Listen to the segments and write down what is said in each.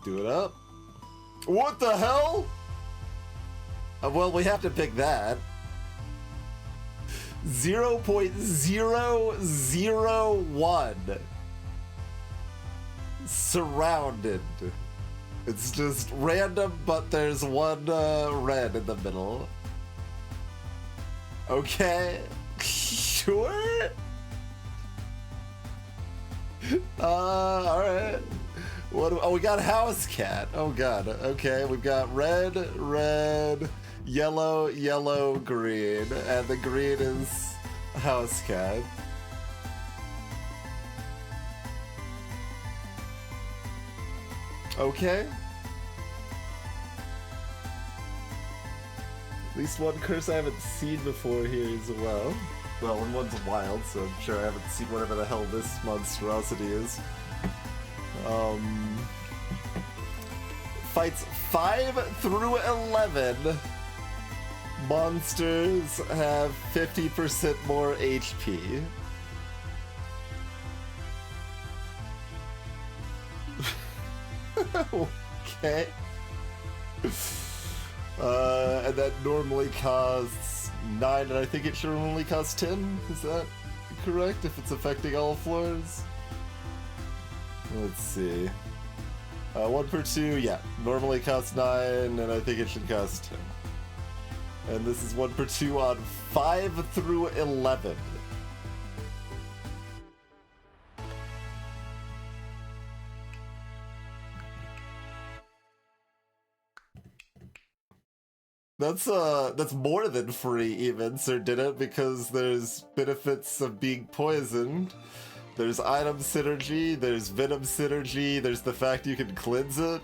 Do it up. What the hell? Well, we have to pick that. 0.001. Surrounded. It's just random, but there's one red in the middle. Okay. Sure. Alright. Oh, we got house cat. Oh god. Okay, we've got red, red, yellow, yellow, green, and the green is house cat. Okay. At least one curse I haven't seen before here as well. Well, and one's wild, so I'm sure I haven't seen whatever the hell this monstrosity is. Fights 5 through 11. Monsters have 50% more HP. Okay. And that normally costs 9, and I think it should only cost 10. Is that correct? If it's affecting all floors? Let's see. 1 per 2, yeah. Normally costs 9, and I think it should cost 10. And this is 1 per 2 on 5 through 11. That's more than free even, Sir Did It, because there's benefits of being poisoned. There's item synergy, there's venom synergy, there's the fact you can cleanse it.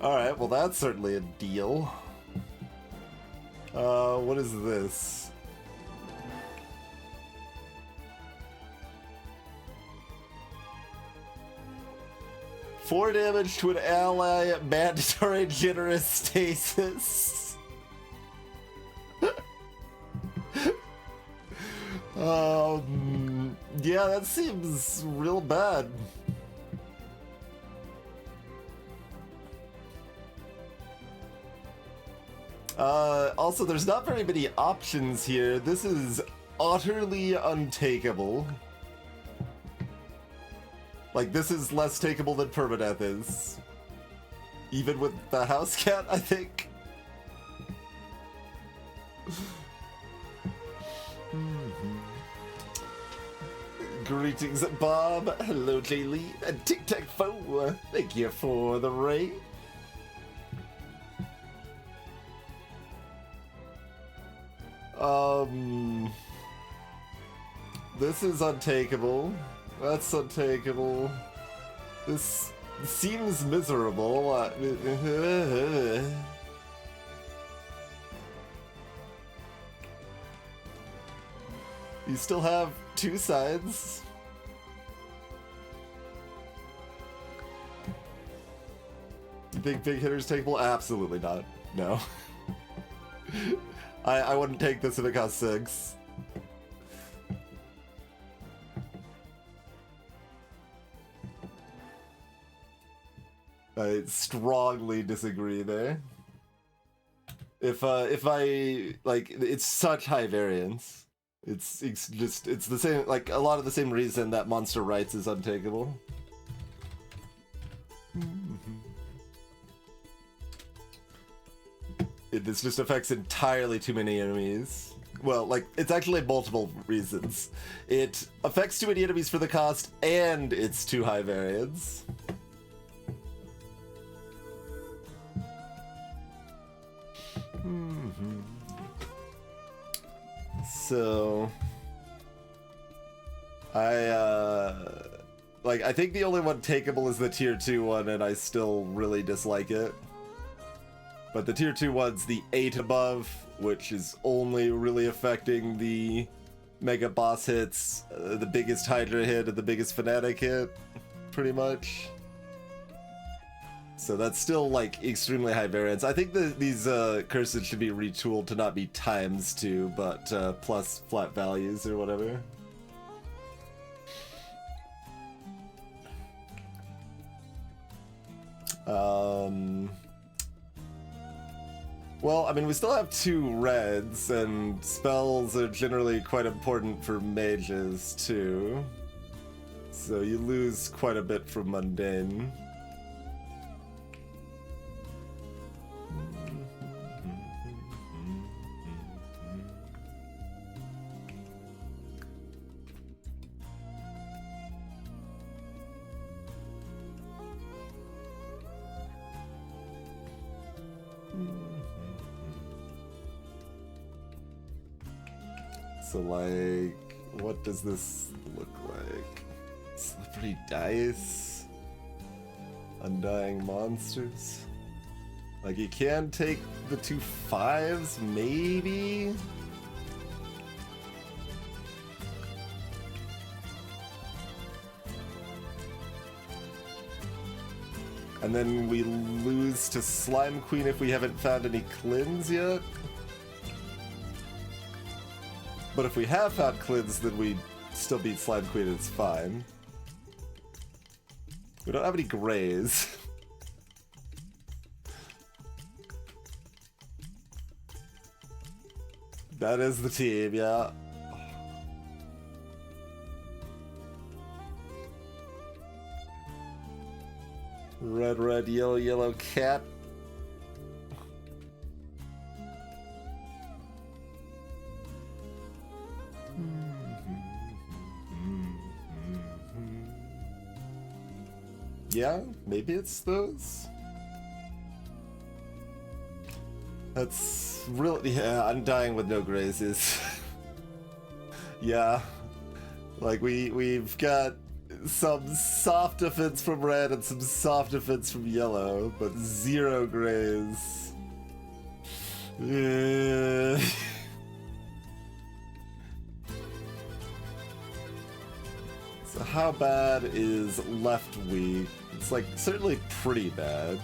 Alright, well that's certainly a deal. What is this? Four damage to an ally, mandatory generous stasis. Yeah, that seems real bad. Also, there's not very many options here. This is utterly untakeable. Like, this is less takeable than Permadeath is. Even with the house cat, I think. Greetings, Bob. Hello, Jaylee. And Tic-Tac-Foe. Thank you for the raid. This is untakeable. That's untakeable. This seems miserable. You still have two sides. You think big hitters takeable? Absolutely not. No. I wouldn't take this if it cost 6. I strongly disagree there. If I like, it's such high variance. It's the same, like a lot of the same reason that Monster Rights is untakeable. This just affects entirely too many enemies. Well, like, it's actually multiple reasons. It affects too many enemies for the cost, and it's too high variance. So, I think the only one takeable is the tier 2 one, and I still really dislike it. But the tier 2 one's the 8 above, which is only really affecting the mega boss hits, the biggest Hydra hit, and the biggest Fnatic hit, pretty much. So that's still, like, extremely high variance. I think these curses should be retooled to not be ×2, but plus flat values or whatever. Well, I mean, we still have 2 reds, and spells are generally quite important for mages, too. So you lose quite a bit from mundane. So, like, what does this look like? Slippery dice? Undying monsters? Like, you can take the 2 5s, maybe? And then we lose to Slime Queen if we haven't found any cleanse yet? But if we have found cleanse, then we still beat Slime Queen and it's fine. We don't have any grays. That is the team, yeah. Red, red, yellow, yellow cat. Yeah, maybe it's those. That's really, yeah, Undying with no grays is yeah. Like we've got some soft defense from red and some soft defense from yellow, but 0 grays. So how bad is left weak? It's like certainly pretty bad.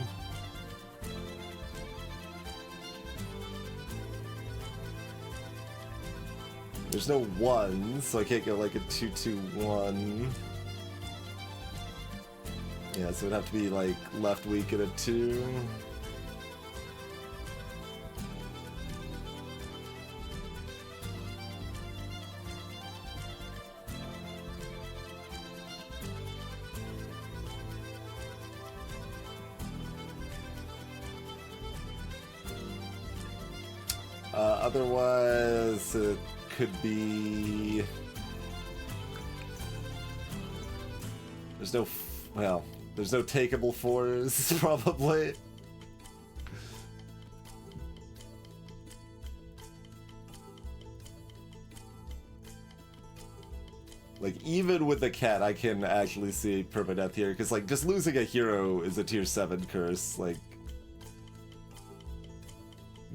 There's no 1s, so I can't go like a 2-2-1. Yeah, so it'd have to be like left weak at a 2. Otherwise, it could be... There's no... well, there's no takeable 4s, probably. Like, even with the cat, I can actually see permadeath here, because, like, just losing a hero is a tier 7 curse, like...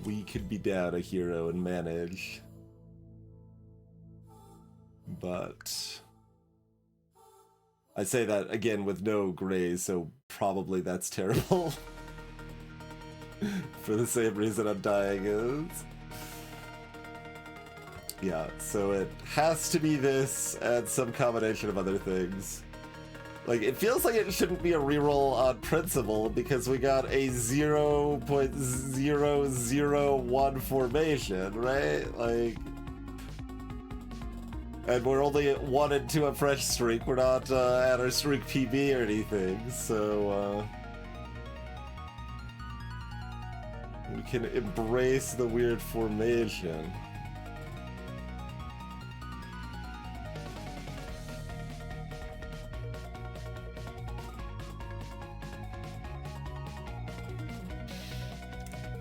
We could be down a hero and manage. But... I say that, again, with no grays, so probably that's terrible. For the same reason Undying is. Yeah, so it has to be this and some combination of other things. Like, it feels like it shouldn't be a reroll on principle because we got a 0.001 formation, right? Like... And we're only at 1 and 2 on fresh streak. We're not at our streak PB or anything, so we can embrace the weird formation.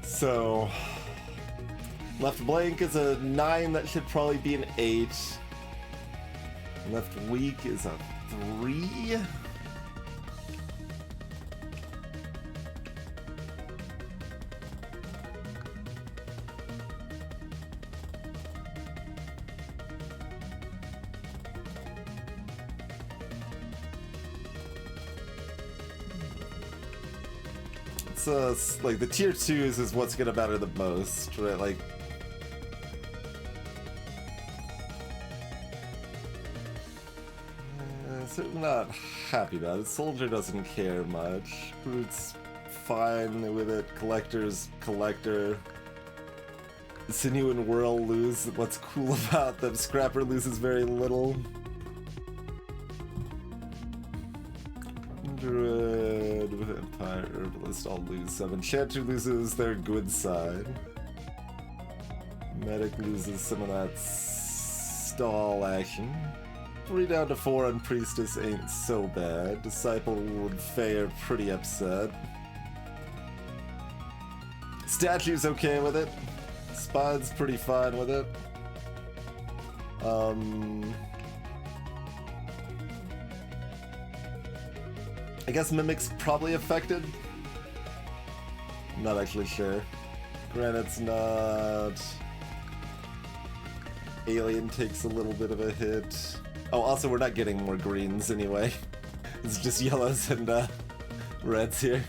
So, left blank is a 9, that should probably be an 8. Left weak is a 3. It's like the tier 2s is what's gonna matter the most, right? Like, certainly not happy about it. Soldier doesn't care much. Brutes fine with it. Collector's collector. Sinew and Whirl lose. What's cool about them? Scrapper loses very little. Druid, Vampire, Herbalist all lose some. Enchanter loses their good side. Medic loses some of that stall action. 3 down to 4 on Priestess ain't so bad. Disciple and Fae are pretty upset. Statue's okay with it. Spine's pretty fine with it. I guess Mimic's probably affected. I'm not actually sure. Granite's not. Alien takes a little bit of a hit. Oh, also we're not getting more greens anyway. It's just yellows and reds here.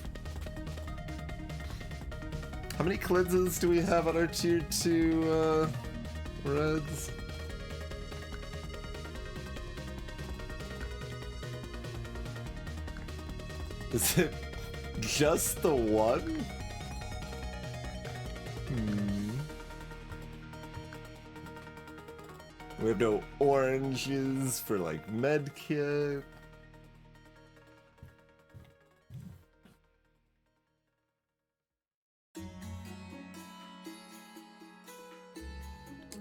How many cleanses do we have on our tier 2 reds? Is it just the one? We have no oranges for like medkit.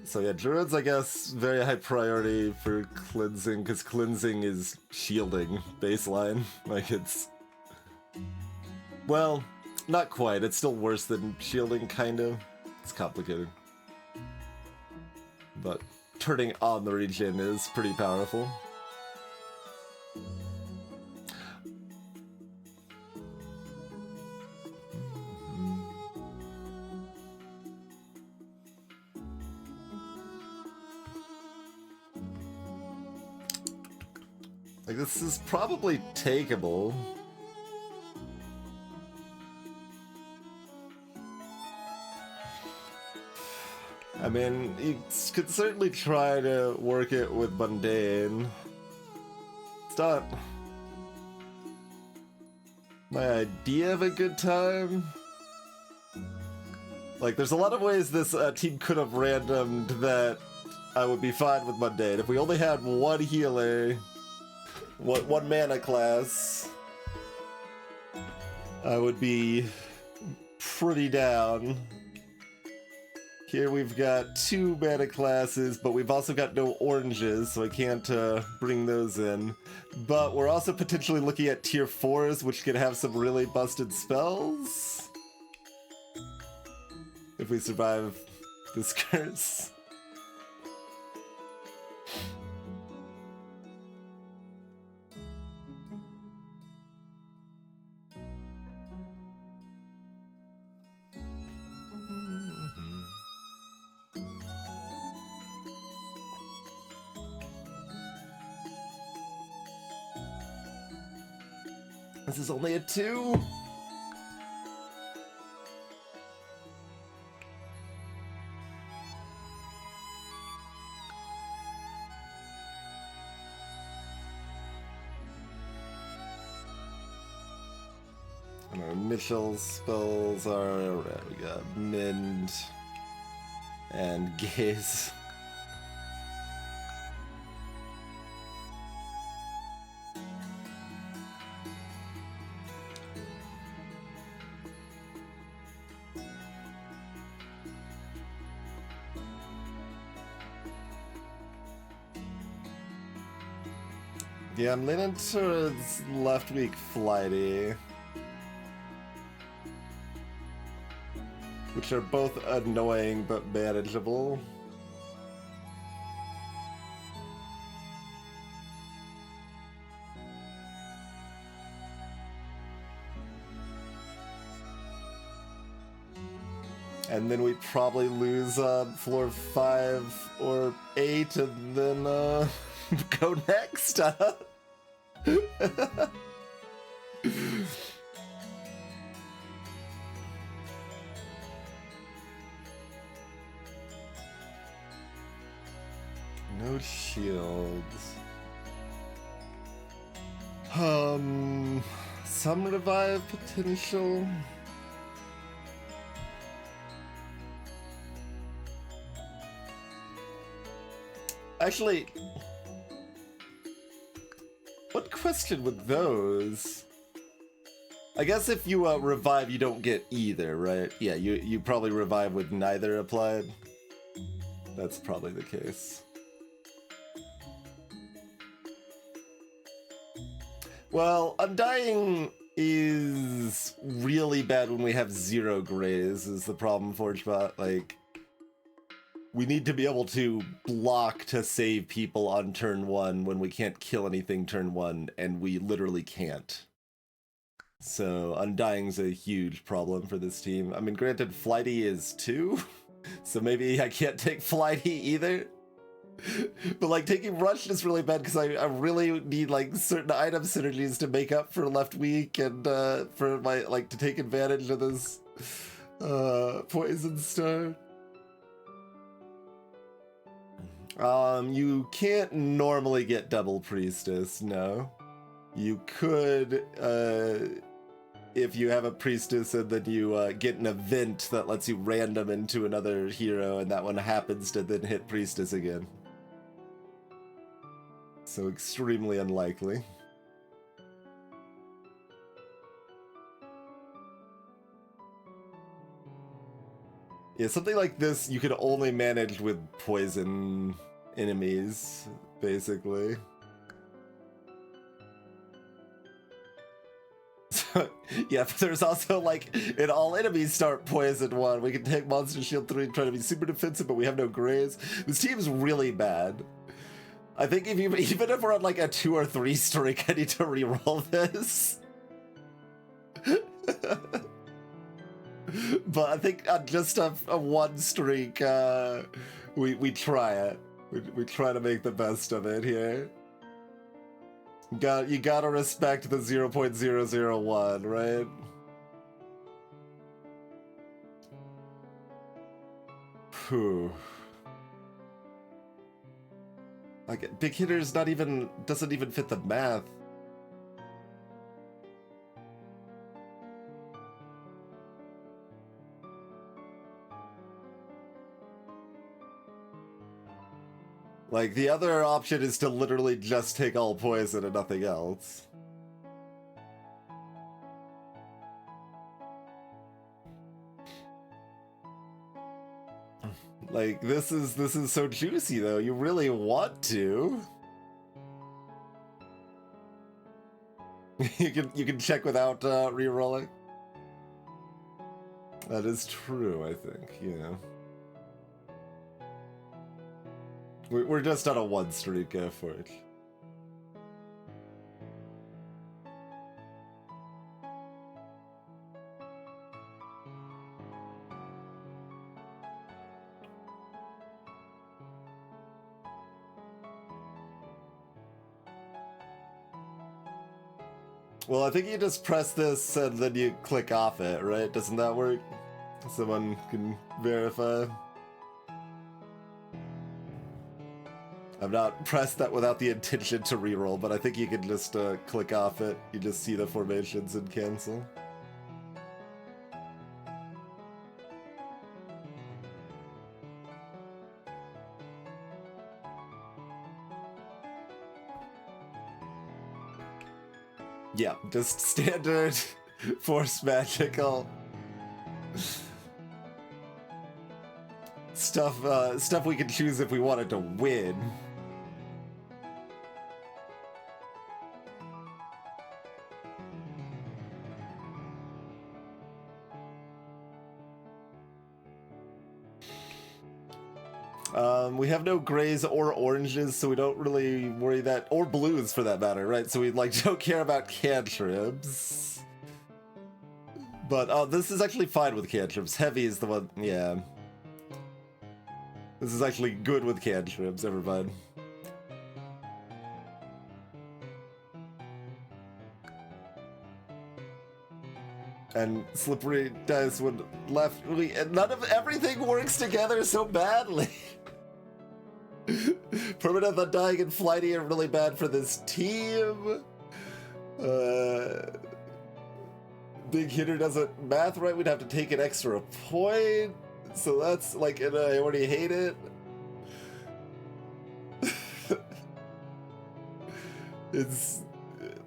So yeah, druids I guess very high priority for cleansing because cleansing is shielding baseline. Like it's, well, not quite. It's still worse than shielding, kind of. It's complicated. But turning on the regen is pretty powerful. Like, this is probably takeable. I mean, you could certainly try to work it with mundane. It's not my idea of a good time. Like, there's a lot of ways this team could have randomed that I would be fine with mundane. If we only had one healer, one mana class, I would be pretty down. Here we've got 2 mana classes, but we've also got no oranges, so I can't bring those in. But we're also potentially looking at tier 4s, which could have some really busted spells. If we survive this curse. This is only a 2. And our initial spells are, we got Mend and Gaze. Yeah, I'm leaning towards left week Flighty, which are both annoying but manageable. And then we probably lose on floor 5 or 8 and then go next. No shields. some revive potential. Actually, what question would those? I guess if you revive, you don't get either, right? Yeah, you probably revive with neither applied. That's probably the case. Well, Undying is really bad when we have 0 grays, is the problem, ForgeBot. Like, we need to be able to block to save people on turn 1 when we can't kill anything turn 1, and we literally can't. So Undying's a huge problem for this team. I mean, granted, Flighty is 2, so maybe I can't take Flighty either. But like taking Rush is really bad because I really need like certain item synergies to make up for left week and for my like to take advantage of this poison star. You can't normally get double priestess, no. You could if you have a priestess and then you get an event that lets you random into another hero and that one happens to then hit priestess again. So extremely unlikely. Yeah, something like this you could only manage with poison enemies, basically. Yeah, but there's also like, in all enemies start poison 1. We can take Monster Shield 3 and try to be super defensive, but we have no grays. This team's really bad. I think if you, even if we're on like a 2 or 3 streak, I need to reroll this. But I think on just a 1 streak, we try it. We try to make the best of it here. You gotta respect the 0.001, right? Phew. Like, big hitters doesn't even fit the math. Like, the other option is to literally just take all poison and nothing else. Like, this is so juicy though. You really want to. you can check without rerolling. That is true, I think, yeah. We're just on a 1 streak, go for it. Well, I think you just press this and then you click off it, right? Doesn't that work? Someone can verify. I've not pressed that without the intention to reroll, but I think you can just click off it. You just see the formations and cancel. Yeah, just standard force magical stuff we can choose if we wanted to win. We have no grays or oranges, so we don't really worry that, or blues for that matter, right? So we like don't care about cantrips. But this is actually fine with cantrips. Heavy is the one, yeah. This is actually good with cantrips, never mind. And slippery dice would left. None of everything works together so badly. Permanent Undying and Flighty are really bad for this team. big hitter doesn't math right, we'd have to take an extra point. So that's like, and I already hate it. It's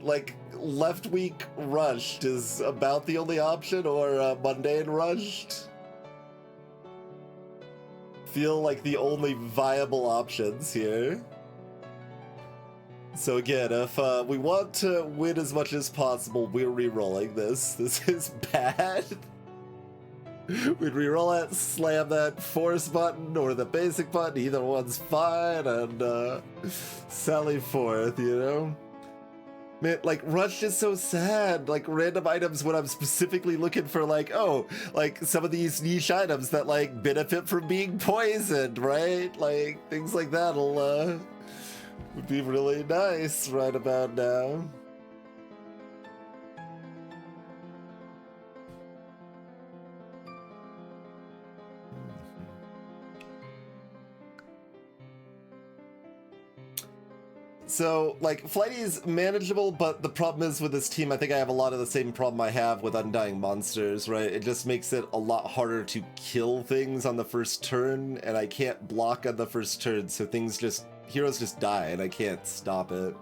like left week rushed is about the only option, or mundane rushed. Feel like the only viable options here. So again, if we want to win as much as possible, we're re-rolling this. This is bad. We'd re-roll it, slam that force button or the basic button, either one's fine, and sally forth, you know? Man, like, Rush is so sad. Like, random items when I'm specifically looking for, like, oh, like, some of these niche items that, like, benefit from being poisoned, right? Like, things like that'll, would be really nice right about now. So, like, Flighty's manageable, but the problem is with this team, I think I have a lot of the same problem I have with Undying Monsters, right? It just makes it a lot harder to kill things on the first turn, and I can't block on the first turn, so heroes just die, and I can't stop it.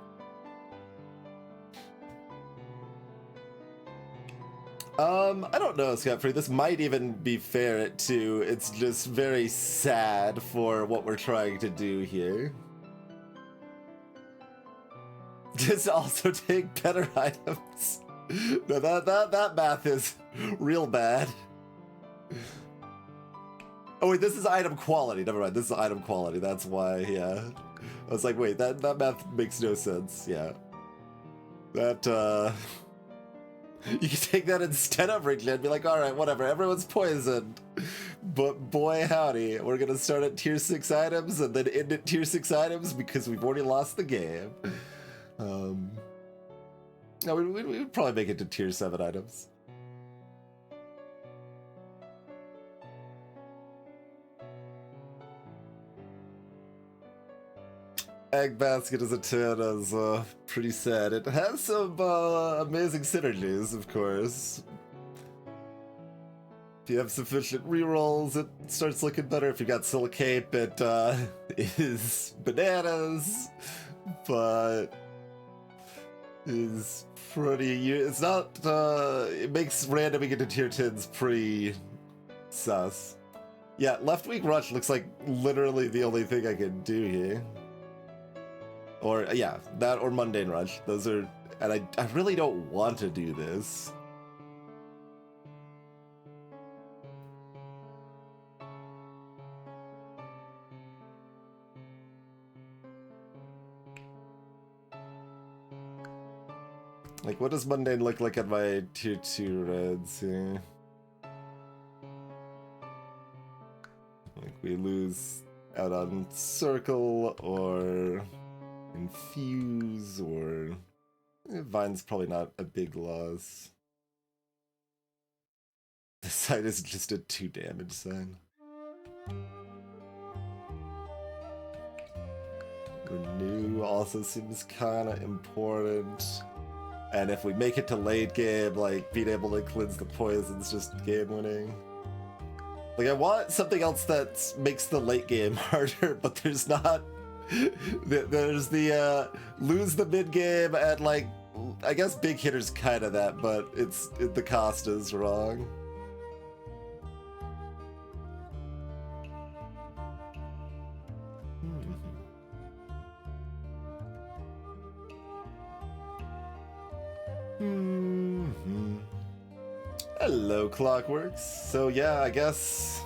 I don't know, Scott Free. This might even be fair too. It's just very sad for what we're trying to do here. Just also take better items. No, that math is real bad. Oh wait, this is item quality. Never mind. This is item quality. That's why. Yeah. I was like, wait, that math makes no sense. Yeah. That you can take that instead of Ridley and be like, all right, whatever. Everyone's poisoned. But boy, howdy, we're gonna start at tier 6 items and then end at tier 6 items because we've already lost the game. No, we would probably make it to tier 7 items. Egg Basket as a 10 is pretty sad. It has some amazing synergies, of course. If you have sufficient rerolls, it starts looking better. If you got Silicape, it is bananas, but is pretty. It's not. It makes randoming into tier 10s pretty sus. Yeah, left week rush looks like literally the only thing I can do here. Or yeah, that or mundane rush. Those are, and I really don't want to do this. Like, what does mundane look like at my tier 2 reds here? Like, we lose out on circle or infuse, or Vine's probably not a big loss. The side is just a 2 damage sign. Renew also seems kind of important. And if we make it to late game, like, being able to cleanse the poison's just game winning. Like, I want something else that makes the late game harder, but there's not. There's the lose the mid game, and like, I guess big hitter's kind of that, but the cost is wrong. Hello, Clockworks. So yeah, I guess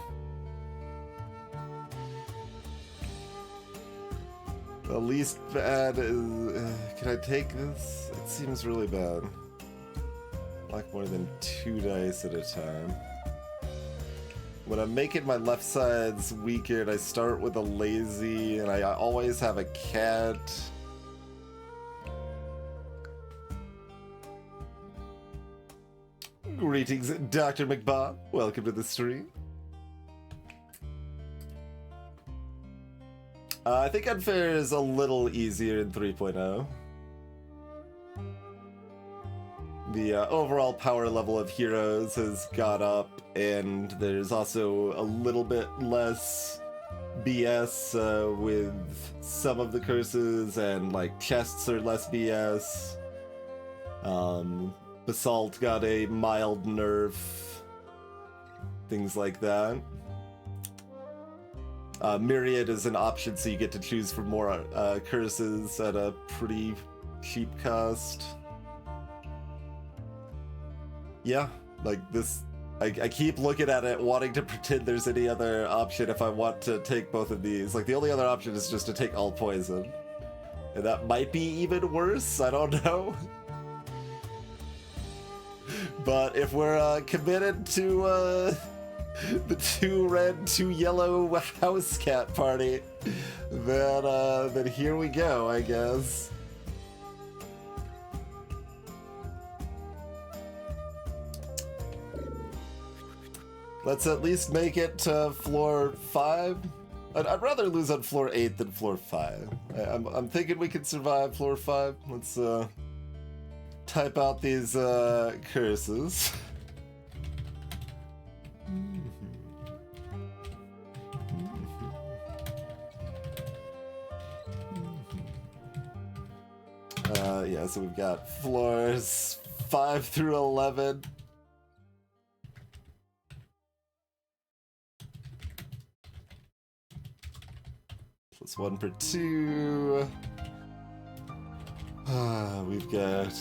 the least bad is... can I take this? It seems really bad. Like more than 2 dice at a time. When I'm making my left sides weaker, and I start with a lazy, and I always have a cat. Greetings, Dr. McBob. Welcome to the stream. I think Unfair is a little easier in 3.0. the overall power level of heroes has got up, and there's also a little bit less BS with some of the curses, and like chests are less BS. Basalt got a mild nerf, things like that. Myriad is an option, so you get to choose from more curses at a pretty cheap cost. Yeah, like this, I keep looking at it, wanting to pretend there's any other option if I want to take both of these. Like, the only other option is just to take all poison. And that might be even worse, I don't know. But if we're committed to the 2 red, 2 yellow house cat party, then here we go, I guess. Let's at least make it to floor 5. I'd rather lose on floor 8 than floor 5. I'm thinking we could survive floor 5. Let's type out these curses. Yeah, so we've got floors 5 through 11. Plus 1 per 2. We've got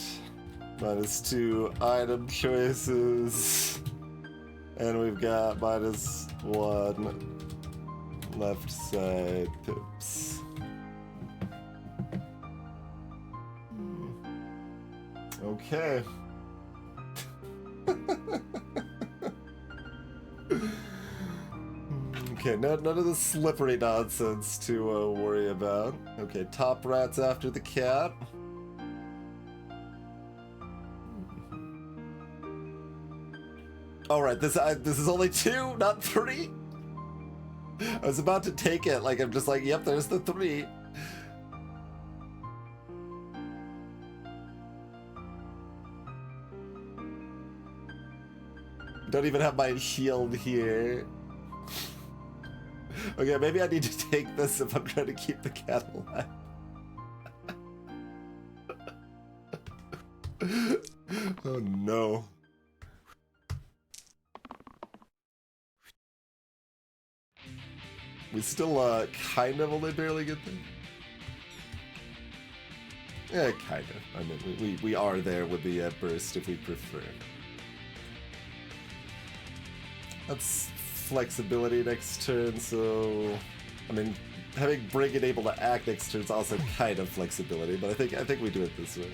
-2 item choices. And we've got -1 left side pips. Okay. Okay, none of the slippery nonsense to worry about. Okay, top rats after the cat. All right, this is only 2, not 3. I was about to take it, like I'm just like, yep, there's the 3. Don't even have my shield here. Okay, maybe I need to take this if I'm trying to keep the cat alive. Oh no. We still kind of only barely get there. Yeah, kind of. I mean, we are there with the burst if we prefer. That's flexibility next turn, so I mean, having Brigand able to act next turn is also kind of flexibility, but I think we do it this way.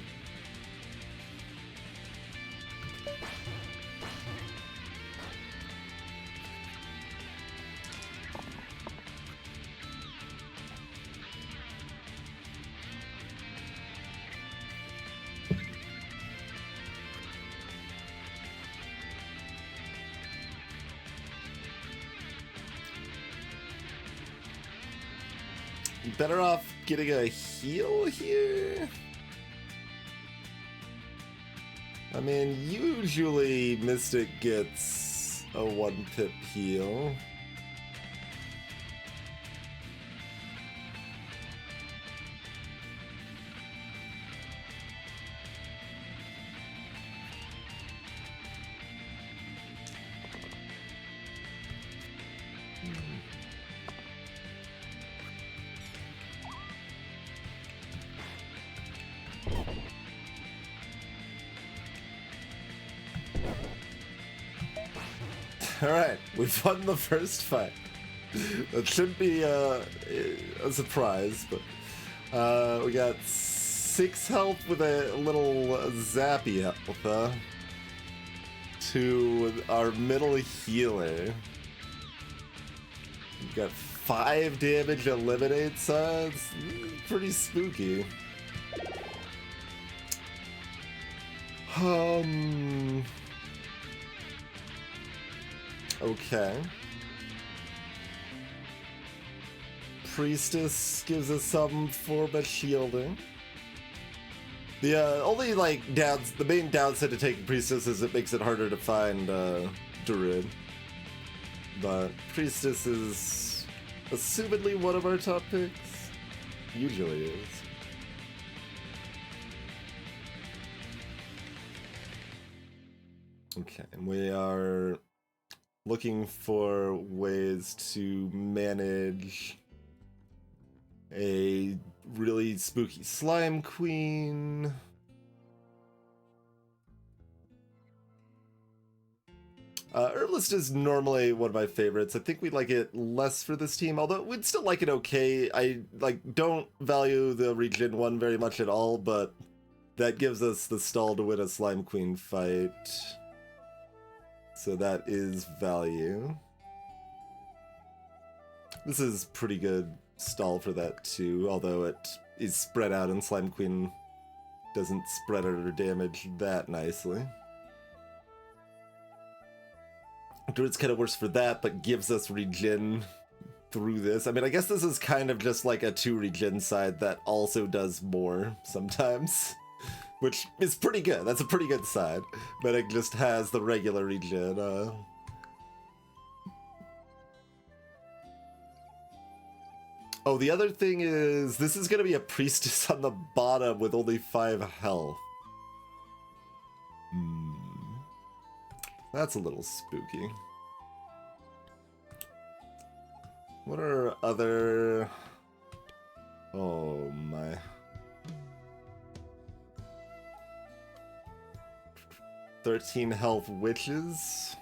Better off getting a heal here? I mean, usually Mystic gets a 1 pip heal. Alright, we've won the first fight. That shouldn't be a surprise, but we got 6 health with a little zappy health to our middle healer. We've got 5 damage eliminate sides. Pretty spooky. Okay. Priestess gives us some form of shielding. The only like the main downside to taking Priestess is it makes it harder to find Druid. But Priestess is assumedly one of our top picks. Usually is. Okay, and we are looking for ways to manage a really spooky slime queen. Herbalist is normally one of my favorites. I think we like it less for this team, although we'd still like it okay. I don't value the regen one very much at all, but that gives us the stall to win a slime queen fight. So that is value. This is pretty good stall for that too, although it is spread out and slime queen doesn't spread out her damage that nicely. Druid's kind of worse for that, but gives us regen through this. I mean, I guess this is kind of just like a 2 regen side that also does more sometimes, which is pretty good. That's a pretty good side, but it just has the regular regen. Oh, the other thing is, this is going to be a priestess on the bottom with only 5 health. That's a little spooky. What are other... Oh my... 13 health witches?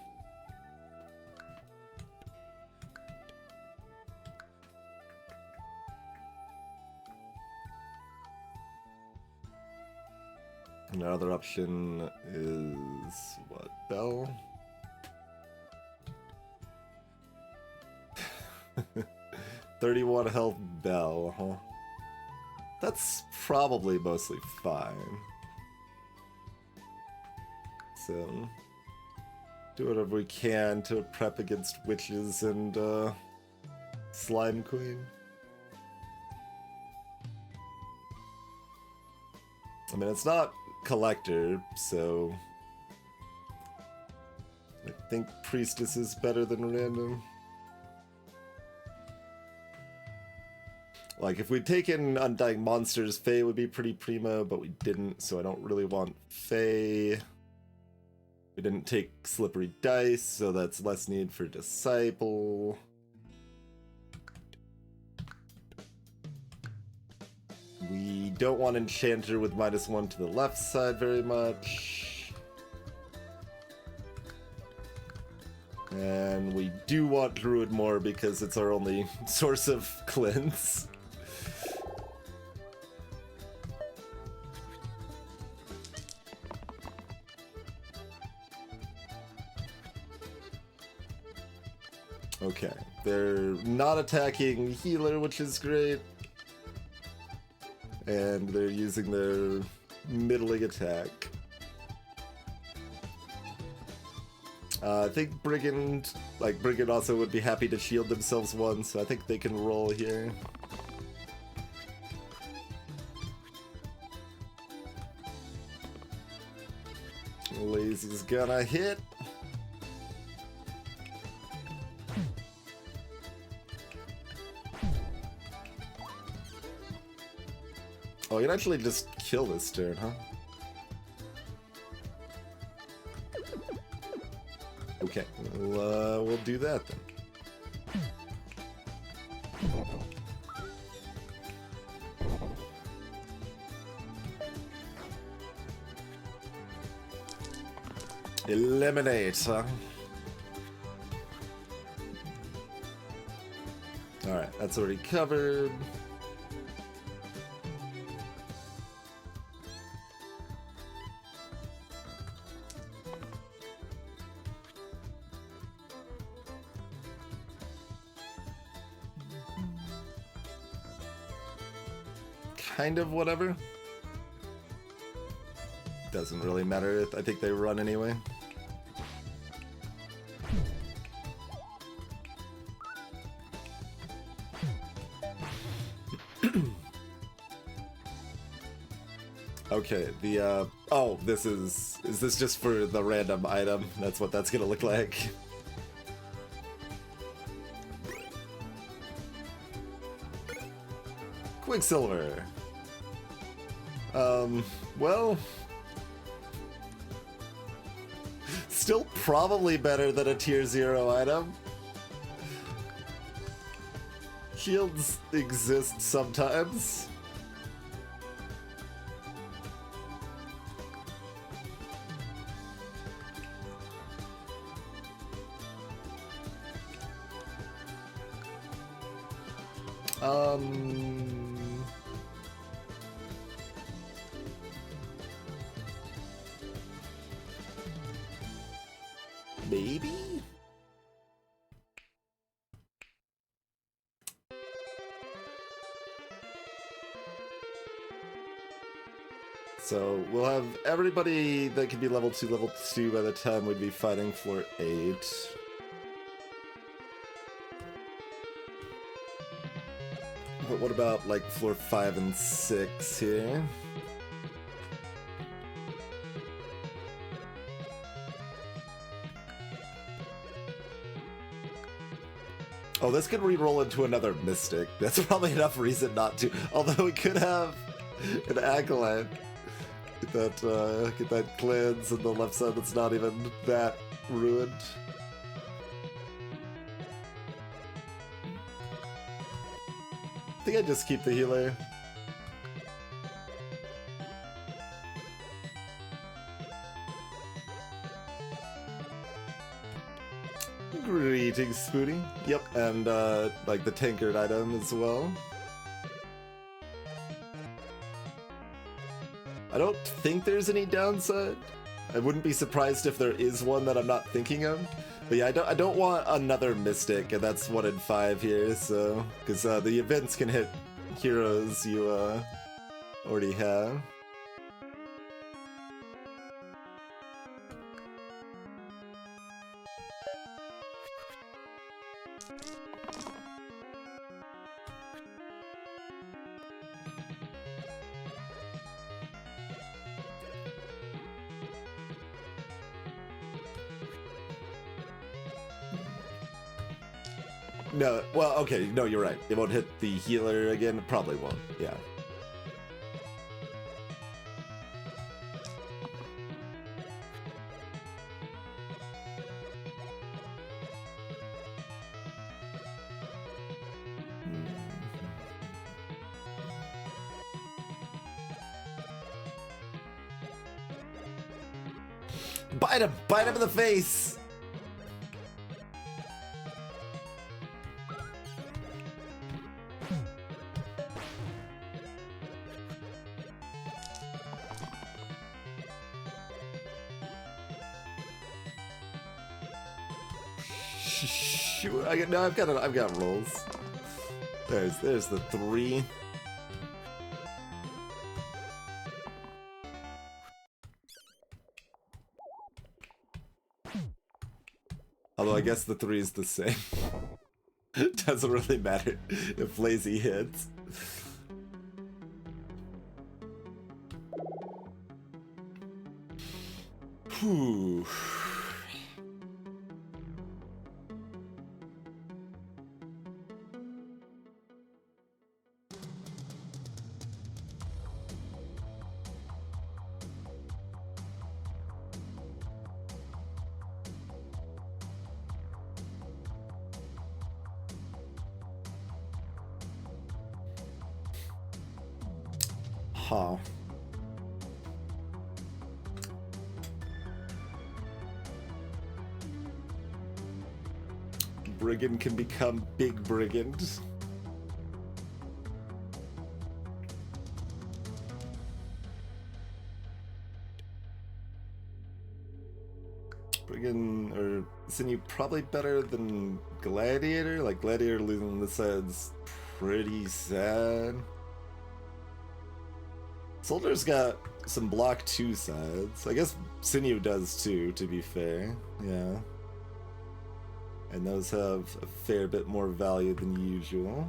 Another option is what? Bell? 31 health Bell, huh? That's probably mostly fine. So, do whatever we can to prep against witches and Slime Queen. I mean, it's not Collector, so I think Priestess is better than Random. Like, if we'd taken Undying Monsters, Fae would be pretty primo, but we didn't, so I don't really want Fae. We didn't take Slippery Dice, so that's less need for Disciple. We don't want Enchanter with -1 to the left side very much. And we do want Druid more because it's our only source of cleanse. Okay, they're not attacking healer, which is great. And they're using their middling attack. I think Brigand also would be happy to shield themselves one, so I think they can roll here. Lazy's gonna hit. Oh, you can actually just kill this turn, huh? Okay, we'll do that then. Eliminate, huh? Alright, that's already covered. Kind of whatever. Doesn't really matter. I think they run anyway. Okay, the, oh, is this just for the random item? That's what that's gonna look like. Quicksilver. Well... Still probably better than a tier 0 item. Shields exist sometimes. Maybe? So we'll have everybody that can be level 2 by the time we'd be fighting floor 8. But what about like floor 5 and 6 here? Oh, this could re-roll into another Mystic. That's probably enough reason not to. Although we could have an Acolyte. Get that cleanse on the left side that's not even that ruined. I think I'd just keep the healer. Greetings, Spooty. Yep, and like the tankard item as well. I don't think there's any downside. I wouldn't be surprised if there is one that I'm not thinking of. But yeah, I don't want another Mystic, and that's 1 in 5 here, so... Because the events can hit heroes you already have. No, well, okay, no, you're right. It won't hit the healer again. It probably won't, yeah. Bite him! Bite him in the face! Sure, I've got rolls. There's the 3. Although I guess the 3 is the same. Doesn't really matter if lazy hits. Whew. Huh. Brigand can become Big Brigand. Brigand or Sinew probably better than Gladiator. Like Gladiator losing the side's pretty sad. Soldier's got some block 2 sides. I guess Sinew does too, to be fair. Yeah. And those have a fair bit more value than usual.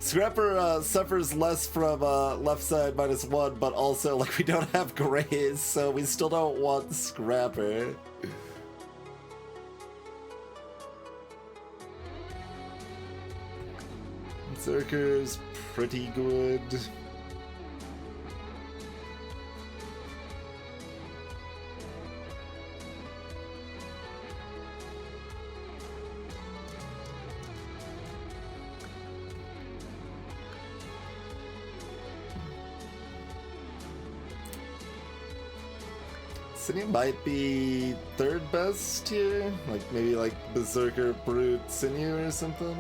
Scrapper suffers less from left side -1, but also, like, we don't have grays, so we still don't want Scrapper. Berserker's pretty good. Sinew might be third best here, like maybe like Berserker, Brute, Sinew or something.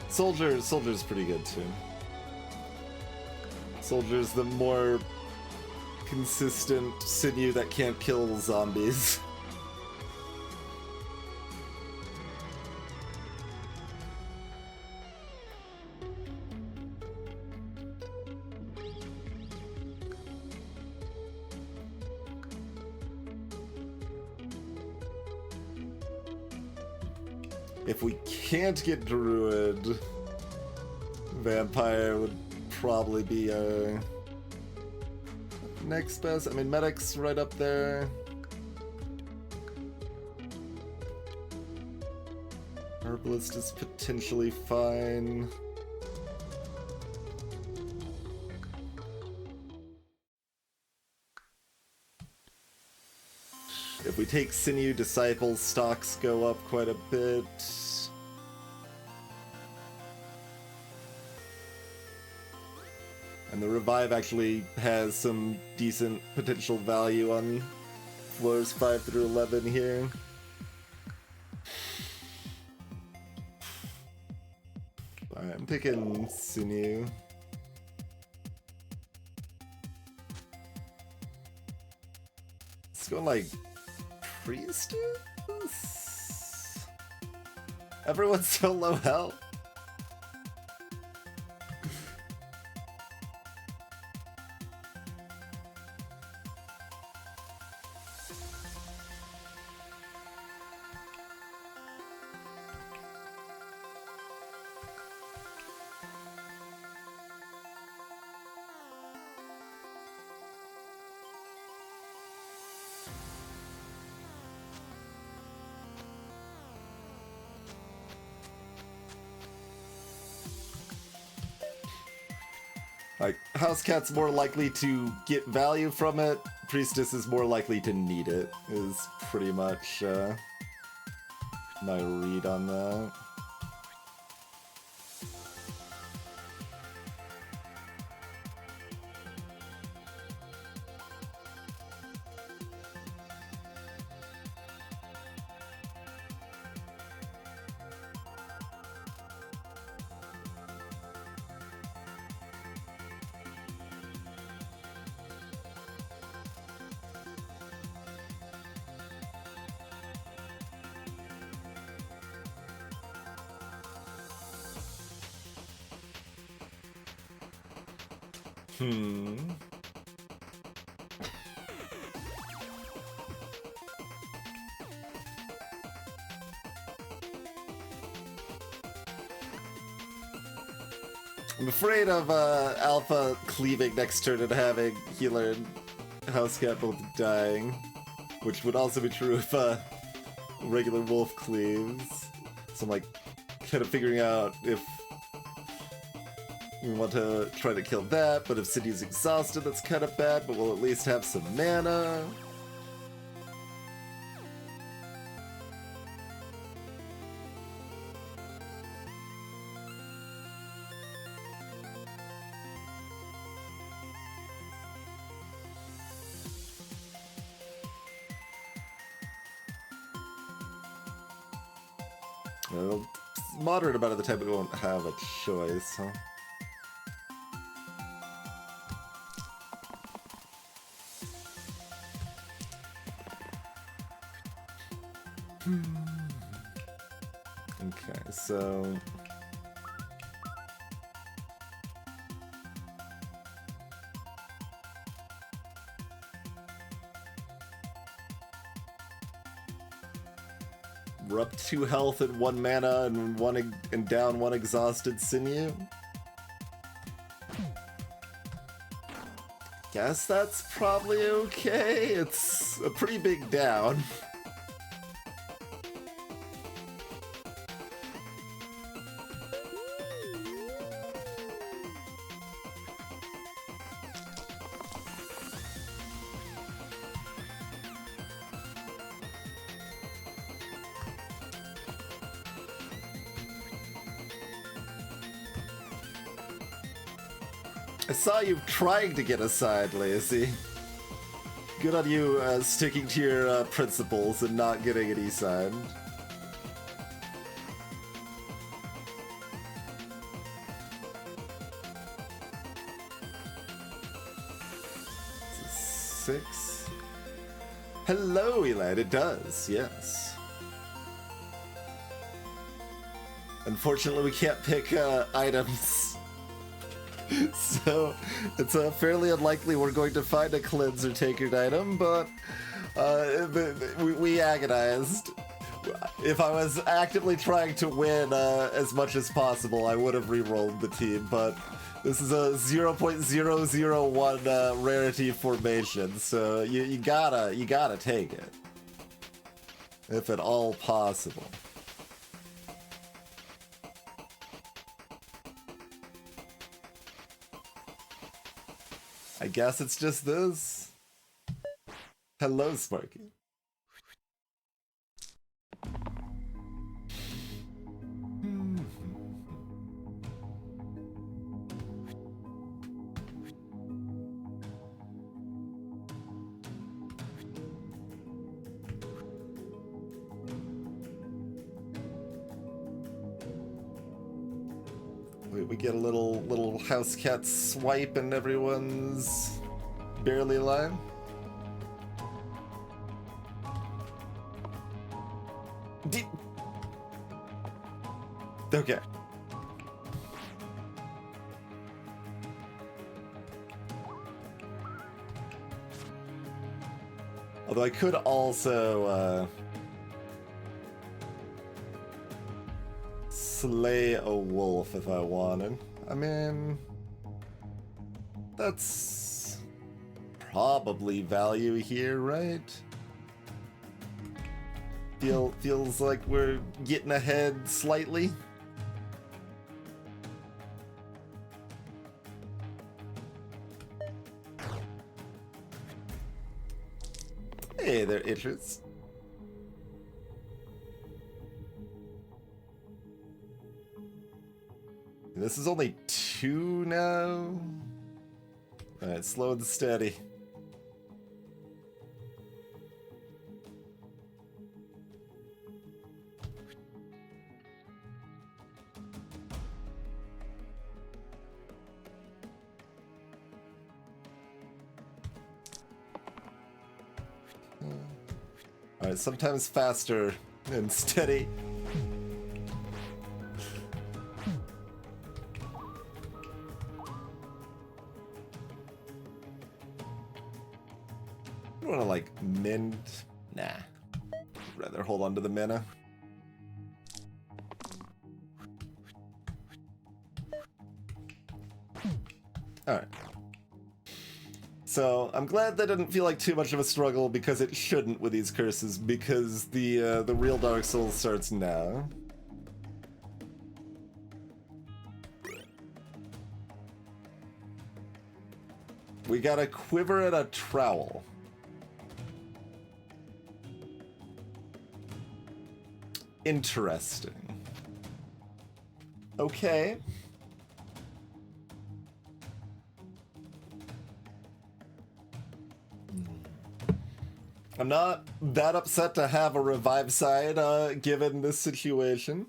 Soldier's pretty good too. Soldier's the more consistent Sinew that can't kill zombies. If we can't get Druid, Vampire would probably be our next best. I mean, Medic's right up there. Herbalist is potentially fine. If we take Sinew, Disciple, stocks go up quite a bit. And the Revive actually has some decent potential value on floors 5 through 11 here. Alright, I'm picking Sinew. Let's go like Priestess? Everyone's so low health. Like, House Cat's more likely to get value from it, Priestess is more likely to need it, is pretty much my read on that. I'm afraid of Alpha cleaving next turn and having Healer and Housecat both dying, which would also be true if regular Wolf cleaves. So I'm like kind of figuring out if we want to try to kill that, but if Cindy's exhausted, that's kind of bad, but we'll at least have some mana. Well, moderate amount of the time we won't have a choice, huh? Okay, so We're up 2 health and 1 mana and down 1 exhausted sinew. Guess that's probably okay. It's a pretty big down. I saw you trying to get a side, Lacey. Good on you sticking to your principles and not getting any side. This is 6. Hello, Elad. It does, yes. Unfortunately, we can't pick items. So it's fairly unlikely we're going to find a cleanse or takered item, but we agonized. If I was actively trying to win as much as possible, I would have re-rolled the team, but this is a 0.001 rarity formation, so you gotta take it, if at all possible. I guess it's just this. Hello, Sparky. We get a little house cat swipe and everyone's barely alive. Okay. Although I could also slay a wolf if I wanted. I mean, that's probably value here, right? Feels like we're getting ahead slightly. Hey there, itchers. This is only 2 now. Alright, slow and steady. Alright, sometimes faster and steady. I don't want to, like, mint. Nah. I'd rather hold on to the mana. Alright. So, I'm glad that didn't feel like too much of a struggle, because it shouldn't with these curses, because the real Dark Souls starts now. We got a quiver and a trowel. Interesting. Okay. I'm not that upset to have a revive side, given this situation.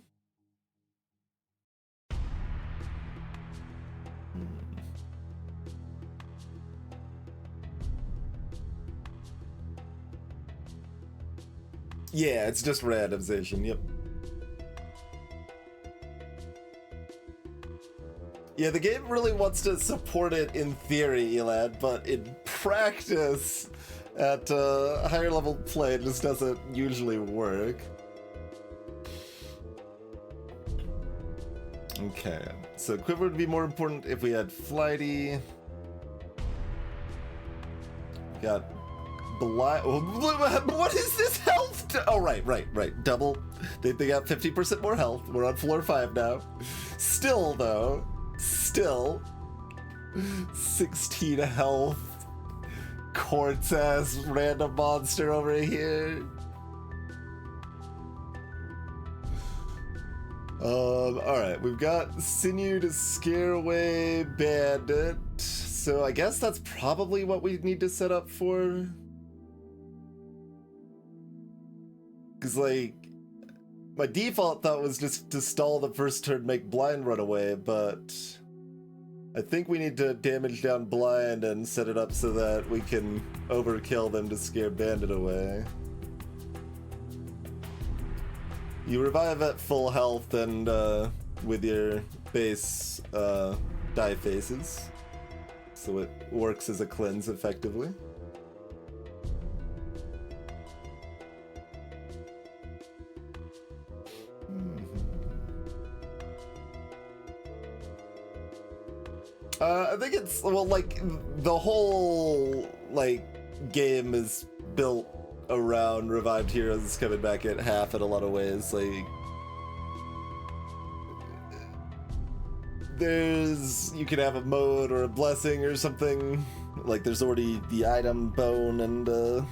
Yeah, it's just randomization, yep. Yeah, the game really wants to support it in theory, Elad, but in practice, at higher level play, it just doesn't usually work. Okay, so Quiver would be more important if we had Flighty. Got Blind. What is this health? Oh, right. Double. They got 50% more health. We're on floor 5 now. Still, though. 16 health. Quartz ass random monster over here. Alright, we've got Sinew to scare away Bandit. So I guess that's probably what we need to set up for. Because, like, my default thought was just to stall the first turn, make Blind run away, but I think we need to damage down Blind and set it up so that we can overkill them to scare Bandit away. You revive at full health and with your base die faces, so it works as a cleanse effectively. I think it's, well, like, the whole, like, game is built around revived heroes coming back at half in a lot of ways. Like, you can have a mode or a blessing or something. Like, there's already the item bone and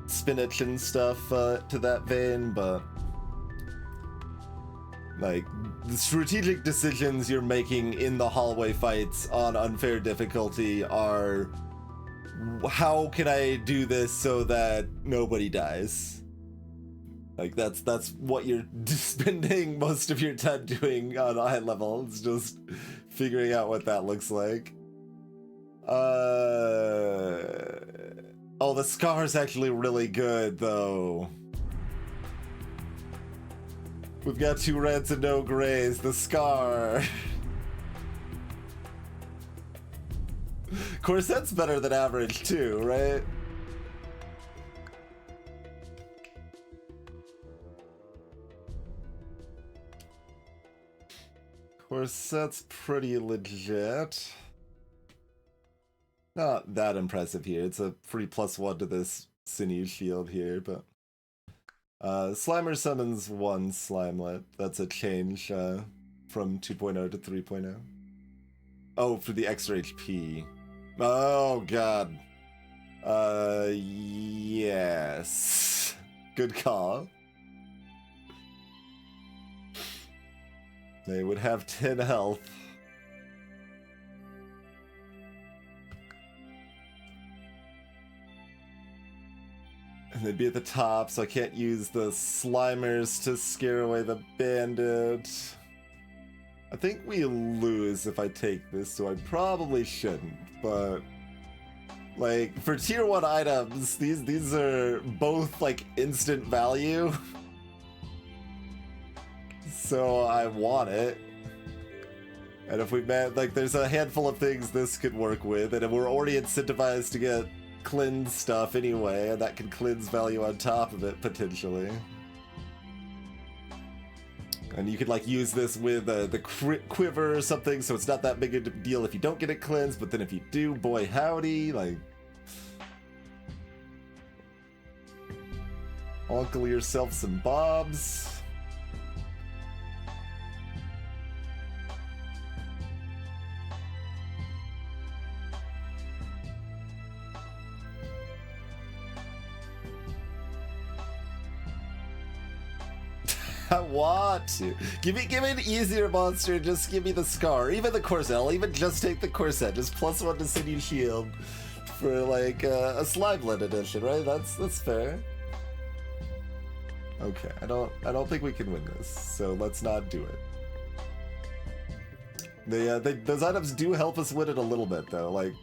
spinach and stuff to that vein, but like, the strategic decisions you're making in the hallway fights on unfair difficulty are, how can I do this so that nobody dies? Like, that's what you're spending most of your time doing on high level. It's just figuring out what that looks like. Oh, the scar's actually really good, though. We've got 2 reds and no grays. The scar. Corset's better than average, too, right? Corset's pretty legit. Not that impressive here. It's a free +1 to this Sinew shield here, but Slimer summons 1 Slimelet. That's a change from 2.0 to 3.0. Oh, for the extra HP. Oh, God. Yes. Good call. They would have 10 health. And they'd be at the top, so I can't use the Slimers to scare away the Bandit. I think we lose if I take this, so I probably shouldn't, but like, for tier 1 items, these are both like instant value. So I want it. And if we met, like, there's a handful of things this could work with, and we're already incentivized to get cleanse stuff anyway, and that can cleanse value on top of it, potentially. And you could, like, use this with the quiver or something, so it's not that big a deal if you don't get it cleansed, but then if you do, boy howdy, like... Uncle yourself some bobs. I want to. Give me an easier monster, just give me the scar. Even the corset, I'll even just take the corset. Just +1 to Sinew shield for like a Slimelet edition, right? That's fair. Okay, I don't think we can win this, so let's not do it. Those items do help us win it a little bit, though. Like,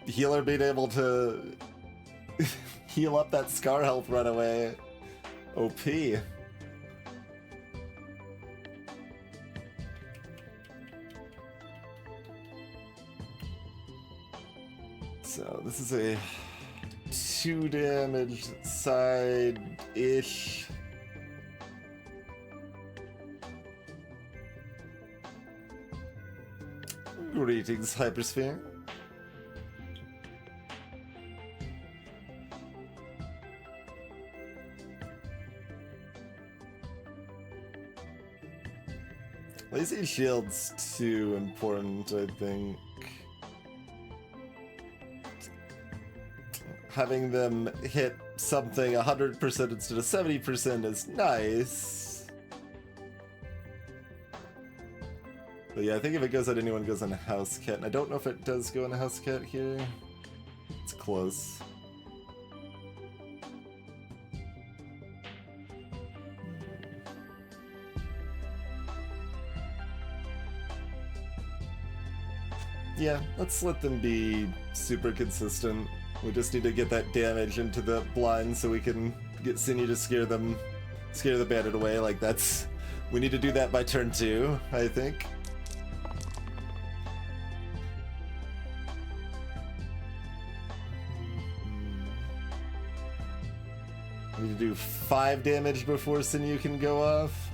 healer being able to heal up that scar health right away. OP. So this is a 2 damage side-ish. Greetings, Hypersphere. Lazy Shield's too important, I think. Having them hit something 100% instead of 70% is nice. But yeah, I think if it goes on anyone, it goes on a House Cat. And I don't know if it does go on a House Cat here. It's close. Yeah, let's let them be super consistent. We just need to get that damage into the blind so we can get Sinew to scare the bandit away. Like that's, we need to do that by turn 2, I think. We need to do 5 damage before Sinew can go off.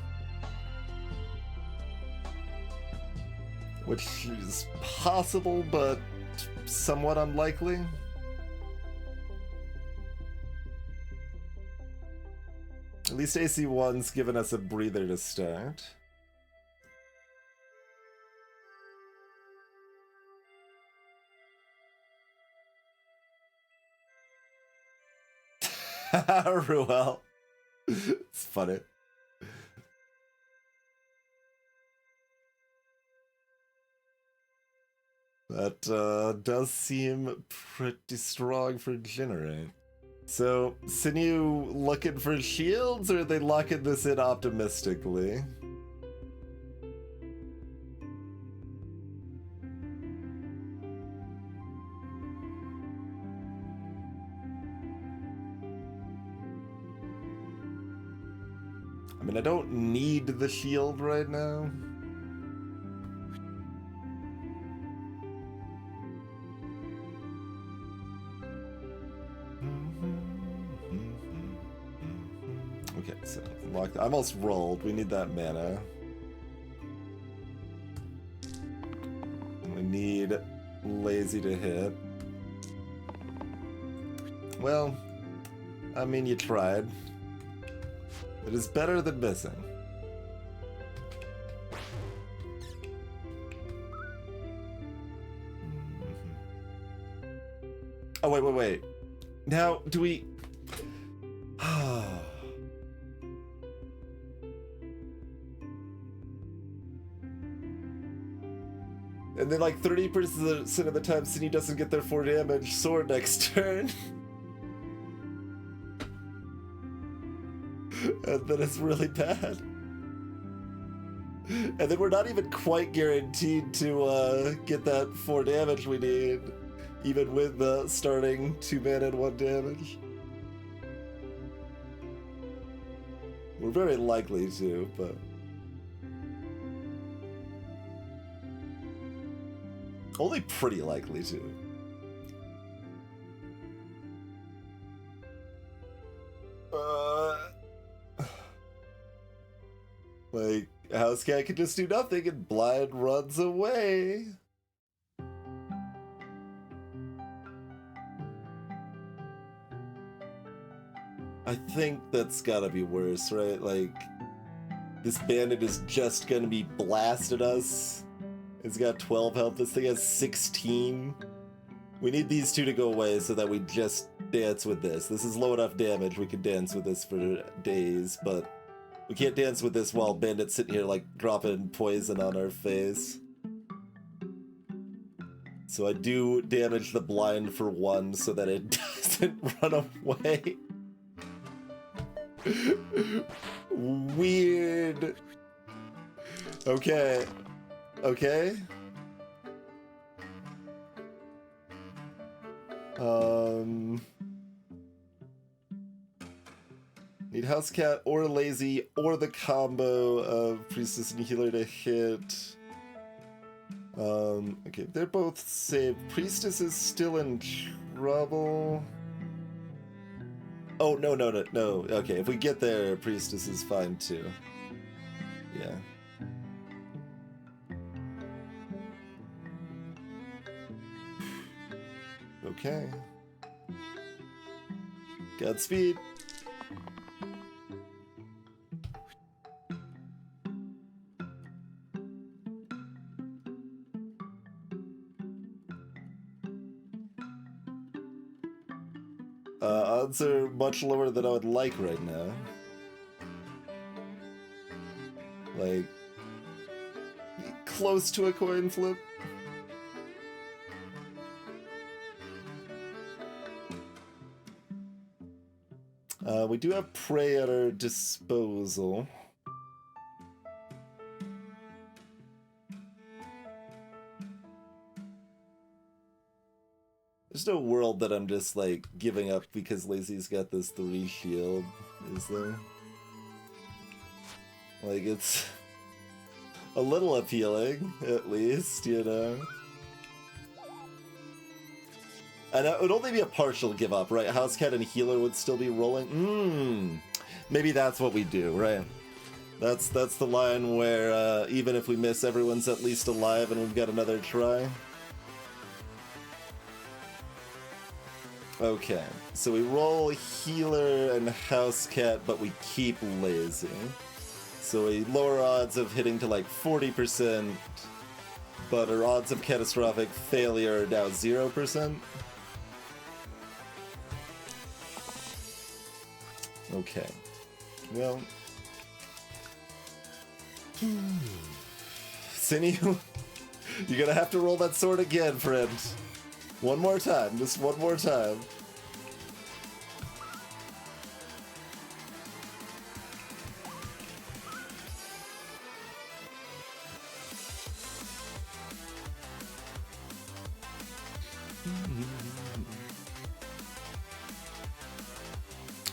Which is possible, but somewhat unlikely. At least AC1's given us a breather to start. Ruel. It's funny. That does seem pretty strong for Generate. So, Sinew looking for shields, or are they locking this in optimistically? I mean, I don't need the shield right now. Okay, so locked. I almost rolled. We need that mana. We need Lazy to hit. Well, I mean, you tried. It is better than missing. Oh, wait. Now, do we... And then like 30% of the time, Sinew doesn't get their 4 damage sword next turn. And then it's really bad. And then we're not even quite guaranteed to get that 4 damage we need, even with the starting 2 mana and 1 damage. We're very likely to, but... only pretty likely to. Like, House Cat can just do nothing and blind runs away. I think that's gotta be worse, right? Like, this bandit is just gonna be blasted us. It's got 12 health, this thing has 16. We need these 2 to go away so that we just dance with this. This is low enough damage, we could dance with this for days, but we can't dance with this while bandit's sitting here like dropping poison on our face. So I do damage the blind for 1 so that it doesn't run away. Weird. Okay. Need House Cat or Lazy or the combo of Priestess and Healer to hit. Okay, they're both saved. Priestess is still in trouble. Oh, no. Okay, if we get there, Priestess is fine too. Yeah. Okay. Godspeed. Odds are much lower than I would like right now. Like, close to a coin flip. We do have prey at our disposal. There's no world that I'm just, like, giving up because Lazy's got this 3 shield, is there? Like, it's a little appealing, at least, you know? And it would only be a partial give up, right? Housecat and Healer would still be rolling. Maybe that's what we do, right? That's the line where even if we miss, everyone's at least alive and we've got another try. Okay, so we roll Healer and Housecat, but we keep Lazy. So we lower odds of hitting to like 40%, but our odds of catastrophic failure are now 0%. Okay, well, Sinew, you're gonna have to roll that sword again, friend. One more time, just one more time.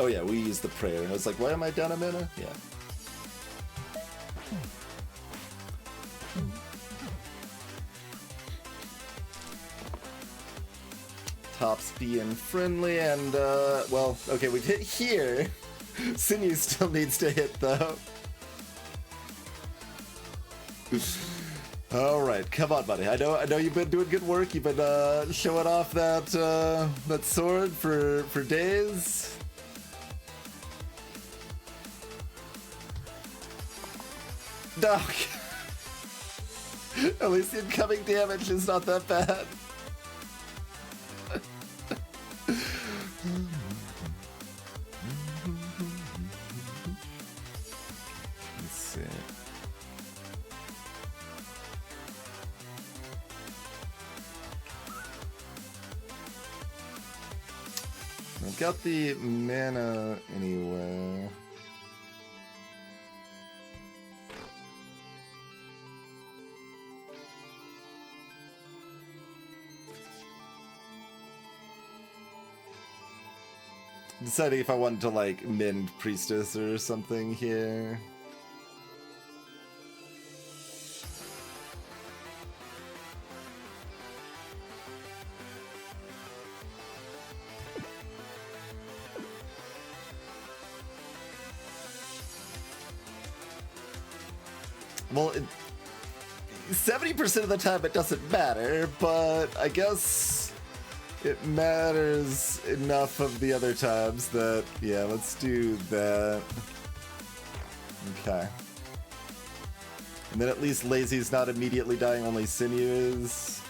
Oh yeah, we used the prayer. I was like, why am I down a mana? Yeah. Tops being friendly and, well, okay, we've hit here. Sinew still needs to hit, though. Alright, come on, buddy. I know you've been doing good work. You've been, showing off that, that sword for days. No. At least the incoming damage is not that bad. Let's see. I've got the mana anyway. Deciding if I wanted to, like, mend Priestess or something here. Well, 70% of the time it doesn't matter, but I guess it matters enough of the other times that, yeah, let's do that. Okay. And then at least Lazy's not immediately dying, only Sinew is.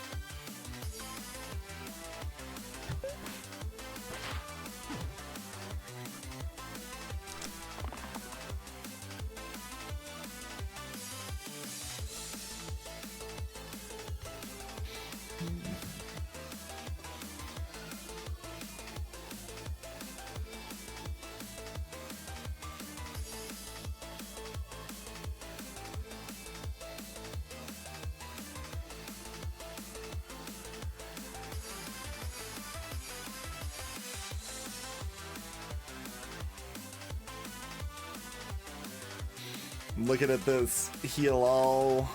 I'm looking at this heal all.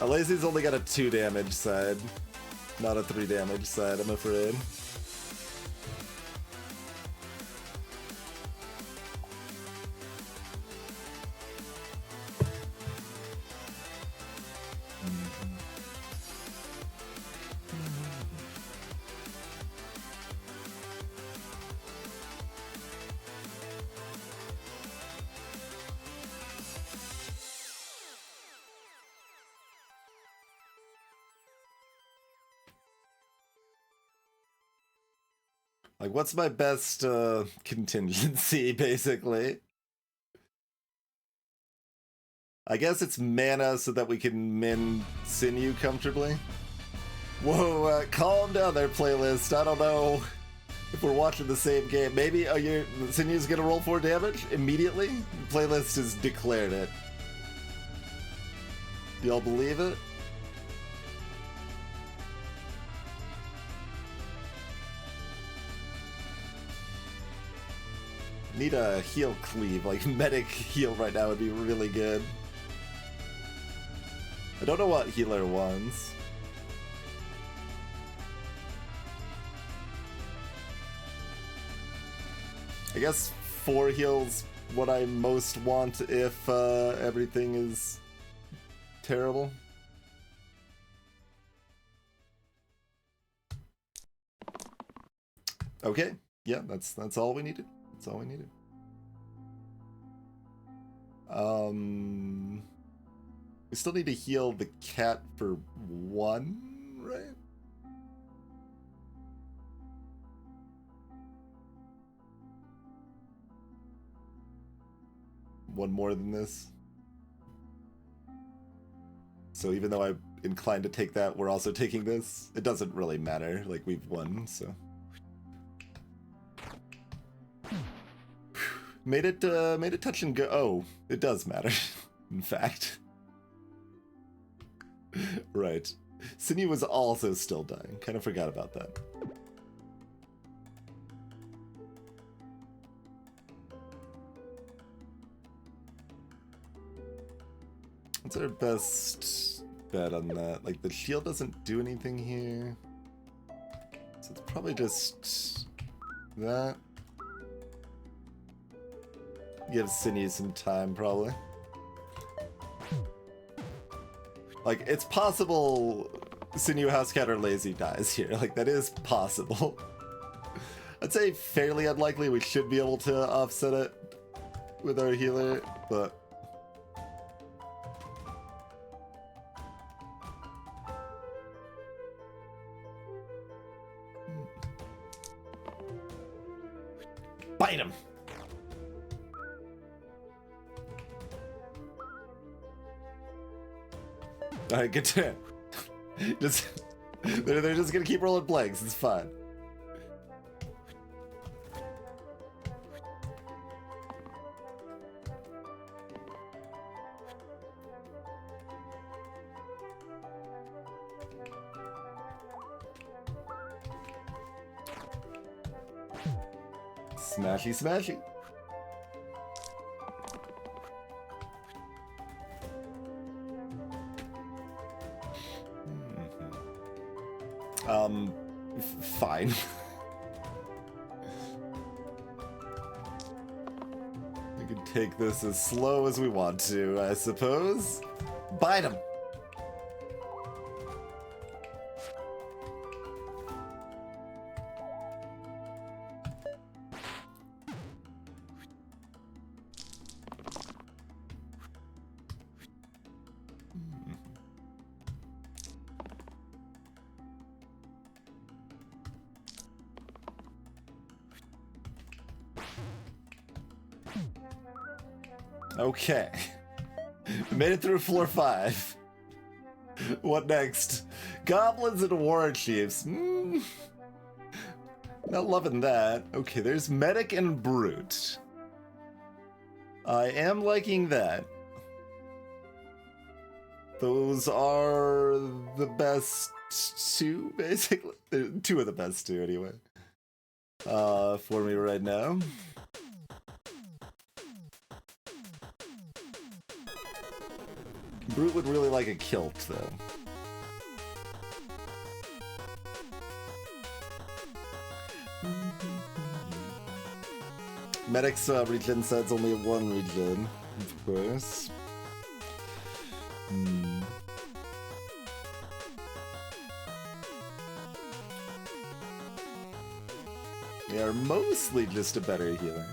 Lazy's only got a 2 damage side, not a 3 damage side, I'm afraid. Like, what's my best contingency, basically? I guess it's mana so that we can min Sinew comfortably. Whoa, calm down there, playlist. I don't know if we're watching the same game. Maybe Sinew's gonna roll 4 damage immediately? Playlist has declared it. Do y'all believe it? Need a heal cleave, like medic heal right now would be really good. I don't know what healer wants. I guess 4 heals what I most want if everything is terrible. Okay, yeah, that's all we needed. That's all we needed. We still need to heal the cat for 1, right? One more than this. So even though I'm inclined to take that, we're also taking this. It doesn't really matter, like we've won, so. Made it touch and go. Oh, it does matter, in fact. Right. Sinew was also still dying. Kind of forgot about that. What's our best bet on that? Like, the shield doesn't do anything here. So it's probably just that. Give Sinew some time, probably. Like, it's possible Sinew, Housecat, or Lazy dies here. Like, that is possible. I'd say fairly unlikely. We should be able to offset it with our healer, but... Bite him! Alright, good turn. They're just gonna keep rolling blanks, it's fine. Smashy, smashy. Fine. We can take this as slow as we want to, I suppose. Bite him. Okay. We made it through floor 5. What next? Goblins and war chiefs. Not loving that. Okay, there's medic and brute. I am liking that. Those are the best 2, basically. They're 2 of the best 2, anyway. For me right now. Brute would really like a kilt, though. Medic's regen set's only 1 regen, of course. They are mostly just a better healer.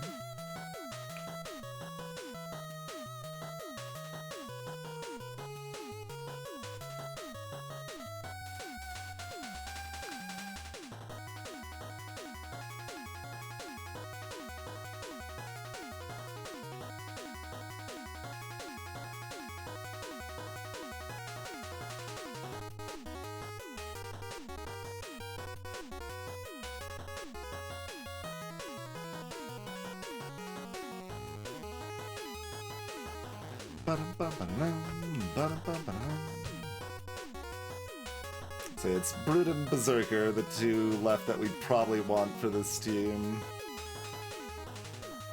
So it's Brute and Berserker, the two left that we'd probably want for this team.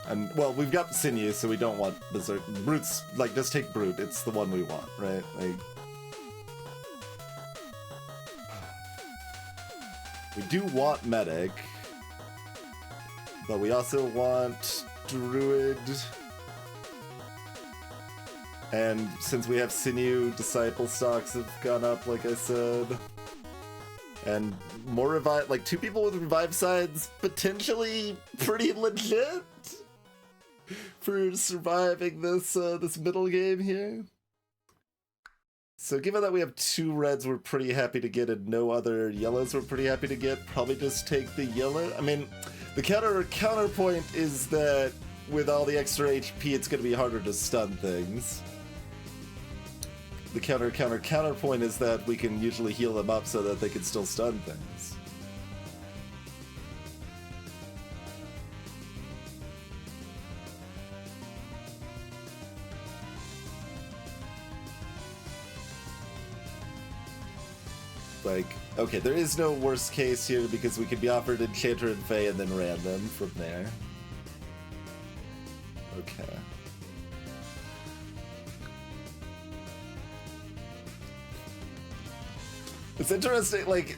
And, well, we've got Sinew, so we don't want Berserk. Brute's, like, just take Brute. It's the one we want, right? Like... We do want Medic. But we also want Druid. And since we have Sinew, Disciple stocks have gone up, like I said. And more revive, like 2 people with revive sides, potentially pretty legit for surviving this this middle game here. So given that we have 2 reds we're pretty happy to get and no other yellows we're pretty happy to get, probably just take the yellow. I mean, the counterpoint is that with all the extra HP it's going to be harder to stun things. The counterpoint is that we can usually heal them up so that they can still stun things. Like, okay, there is no worst case here because we could be offered Enchanter and Fae and then random from there. Okay. It's interesting, like,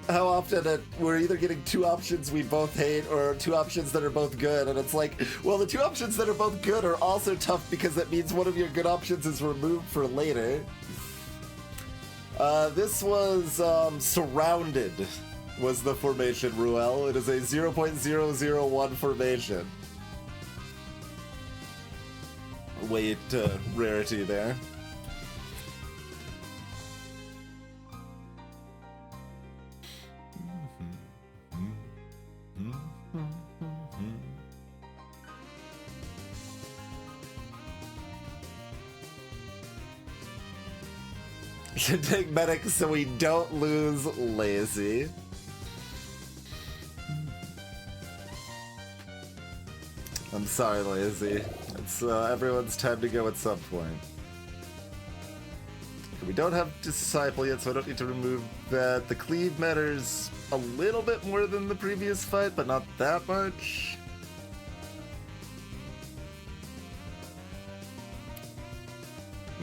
how often we're either getting 2 options we both hate or 2 options that are both good, and it's like, well, the 2 options that are both good are also tough because that means one of your good options is removed for later. This was, Surrounded was the formation, Ruel. It is a 0.001 formation. Weight, rarity there. Should take Medic so we don't lose Lazy. I'm sorry, Lazy. It's everyone's time to go at some point. We don't have Disciple yet, so I don't need to remove that. The Cleave matters a little bit more than the previous fight, but not that much.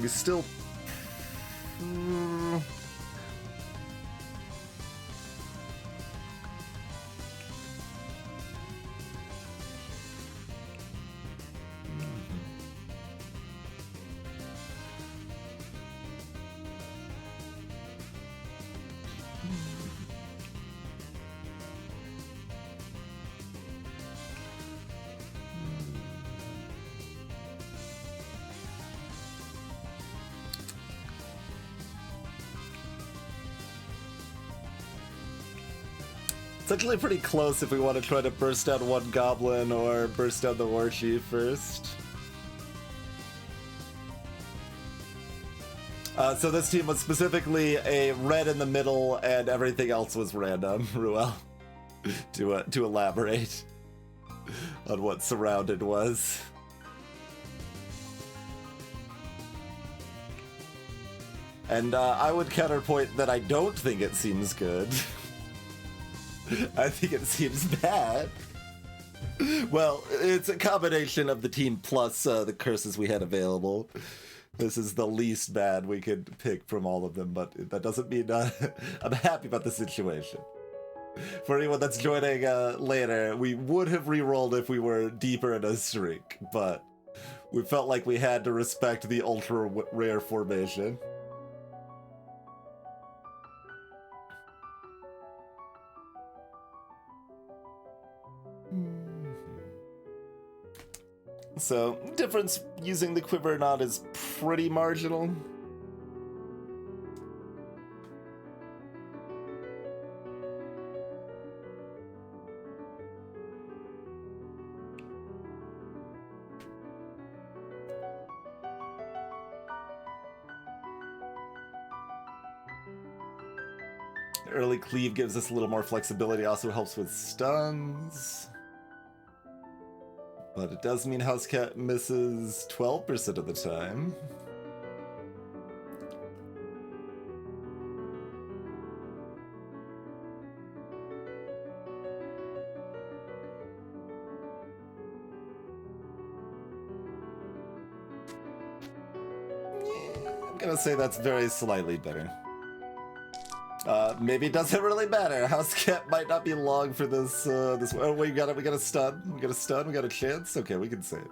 We still... It's actually pretty close if we want to try to burst down one goblin or burst down the war chief first. So this team was specifically a red in the middle and everything else was random, Ruel, to elaborate on what Surrounded was. And I would counterpoint that I don't think it seems good. I think it seems bad. Well, it's a combination of the team plus the curses we had available. This is the least bad we could pick from all of them, but that doesn't mean I'm happy about the situation. For anyone that's joining later, we would have re-rolled if we were deeper in a streak, but we felt like we had to respect the ultra rare formation. So, difference using the quiver or not is pretty marginal. Early cleave gives us a little more flexibility, also helps with stuns. But it does mean House Cat misses 12% of the time. I'm gonna say that's very slightly better. Maybe it doesn't really matter. House Cat might not be long for this, oh, we got a stun. We got a stun, we got a chance. Okay, we can say it.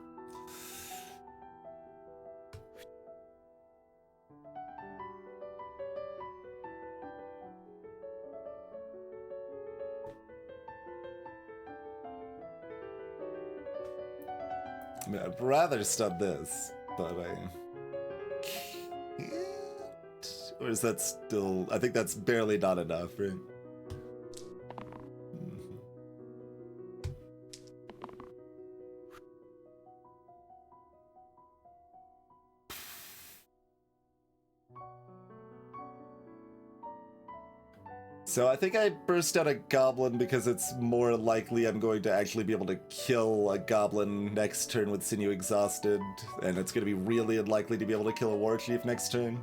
I mean, I'd rather stun this, but I can't. Or is that still... I think that's barely not enough, right? So I think I burst out a goblin because it's more likely I'm going to actually be able to kill a goblin next turn with Sinew exhausted, and it's going to be really unlikely to be able to kill a war chief next turn.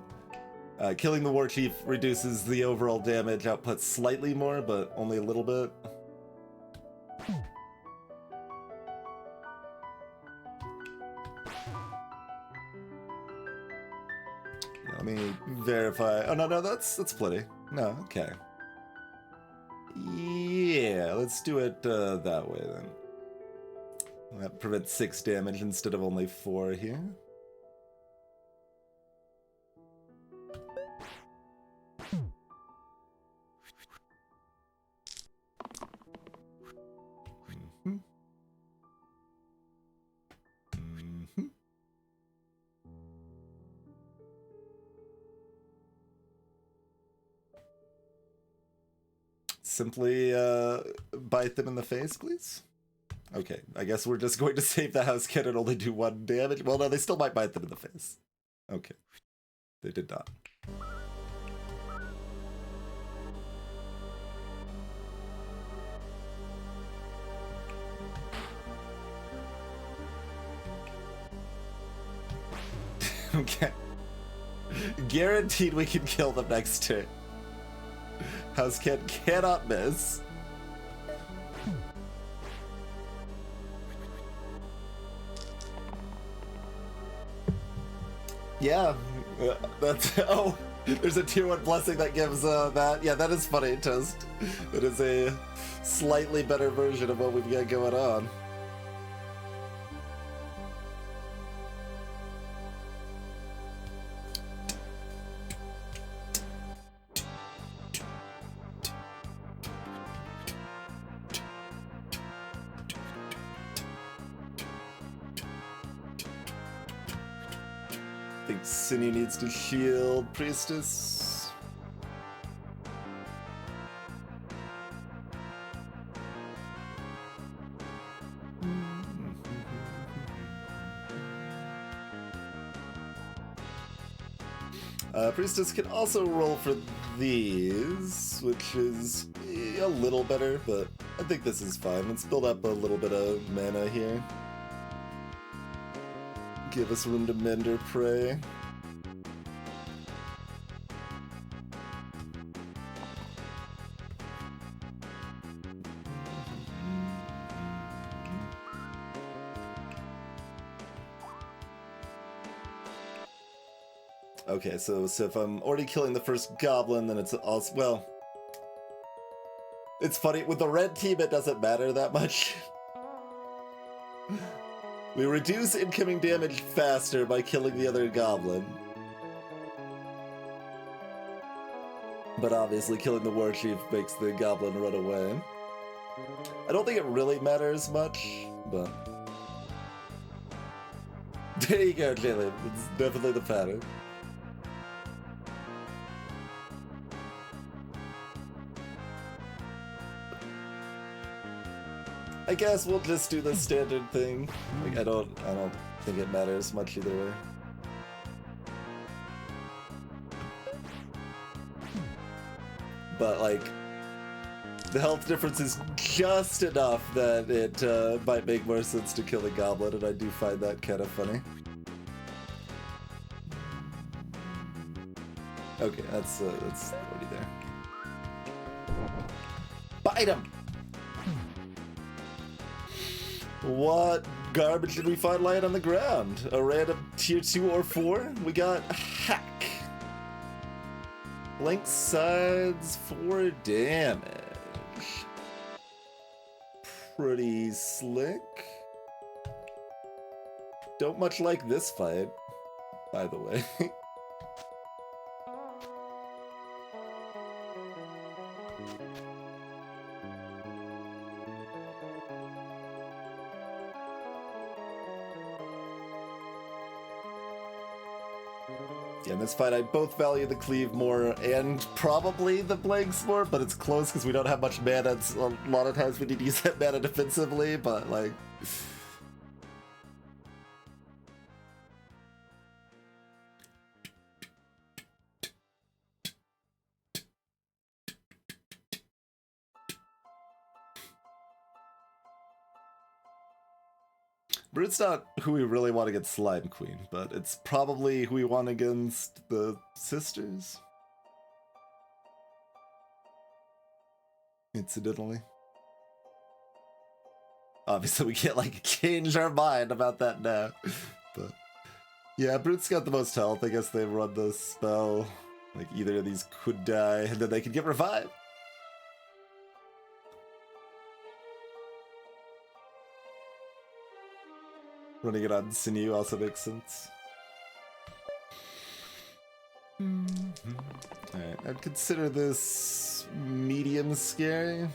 Killing the war chief reduces the overall damage output slightly more, but only a little bit. Let me verify. Oh no, that's plenty. No, okay. Yeah, let's do it that way then. That prevents 6 damage instead of only 4 here. Simply bite them in the face, please? Okay, I guess we're just going to save the House Cat and only do 1 damage. Well, no, they still might bite them in the face. Okay. They did not. Okay. Guaranteed we can kill them next turn. House Cat cannot miss. Yeah, that's... Oh, there's a tier 1 blessing that gives that. Yeah, that is funny, Toast. It is a slightly better version of what we've got going on. I think Sinew needs to shield Priestess. Priestess can also roll for these, which is a little better, but I think this is fine. Let's build up a little bit of mana here. Give us room to mend or pray. Okay, so if I'm already killing the first goblin, then it's also... Well, it's funny. With the red team, it doesn't matter that much. We reduce incoming damage faster by killing the other goblin. But obviously killing the war chief makes the goblin run away. I don't think it really matters much, but... There you go, Jalen. It's definitely the pattern. I guess we'll just do the standard thing. Like, I don't think it matters much either way. But like, The health difference is just enough that it might make more sense to kill the goblin, and I do find that kind of funny. Okay, that's already there. Bite him! What garbage did we find lying on the ground? A random tier 2 or 4? We got hack. Blank sides for damage. Pretty slick. Don't much like this fight, by the way. Yeah, in this fight, I both value the cleave more and probably the blanks more, but it's close because we don't have much mana. It's, a lot of times we need to use that mana defensively, but like... Brute's not who we really want against Slime Queen, but it's probably who we want against the sisters. Incidentally. Obviously we can't like change our mind about that now. But yeah, Brute's got the most health. I guess they run the spell. Like either of these could die and then they could get revived. Running it on Sinew also makes sense. Alright, I'd consider this medium scary.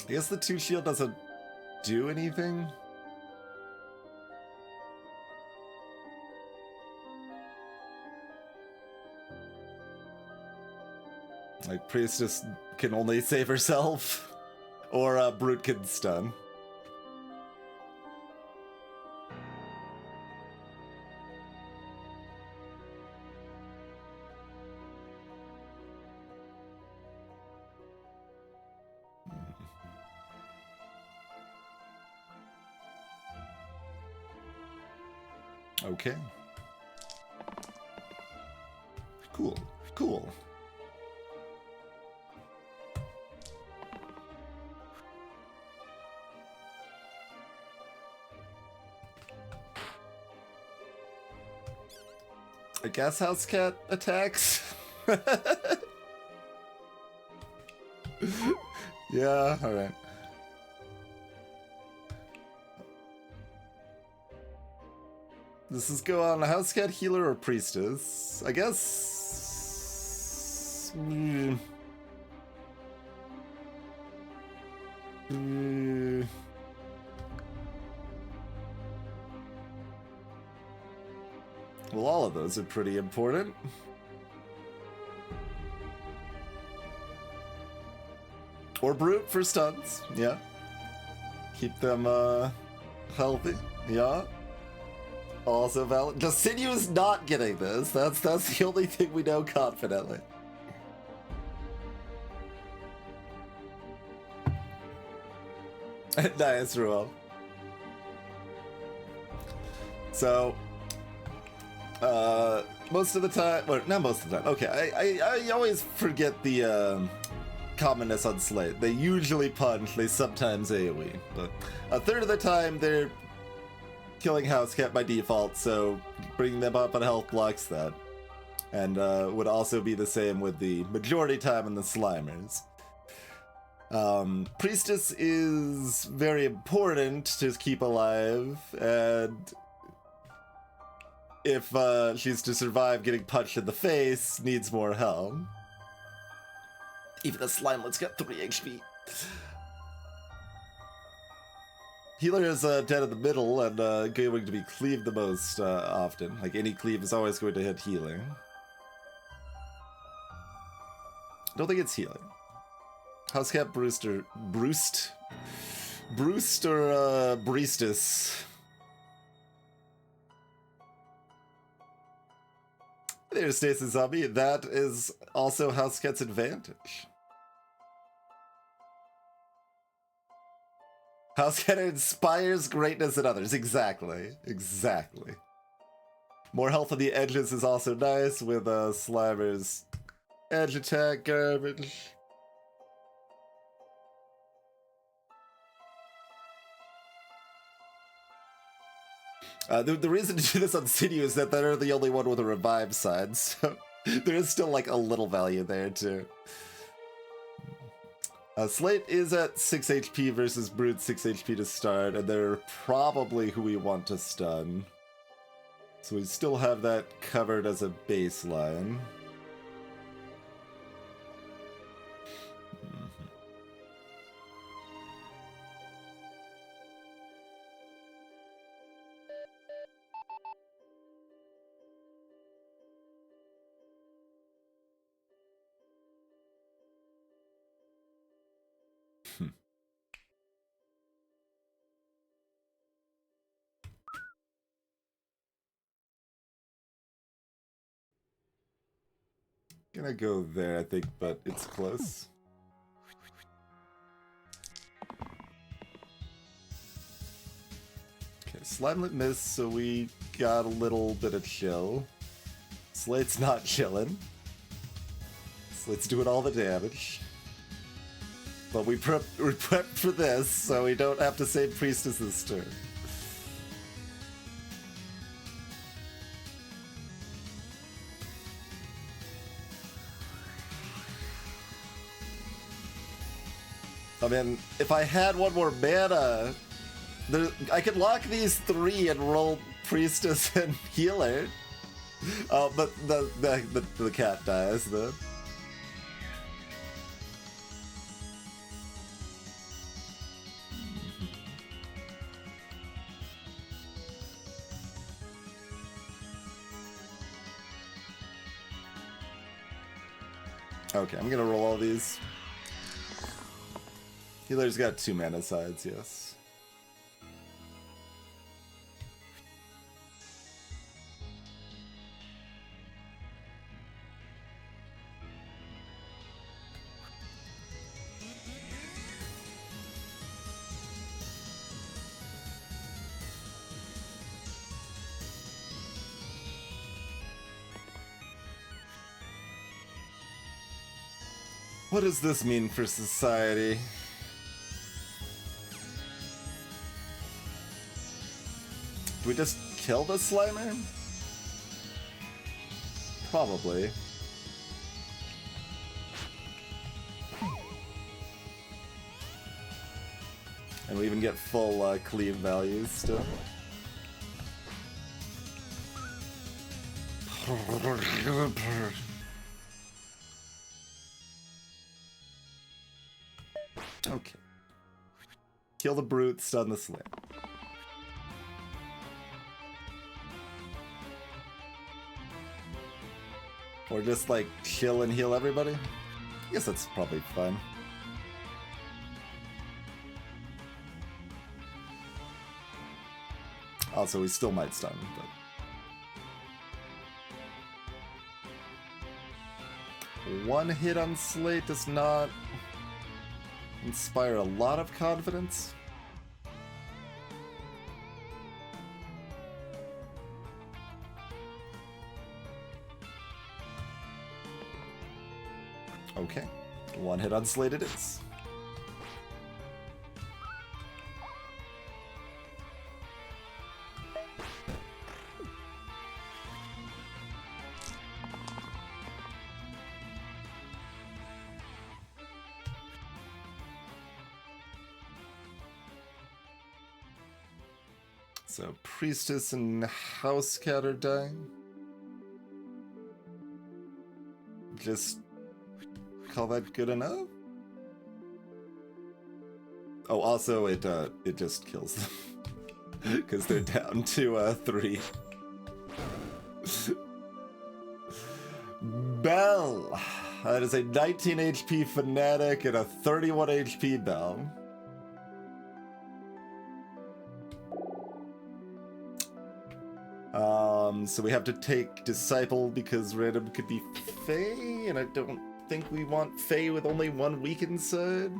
I guess the 2 shield doesn't do anything. Like, Priestess can only save herself, or Brute can stun. Okay. Cool. Cool. A gas house cat attacks? Yeah, alright. This is go on a house cat, healer, or priestess. I guess. Well, all of those are pretty important. Or Brute for stuns, yeah. Keep them healthy, yeah. Also valid. The Sinew is not getting this. That's the only thing we know confidently. Nice, Ruel. So, most of the time, well, not most of the time. Okay, I always forget the commonness on Slate. They usually punch. They sometimes AoE, but a third of the time they're killing house cat by default, so bringing them up on health blocks that. And would also be the same with the majority time in the Slimers. Priestess is very important to keep alive, and if she's to survive getting punched in the face, needs more help. Even the Slimelet's got 3 HP. Healer is dead in the middle and going to be cleaved the most often. Like any cleave is always going to hit healing. I don't think it's healing. Housecat Brewster. Breestus. There's Stasis Zombie. That is also Housecat's advantage. Housecat inspires greatness in others. Exactly. Exactly. More health on the edges is also nice with Slimer's edge attack garbage. The reason to do this on Sinew is that they're the only one with a revive sign, so there is still like a little value there too. Slate is at 6 HP versus Brute 6 HP to start, and they're probably who we want to stun. So we still have that covered as a baseline. Gonna go there, I think, but it's close. Okay, Slimelet missed, so we got a little bit of chill. Slate's not chilling. Slate's doing all the damage. But we prepped for this, so we don't have to save Priestess this turn. I mean, if I had one more mana, I could lock these 3 and roll Priestess and Healer. Oh, but the cat dies then. Okay, I'm gonna roll all these. Healer's got 2 mana sides, yes. What does this mean for society? Do we just kill the Slimer? Probably. And we even get full cleave values still. Okay. Kill the brute, stun the Slimer. Or just like chill and heal everybody? I guess that's probably fun. Also, we still might stun, but... One hit on Slate does not inspire a lot of confidence. Okay, 1 hit on Slate it is. So, Priestess and Housecat are dying. Just call that good enough? Oh, also it just kills them because they're down to 3. Bell. That is a 19 HP Fanatic and a 31 HP Bell. So we have to take Disciple because random could be Fae, and I don't think we want Fae with only 1 weakened side.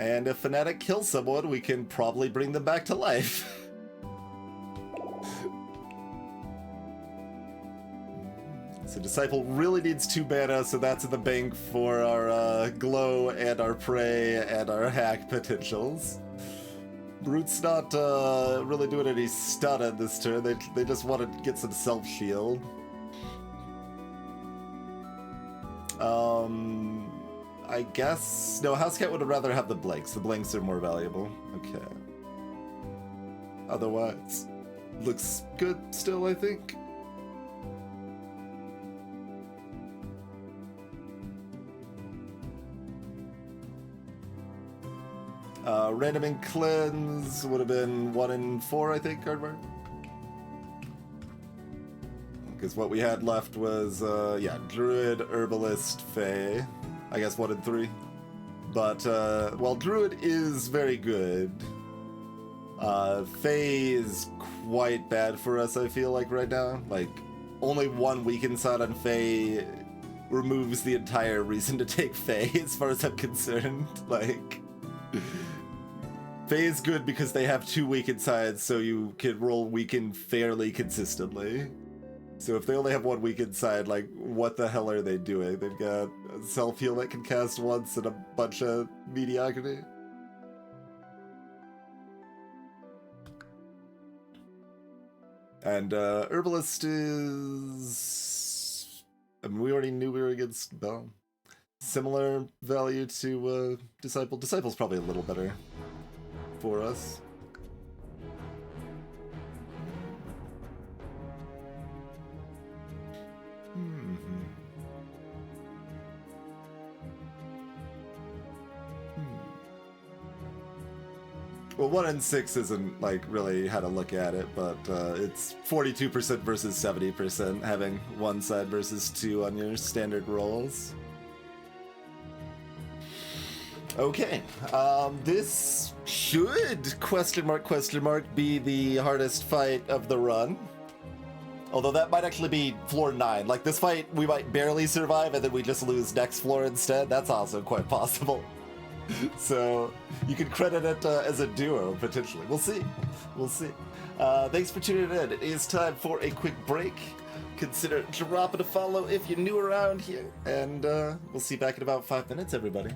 And if Fanatic kills someone, we can probably bring them back to life. So Disciple really needs 2 mana, so that's in the bank for our Glow and our Prey and our Hack potentials. Brute's not really doing any stun at this turn, they just want to get some self-shield. I guess... No, Housecat would rather have the blanks. The blanks are more valuable. Okay. Otherwise, looks good still, I think. Random and Cleanse would have been 1 and 4, I think, card mark. Because what we had left was, yeah, Druid, Herbalist, Fae. I guess 1 and 3. But, well, Druid is very good. Fae is quite bad for us, I feel like, right now. Like, only 1 weakened side on Fae removes the entire reason to take Fae, as far as I'm concerned. Like... Fae is good because they have 2 weakened sides, so you can roll weakened fairly consistently. So if they only have 1 weakened side, like, what the hell are they doing? They've got a self-heal that can cast once and a bunch of mediocrity. And Herbalist is... I mean, we already knew we were against Bell. Similar value to Disciple. Disciple's probably a little better for us. Well, 1 and 6 isn't, like, really how to look at it, but it's 42% versus 70%, having 1 side versus 2 on your standard rolls. Okay, this should, question mark, be the hardest fight of the run. Although that might actually be floor 9. Like, this fight, we might barely survive, and then we just lose next floor instead. That's also quite possible. So, you can credit it as a duo, potentially. We'll see. We'll see. Thanks for tuning in. It is time for a quick break. Consider dropping a follow if you're new around here. And we'll see you back in about 5 minutes, everybody.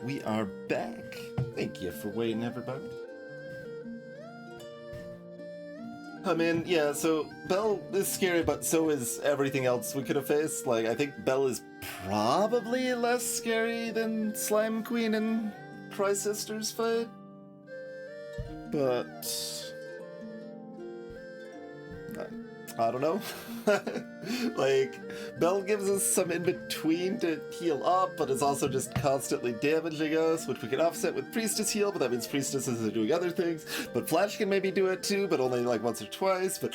we are back. Thank you for waiting, everybody. I mean, yeah, so Belle is scary, but so is everything else we could have faced. Like, I think Belle is probably less scary than Slime Queen and Cry Sisters fight. But I don't know. Like, Belle gives us some in-between to heal up, but is also just constantly damaging us, which we can offset with Priestess heal, but that means Priestesses are doing other things. But Flash can maybe do it too, but only like once or twice, but...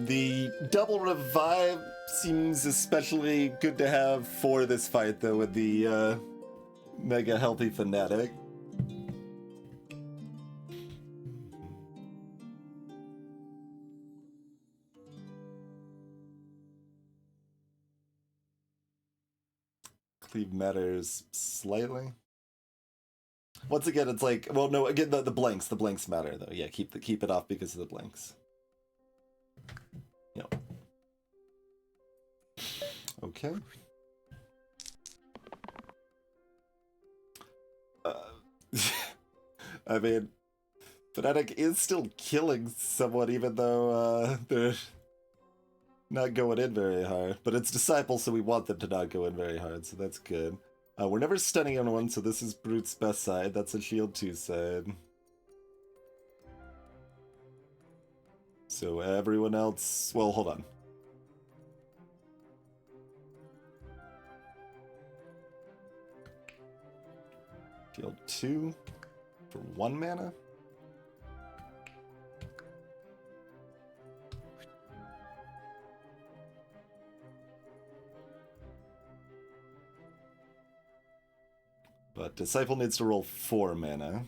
the double revive seems especially good to have for this fight, though, with the Mega Healthy Fanatic. Cleave matters slightly. Once again, it's like, well, no, again, the blanks matter, though. Yeah, keep it off because of the blanks. Yep. Okay. I mean, Fnatic is still killing someone, even though they're not going in very hard. But it's Disciples, so we want them to not go in very hard, so that's good. We're never stunning anyone, so this is Brute's best side. That's a shield 2 side. So everyone else... Well, hold on. Shield 2 for 1 mana. But Disciple needs to roll 4 mana.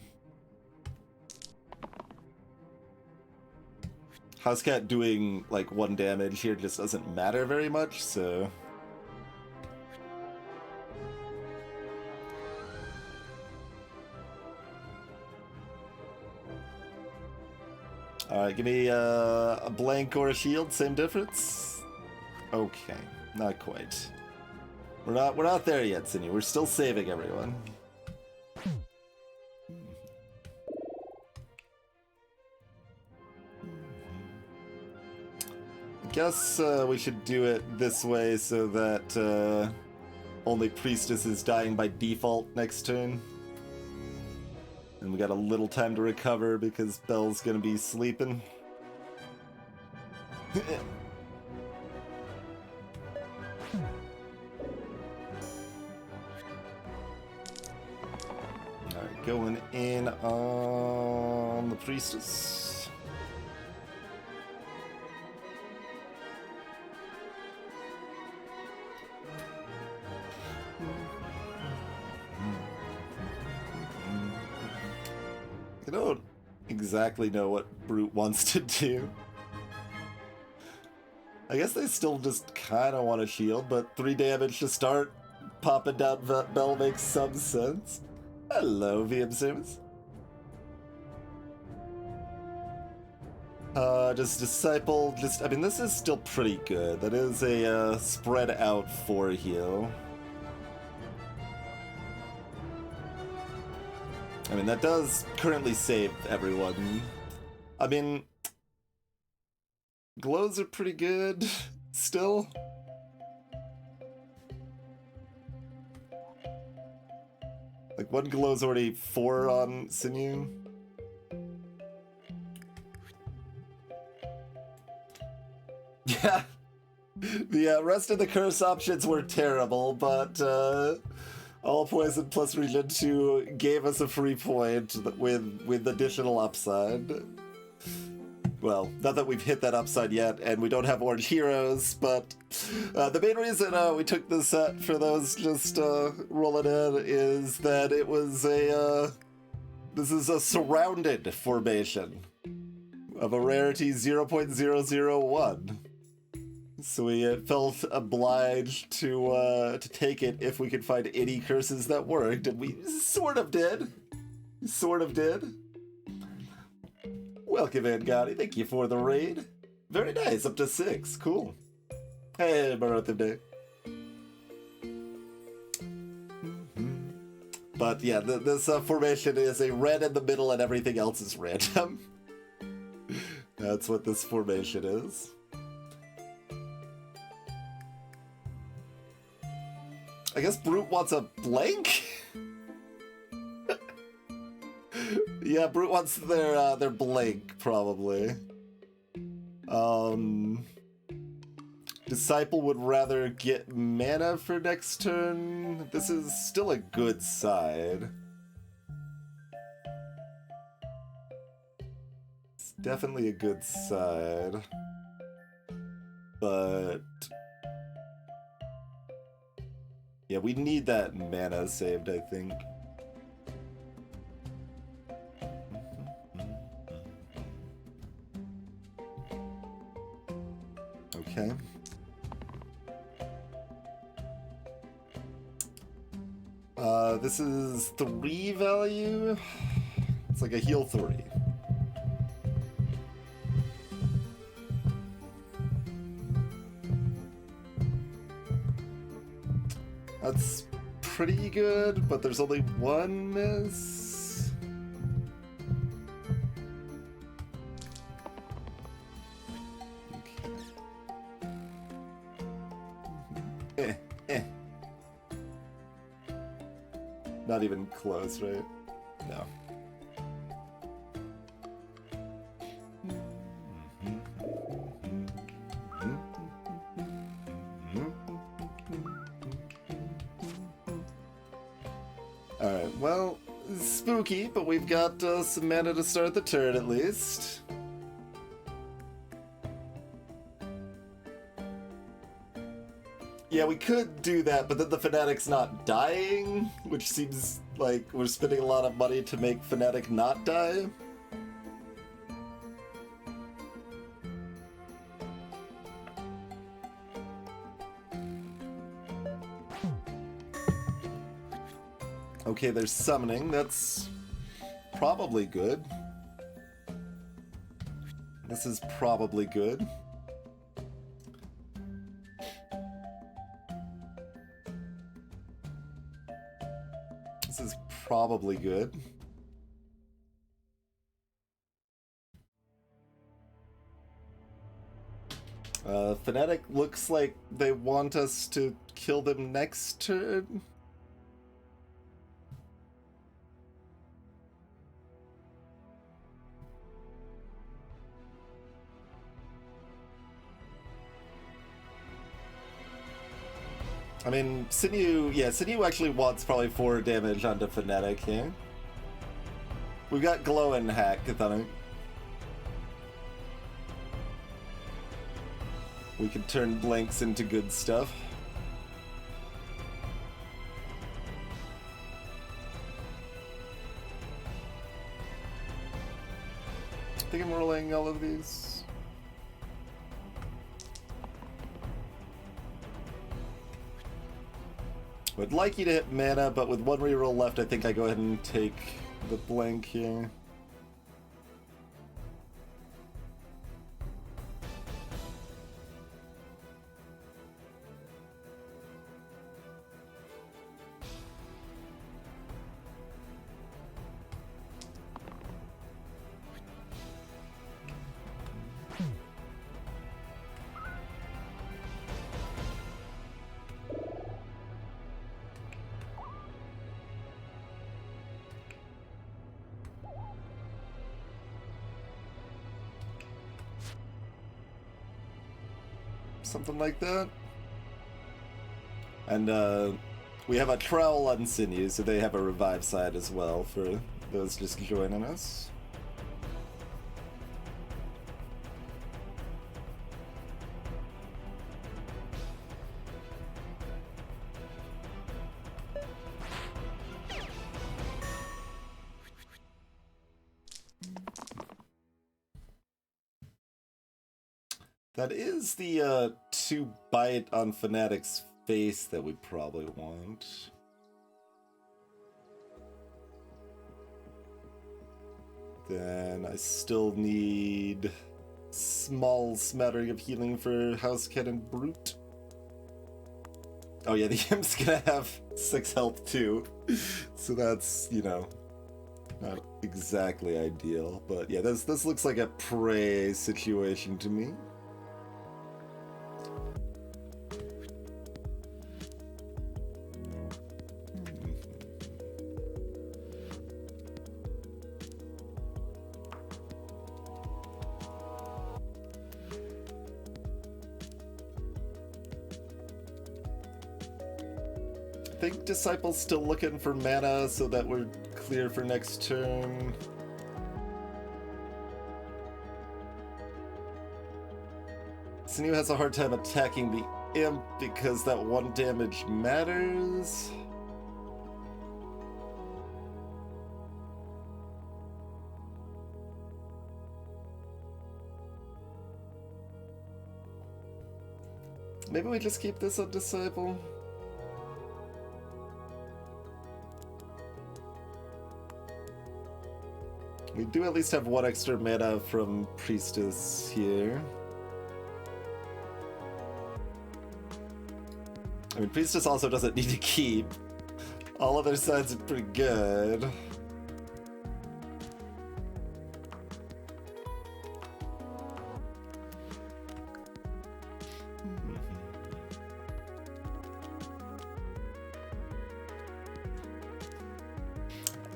Housecat doing like 1 damage here just doesn't matter very much, so... Alright, give me a blank or a shield, same difference? Okay, not quite. We're not there yet, Sinu. We're still saving everyone. I guess we should do it this way so that only Priestess is dying by default next turn. And we got a little time to recover because Belle's gonna be sleeping. Alright, going in on the Priestess. I don't exactly know what Brute wants to do. I guess they still just kind of want to shield, but 3 damage to start popping down Belle makes some sense. Hello, VM Sims. Just Disciple, I mean, this is still pretty good. That is a spread out 4 heal. I mean, that does currently save everyone. I mean, glows are pretty good still. Like, 1 glow's already 4 on Sinew. Yeah. The rest of the curse options were terrible, but all poison plus region 2 gave us a free point with additional upside. Well, not that we've hit that upside yet, and we don't have orange heroes, but the main reason we took this set for those just rolling in is that it was this is a surrounded formation of a rarity 0.001. So we felt obliged to take it if we could find any curses that worked, and we sort of did. Sort of did. Welcome in, Gotti. Thank you for the raid. Very nice, up to 6. Cool. Hey, Marothin Day. But yeah, this formation is a red in the middle and everything else is random. That's what this formation is. I guess Brute wants a blank? Yeah, Brute wants their blank, probably. Disciple would rather get mana for next turn. This is still a good side. It's definitely a good side. But yeah, we need that mana saved, I think. Okay. This is 3 value. It's like a heal 3. That's pretty good, but there's only one miss. Okay. Not even close, right? No. Alright, well, spooky, but we've got some mana to start the turn at least. Yeah, we could do that, but then the Fnatic's not dying, which seems like we're spending a lot of money to make Fnatic not die. Okay, there's summoning. That's probably good. This is probably good. This is probably good. Fnatic looks like they want us to kill them next turn. I mean, Sinew actually wants probably 4 damage onto Fnatic here. We've got Glow and Hack, I think. We can turn blanks into good stuff. I think I'm rolling all of these. Would like you to hit mana, but with 1 reroll left, I think I go ahead and take the blank here. Something like that. And we have a Trowel on Sinew, so they have a revive side as well for those just joining us. That is the 2 bite on Fnatic's face that we probably want. Then I still need small smattering of healing for House Cat and Brute. Oh yeah, the Imp's gonna have 6 health too. So that's, you know, not exactly ideal. But yeah, this looks like a prey situation to me. I think Disciple's still looking for mana so that we're clear for next turn. Sinew has a hard time attacking the Imp because that 1 damage matters. Maybe we just keep this on Disciple. We do at least have 1 extra mana from Priestess here. I mean, Priestess also doesn't need to keep. All other sides are pretty good.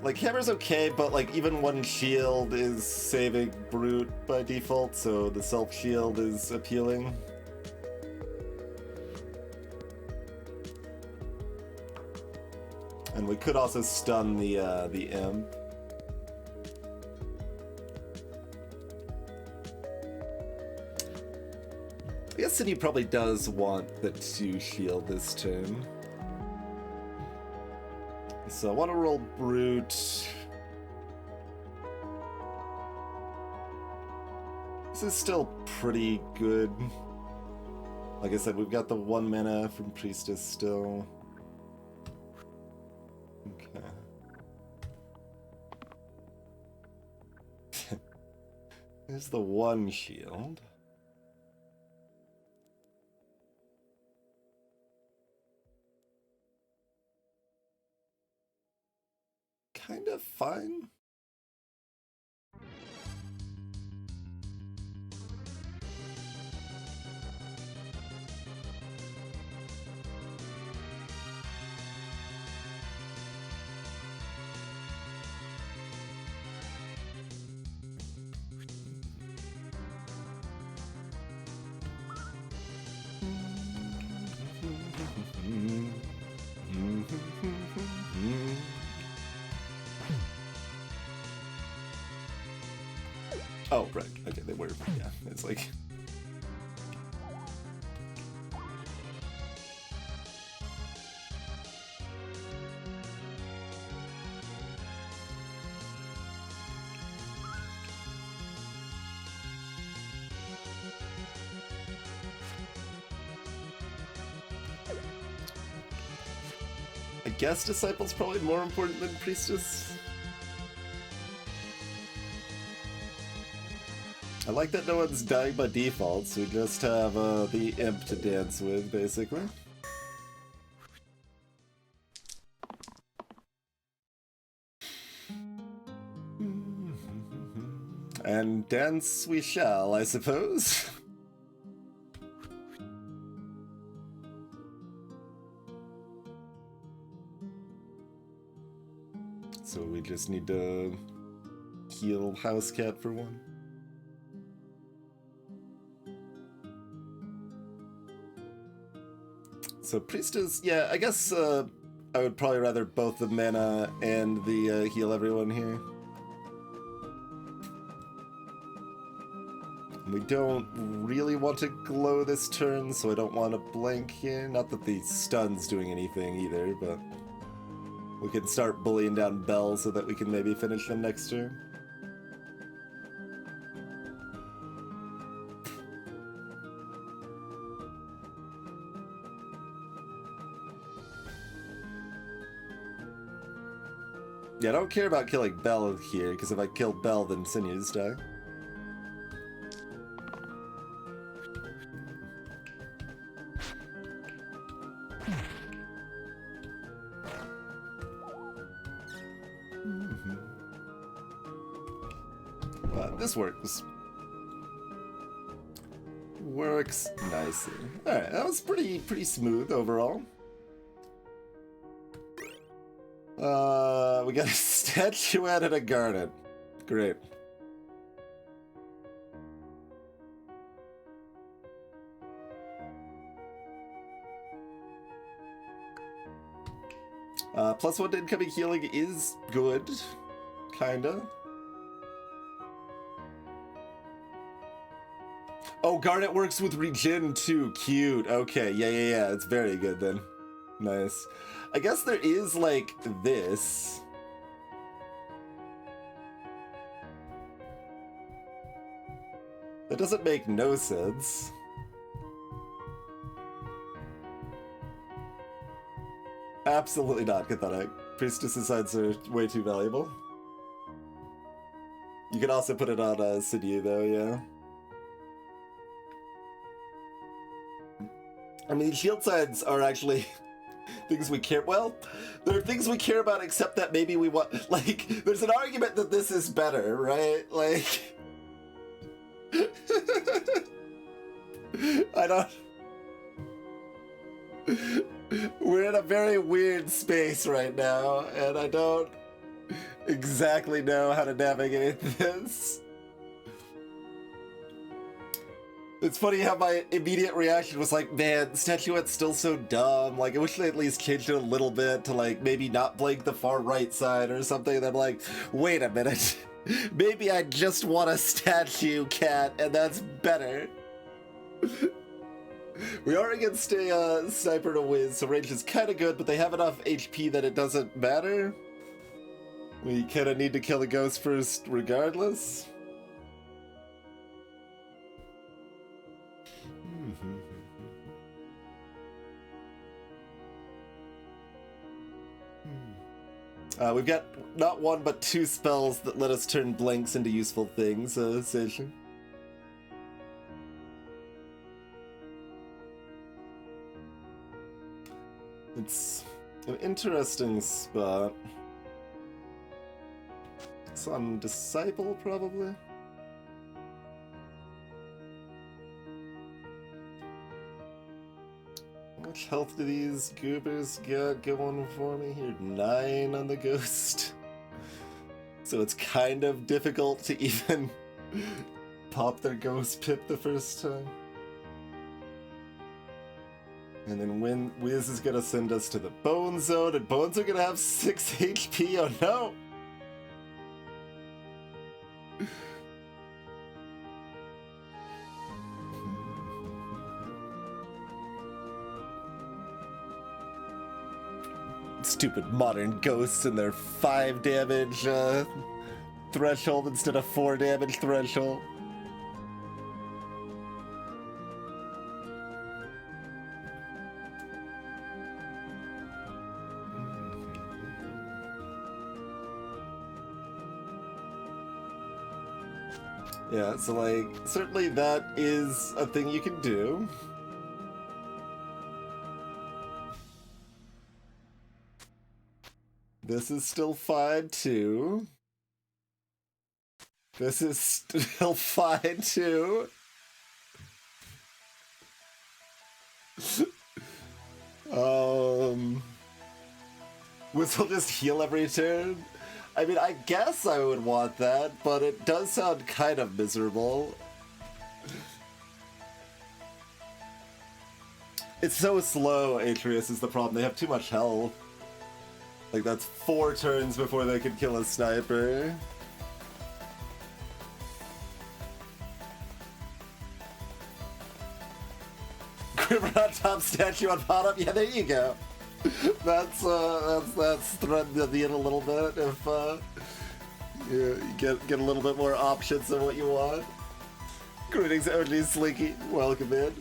Like, Hammer's okay, but like even 1 shield is saving Brute by default, so the self-shield is appealing. And we could also stun the Imp. I guess City probably does want the 2 shield this turn. So I want to roll Brute. This is still pretty good. Like I said, we've got the 1 mana from Priestess still. Okay. There's the 1 shield. Kind of fine. Oh, right. Okay, they were. Yeah, it's like. I guess Disciple's probably more important than Priestess. I like that no one's dying by default, so we just have the Imp to dance with, basically. And dance we shall, I suppose. So we just need to heal Housecat for 1. So Priestess, yeah, I guess I would probably rather both the mana and the heal everyone here. We don't really want to glow this turn, so I don't want to blank here. Not that the stun's doing anything either, but we can start bullying down Bell so that we can maybe finish them next turn. Yeah, I don't care about killing Bell here, because if I kill Bell, then Sinews die. this works. Works nicely. Alright, that was pretty smooth overall. We got a statuette and a garden. Great. +1 to incoming healing is good. Kinda. Oh, Garnet works with regen too. Cute. Okay, yeah. It's very good then. Nice. I guess there is, like, this. That doesn't make no sense. Absolutely not pathetic. Priestess's sides are way too valuable. You can also put it on Sinew though, yeah. I mean, shield sides are actually things we care. Well, there are things we care about, except that maybe we want. Like, there's an argument that this is better, right? Like, I don't. We're in a very weird space right now, and I don't exactly know how to navigate this. It's funny how my immediate reaction was like, man, Statuette's still so dumb. Like, I wish they at least changed it a little bit to, like, maybe not blink the far right side or something. And I'm like, wait a minute. Maybe I just want a statue cat, and that's better. We are against a sniper to whiz, so range is kind of good, but they have enough HP that it doesn't matter. We kind of need to kill the ghost first regardless. We've got not one but two spells that let us turn blanks into useful things, Station. It's an interesting spot. It's on Disciple, probably? How much health do these goobers got going for me here? 9 on the ghost. So it's kind of difficult to even pop their ghost pip the first time. And then Wiz is gonna send us to the Bone Zone, and Bones are gonna have 6 HP, oh no! Stupid modern ghosts and their 5 damage threshold instead of 4 damage threshold. Yeah, so like, certainly that is a thing you can do. This is still fine too. This is still fine too. Whistle just heal every turn? I mean, I guess I would want that, but it does sound kind of miserable. It's so slow, Atreus, is the problem. They have too much health. Like, that's 4 turns before they can kill a sniper. Quiver on top, statue on bottom. Yeah, there you go. That's threading the end a little bit if you get a little bit more options than what you want. Greetings, OG Slinky. Welcome in.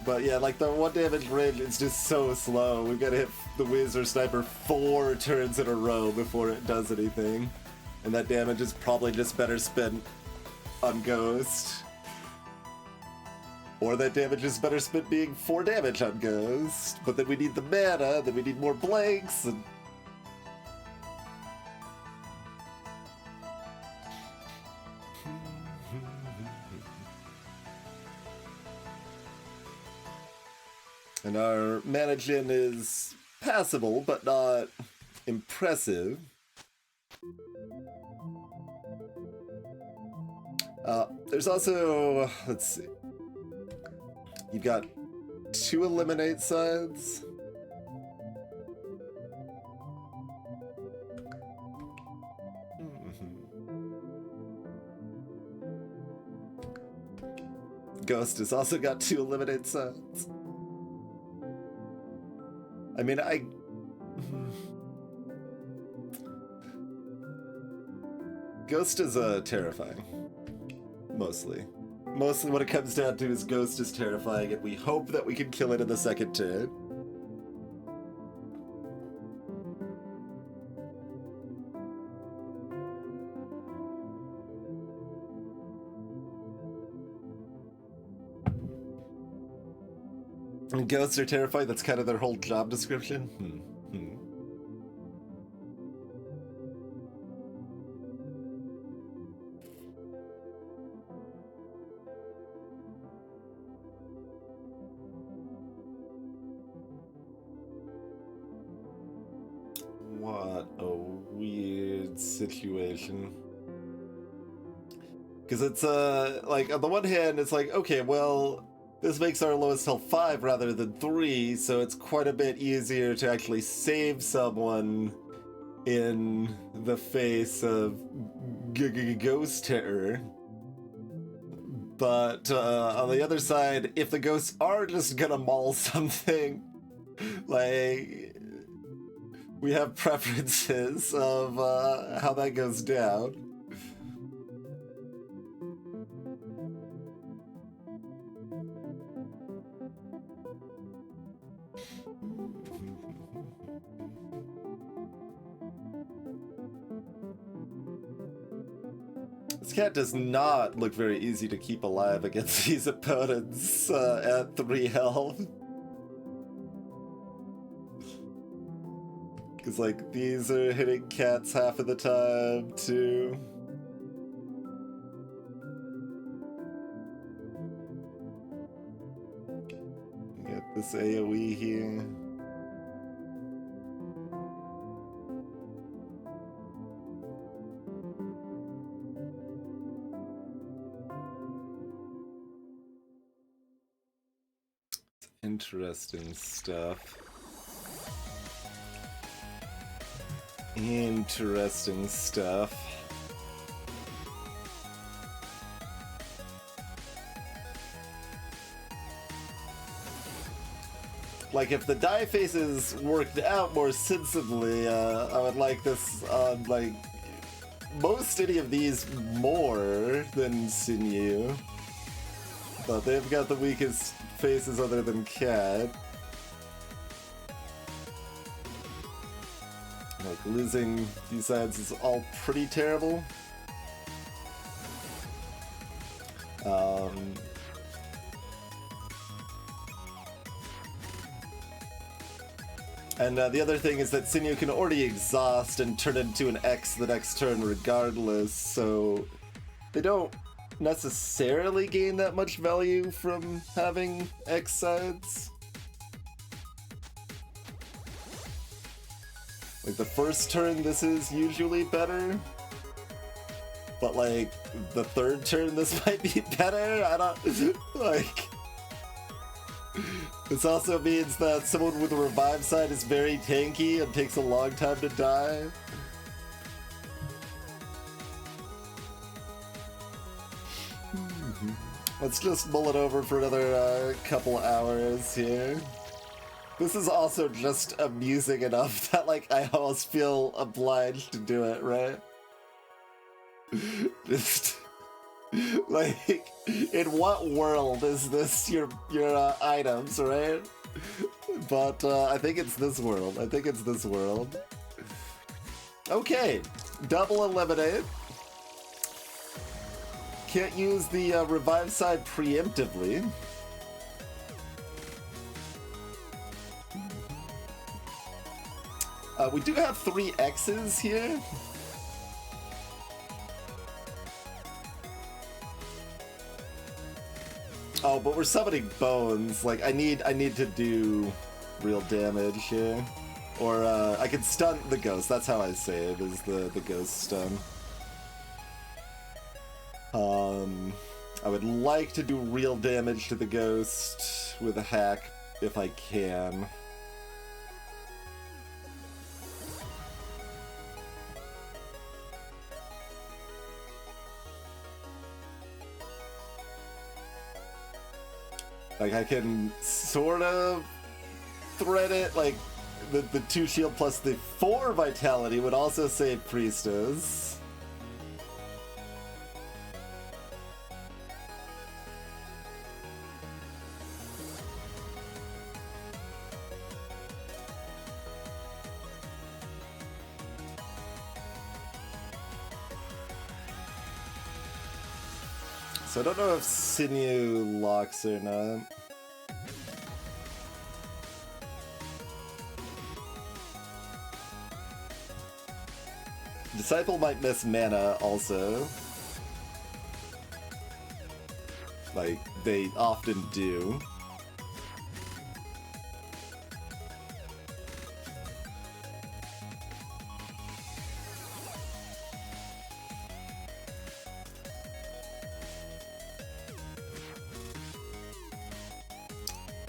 But yeah, like the 1 damage range is just so slow. We've got to hit the Wiz or Sniper 4 turns in a row before it does anything. And that damage is probably just better spent on Ghost. Or that damage is better spent being 4 damage on Ghost. But then we need the mana, then we need more blanks, and... And our managing is passable, but not impressive. There's also, let's see, you've got 2 eliminate sides. Ghost has also got 2 eliminate sides. I mean, Ghost is terrifying. Mostly. Mostly what it comes down to is Ghost is terrifying, and we hope that we can kill it in the second turn. And ghosts are terrifying, that's kind of their whole job description. What a weird situation. Because it's, like, on the one hand, it's like, okay, well, this makes our lowest health 5 rather than 3, so it's quite a bit easier to actually save someone in the face of ghost terror. But on the other side, if the ghosts are just gonna maul something, like, we have preferences of how that goes down. This cat does not look very easy to keep alive against these opponents at 3 health. Because, like, these are hitting cats half of the time, too. Get this AoE here. Interesting stuff. Interesting stuff. Like, if the die faces worked out more sensibly, I would like this on, like, most any of these more than Sinew. But they've got the weakest faces other than Cat. Like, losing these sides is all pretty terrible. And the other thing is that Sinew can already exhaust and turn into an X the next turn regardless, so they don't necessarily gain that much value from having X sides. Like, the first turn this is usually better, but like the third turn this might be better. I don't like. This also means that someone with a revive side is very tanky and takes a long time to die. Let's just mull it over for another couple hours here. This is also just amusing enough that, like, I almost feel obliged to do it, right? Just, like, in what world is this your items, right? But I think it's this world. I think it's this world. Okay, double eliminate. Can't use the revive side preemptively. We do have 3 X's here. Oh, but we're summoning bones. Like, I need to do real damage here. Or, I can stun the ghost. That's how I say it, is the ghost stun. I would like to do real damage to the ghost with a hack, if I can. Like, I can sort of thread it, like, the 2 shield plus the 4 vitality would also save Priestess. So I don't know if Sinew locks or not. Disciple might miss mana also. Like, they often do.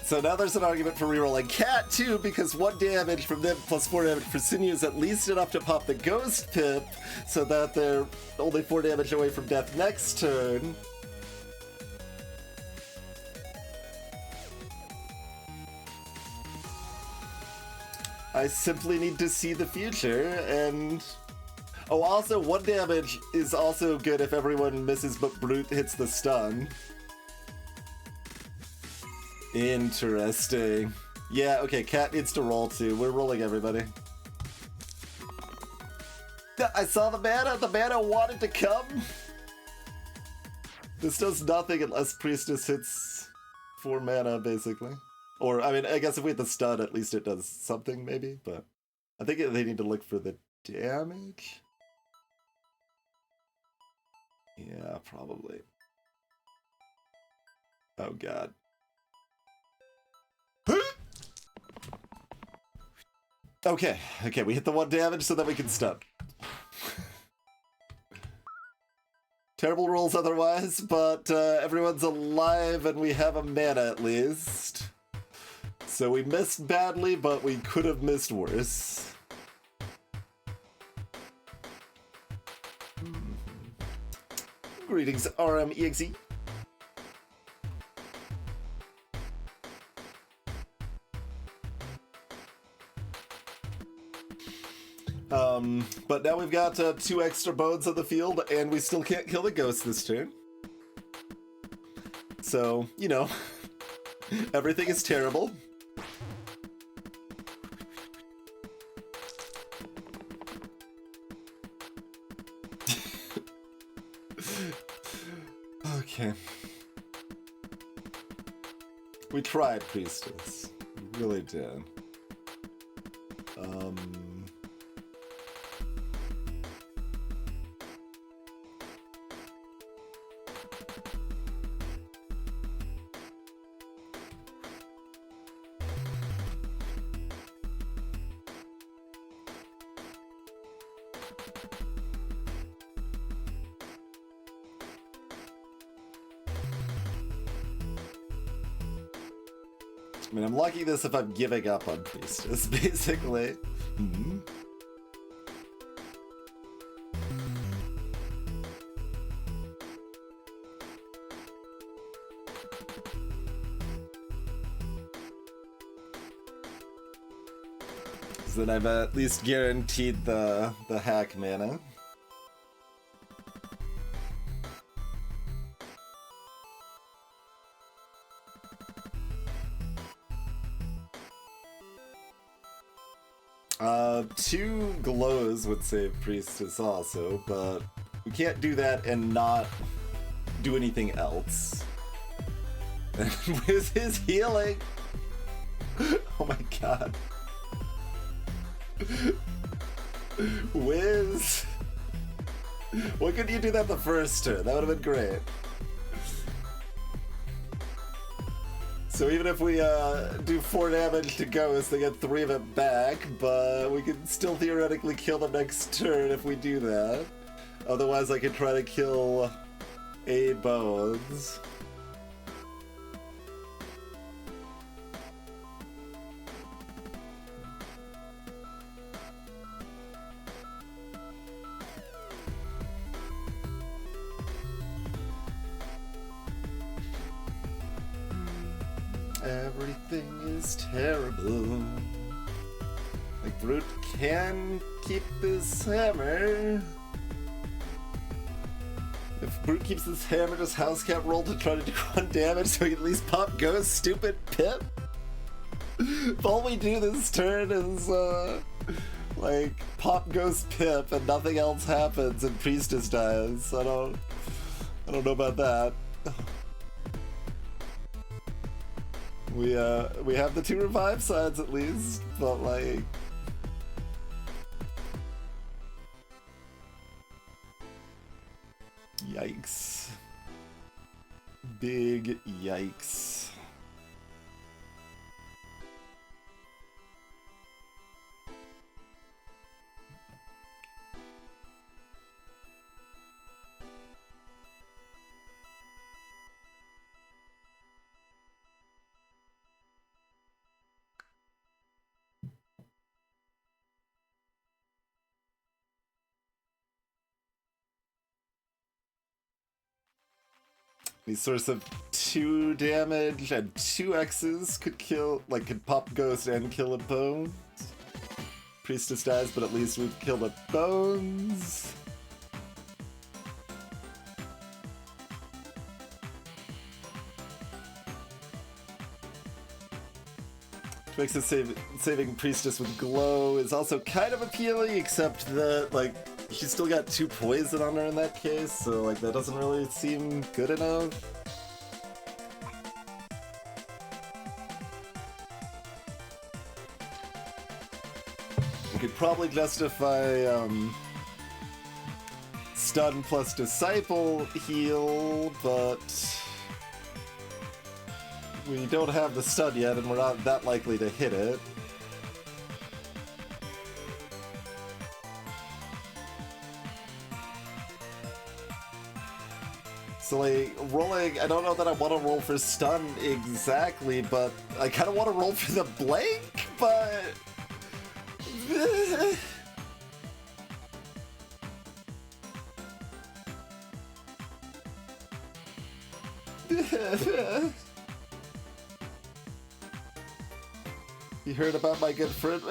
So now there's an argument for rerolling Cat too, because 1 damage from them plus 4 damage for Sinew is at least enough to pop the Ghost Pip, so that they're only 4 damage away from death next turn. I simply need to see the future, and... Oh, also, 1 damage is also good if everyone misses but Brute hits the stun. Interesting. Yeah, okay, Cat needs to roll too. We're rolling everybody. I saw the mana wanted to come! This does nothing unless Priestess hits 4 mana, basically. Or, I mean, I guess if we hit the stun, at least it does something, maybe, but... I think they need to look for the damage? Yeah, probably. Oh god. Okay, we hit the 1 damage so that we can stun. Terrible rolls otherwise, but everyone's alive and we have a mana at least. So we missed badly, but we could have missed worse. Greetings, RMEXE. But now we've got 2 extra bones on the field, and we still can't kill the ghost this turn. So, you know, everything is terrible. Okay. We tried, Priestess. We really did. I mean, I'm liking this if I'm giving up on Priestess, basically. Mm-hmm. So then I've at least guaranteed the hack mana. Two glows would save Priestess also, but we can't do that and not do anything else. With his healing! Oh my god. Wiz! Why couldn't you do that the first turn? That would have been great. So even if we do 4 damage to Ghost, they get 3 of it back, but we can still theoretically kill them next turn if we do that. Otherwise I could try to kill a Bones. Everything is terrible. Like, Brute can keep this hammer. If Brute keeps this hammer, does Housecat roll to try to do 1 damage so he can at least pop Ghost, stupid Pip? If all we do this turn is, like, pop Ghost Pip and nothing else happens and Priestess dies, I don't know about that. We have the 2 revive sides at least, but like... Yikes. Big yikes. These sorts of 2 damage and 2 X's could kill, like, could pop Ghost and kill a Bones. Priestess dies, but at least we've killed a Bones. Which makes it saving Priestess with Glow is also kind of appealing, except that, like, she's still got 2 poison on her in that case, so like that doesn't really seem good enough. We could probably justify stun plus disciple heal, but we don't have the stun yet and we're not that likely to hit it. So like, rolling, I don't know that I want to roll for stun exactly, but I kind of want to roll for the blank, but... You heard about my good friend?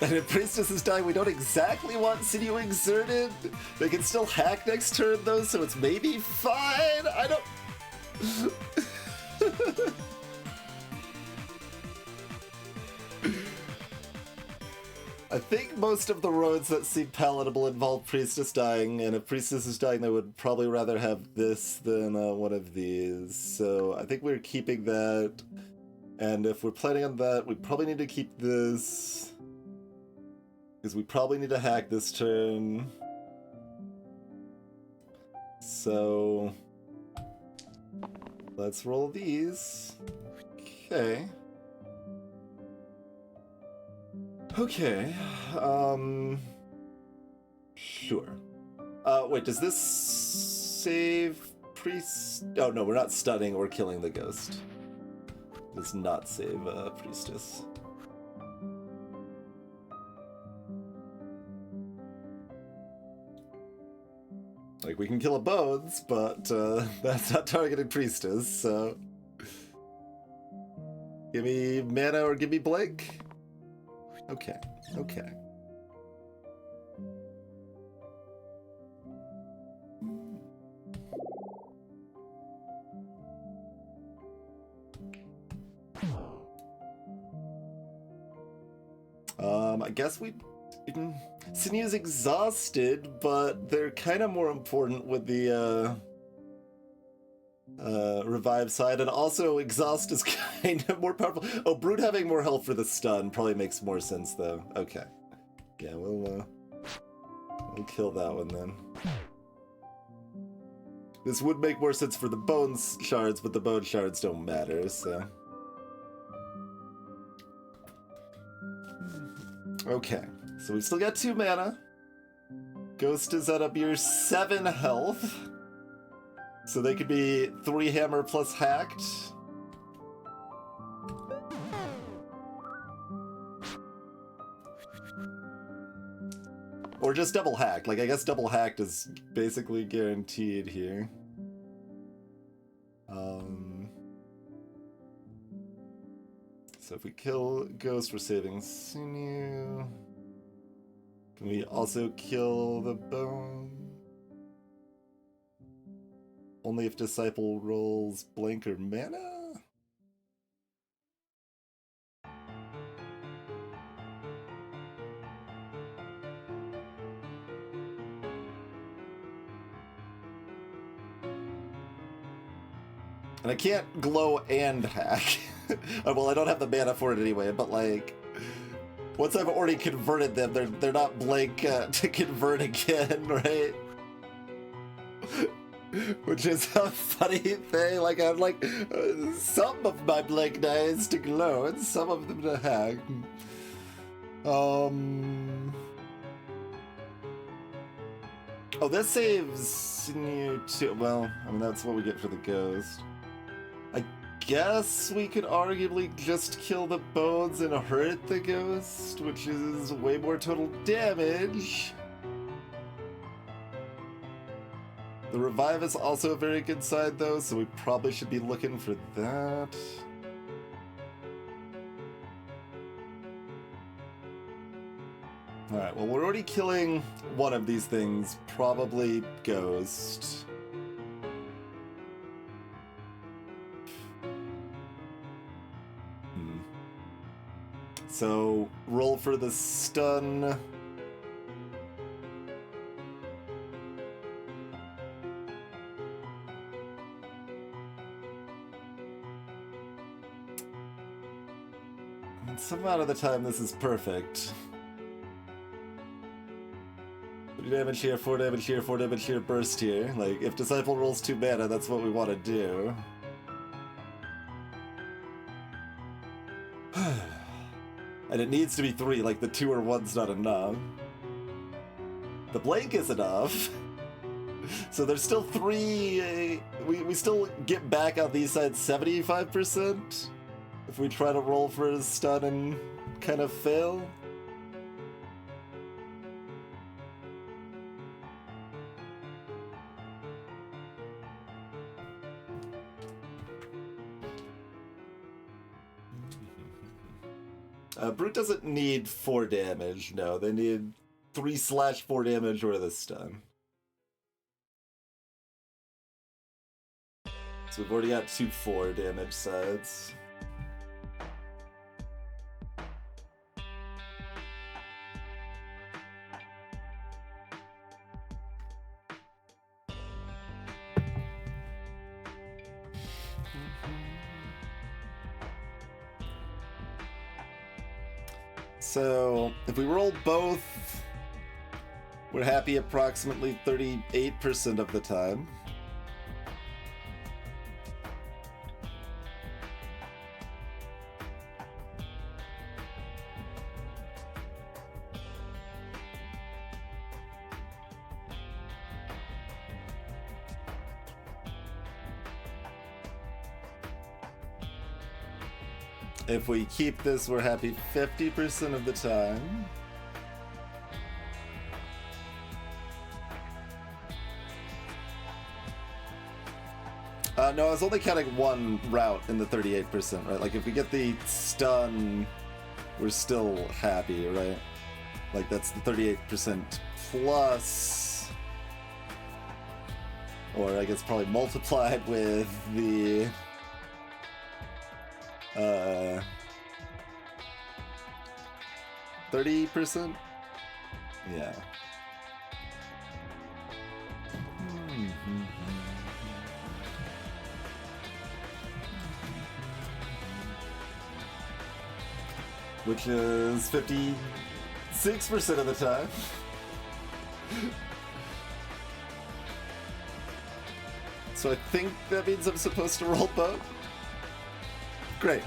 And if Priestess is dying, we don't exactly want Sinew exerted. They can still hack next turn though, so it's maybe fine. I don't... I think most of the roads that seem palatable involve Priestess dying, and if Priestess is dying, they would probably rather have this than one of these. So I think we're keeping that. And if we're planning on that, we probably need to keep this. Because we probably need to hack this turn. So let's roll these. Okay. Okay. Sure. Wait, does this save priest? Oh no, we're not stunning or killing the ghost. It does not save priestess. Like, we can kill a Bones, but that's not targeted Priestess, so... Give me mana or give me Blink? Okay, okay. I guess we... Sinew's exhausted, but they're kind of more important with the revive side, and also exhaust is kind of more powerful. Oh, Brute having more health for the stun probably makes more sense though. Okay. Yeah, we'll kill that one then. This would make more sense for the bones shards, but the bone shards don't matter, so. Okay, so we still got 2 mana. Ghost is at up your 7 health. So they could be 3 hammer plus hacked. Or just double hacked. Like, I guess double hacked is basically guaranteed here. So if we kill Ghost, we're saving Sinew. Can we also kill the Bone? Only if Disciple rolls blank or mana? And I can't glow and hack. Well, I don't have the mana for it anyway, but like, once I've already converted them, they're not blank to convert again, right? Which is a funny thing. Like, I'm like, some of my blank dies to glow and some of them to hack. Oh, this saves you too. Well, I mean, that's what we get for the Ghost. I guess we could arguably just kill the bones and hurt the Ghost, which is way more total damage. The revive is also a very good side though, so we probably should be looking for that. Alright, well, we're already killing one of these things, probably Ghost. So, roll for the stun. And some amount of the time this is perfect. 3 damage here, 4 damage here, 4 damage here, burst here. Like, if Disciple rolls 2 mana, that's what we want to do. And it needs to be 3, like the 2 or 1's not enough. The blank is enough. So there's still 3, we still get back on these sides 75% if we try to roll for a stun and kind of fail. Brute doesn't need 4 damage, no. They need 3/4 damage or the stun. So we've already got 2 4 damage sides. So, if we roll both, we're happy approximately 38% of the time. If we keep this, we're happy 50% of the time. No, I was only counting one route in the 38%, right? Like, if we get the stun, we're still happy, right? Like, that's the 38% plus, or I guess probably multiplied with the 30%? Yeah. which is 56% of the time. So I think that means I'm supposed to roll both. Great.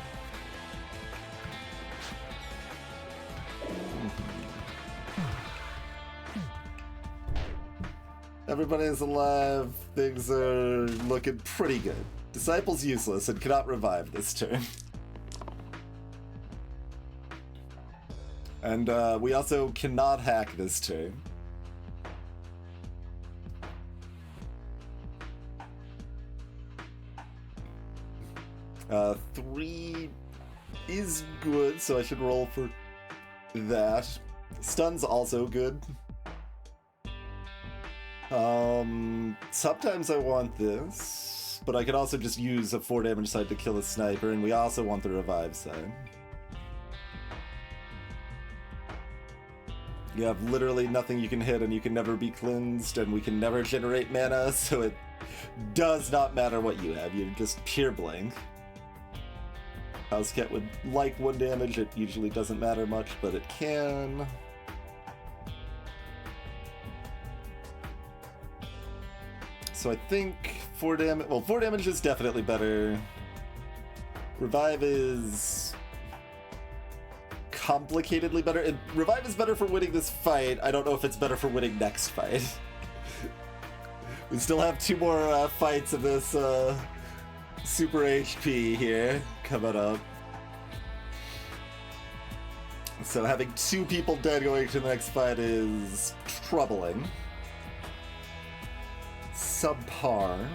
Everybody's alive. Things are looking pretty good. Disciple's useless and cannot revive this turn. And we also cannot hack this turn. Three is good, so I should roll for that. Stun's also good. Sometimes I want this, but I could also just use a 4 damage side to kill a sniper, and we also want the revive side. You have literally nothing you can hit, and you can never be cleansed, and we can never generate mana, so it does not matter what you have. You're just pure blank. Housecat would like 1 damage. It usually doesn't matter much, but it can. So I think 4 damage... Well, 4 damage is definitely better. Revive is complicatedly better. Revive is better for winning this fight. I don't know if it's better for winning next fight. We still have 2 more fights of this super HP here coming up. So having 2 people dead going to the next fight is troubling. Subpar.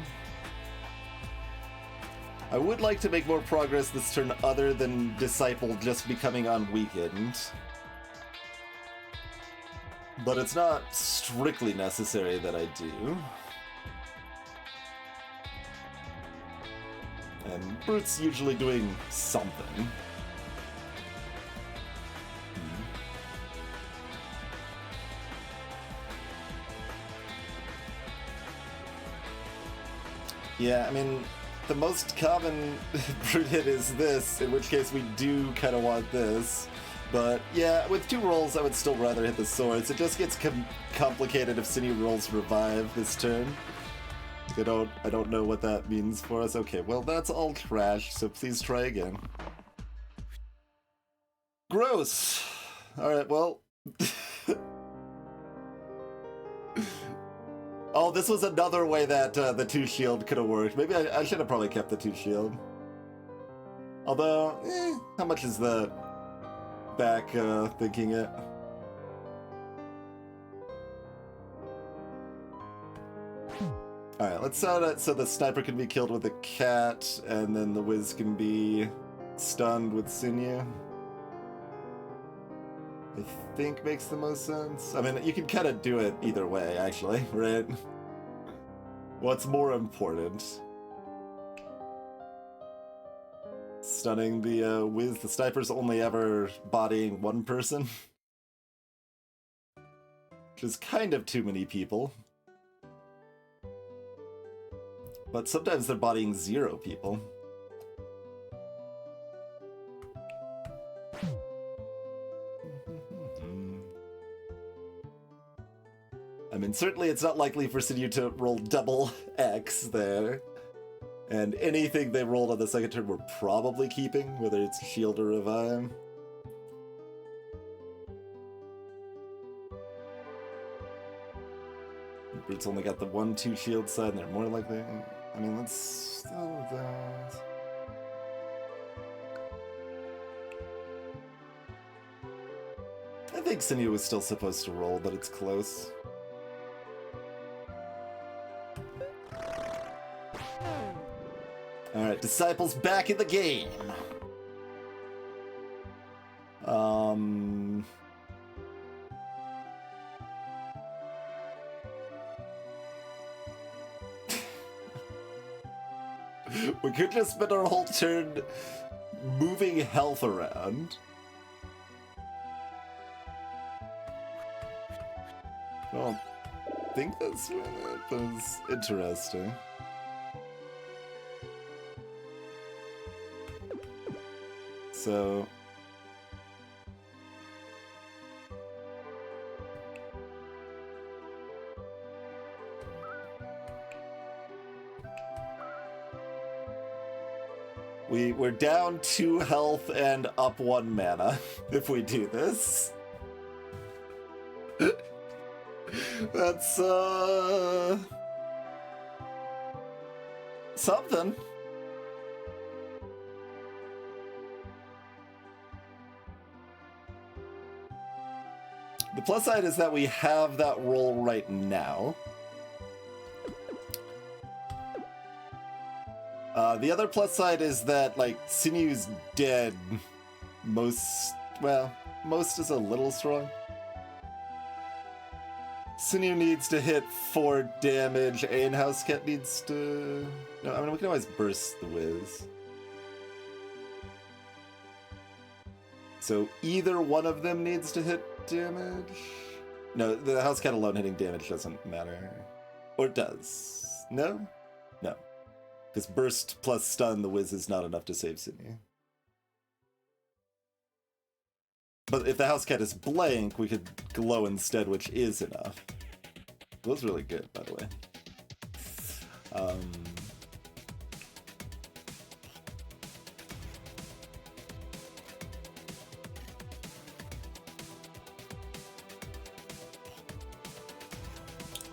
I would like to make more progress this turn other than Disciple just becoming unweakened. But it's not strictly necessary that I do. And Brute's usually doing something. Yeah, I mean, the most common Brute hit is this, in which case we do kind of want this. But yeah, with 2 rolls, I would still rather hit the swords. It just gets complicated if Sinew rolls revive this turn. I don't know what that means for us. Okay, well, that's all trash, so please try again. Gross! Alright, well... Oh, this was another way that the 2 shield could have worked. Maybe I should have probably kept the 2 shield. Although, how much is that? Back thinking it. Alright, let's set it so the sniper can be killed with a cat, and then the Wiz can be stunned with Sinew. I think makes the most sense. I mean, you can kind of do it either way, actually, right? What's more important? Stunning the Wiz. The sniper's only ever bodying 1 person. Which is kind of too many people. But sometimes they're bodying 0 people. I mean, certainly it's not likely for Sinew to roll double X there. And anything they rolled on the second turn we're probably keeping, whether it's shield or revive. Brute's only got the 1-2 shield side, and they're more likely... I mean, let's go with that. I think Sinew was still supposed to roll, but it's close. Alright, Disciple's back in the game! We could just spend our whole turn moving health around. I don't think that's what it was. Interesting. So, We're down 2 health and up 1 mana if we do this. That's something. The plus side is that we have that roll right now. The other plus side is that, like, Sinew's dead. Most is a little strong. Sinew needs to hit 4 damage, and Housecat needs to... No, I mean, we can always burst the Wiz. So either one of them needs to hit damage? No, the Housecat alone hitting damage doesn't matter. Or it does. No? No. Because burst plus stun the Wiz is not enough to save Sinew. But if the Housecat is blank, we could glow instead, which is enough. It was really good, by the way.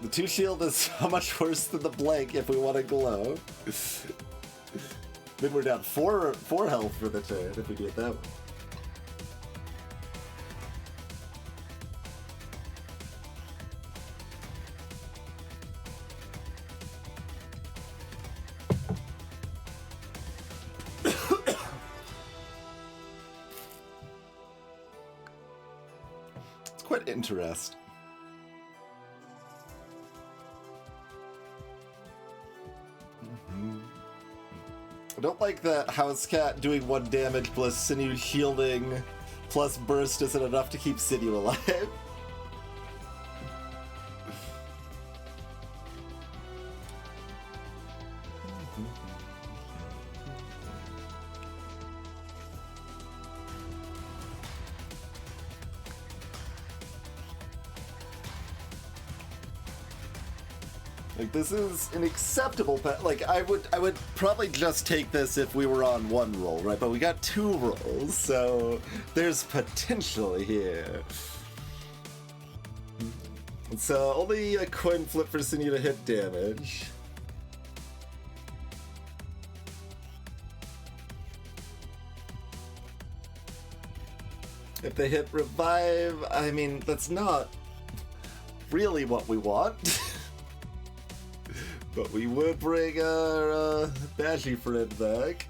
The 2 shield is so much worse than the blank if we want to glow. Then we're down 4 health for the turn if we get that one. It's quite interesting. I don't like that Housecat doing 1 damage plus Sinew shielding plus burst isn't enough to keep Sinew alive. Like, this is an acceptable like, I would probably just take this if we were on 1 roll, right? But we got 2 rolls, so there's potential here. So only a coin flip for Sinew to hit damage. If they hit revive, I mean, that's not really what we want. But we would bring our Bashy friend back.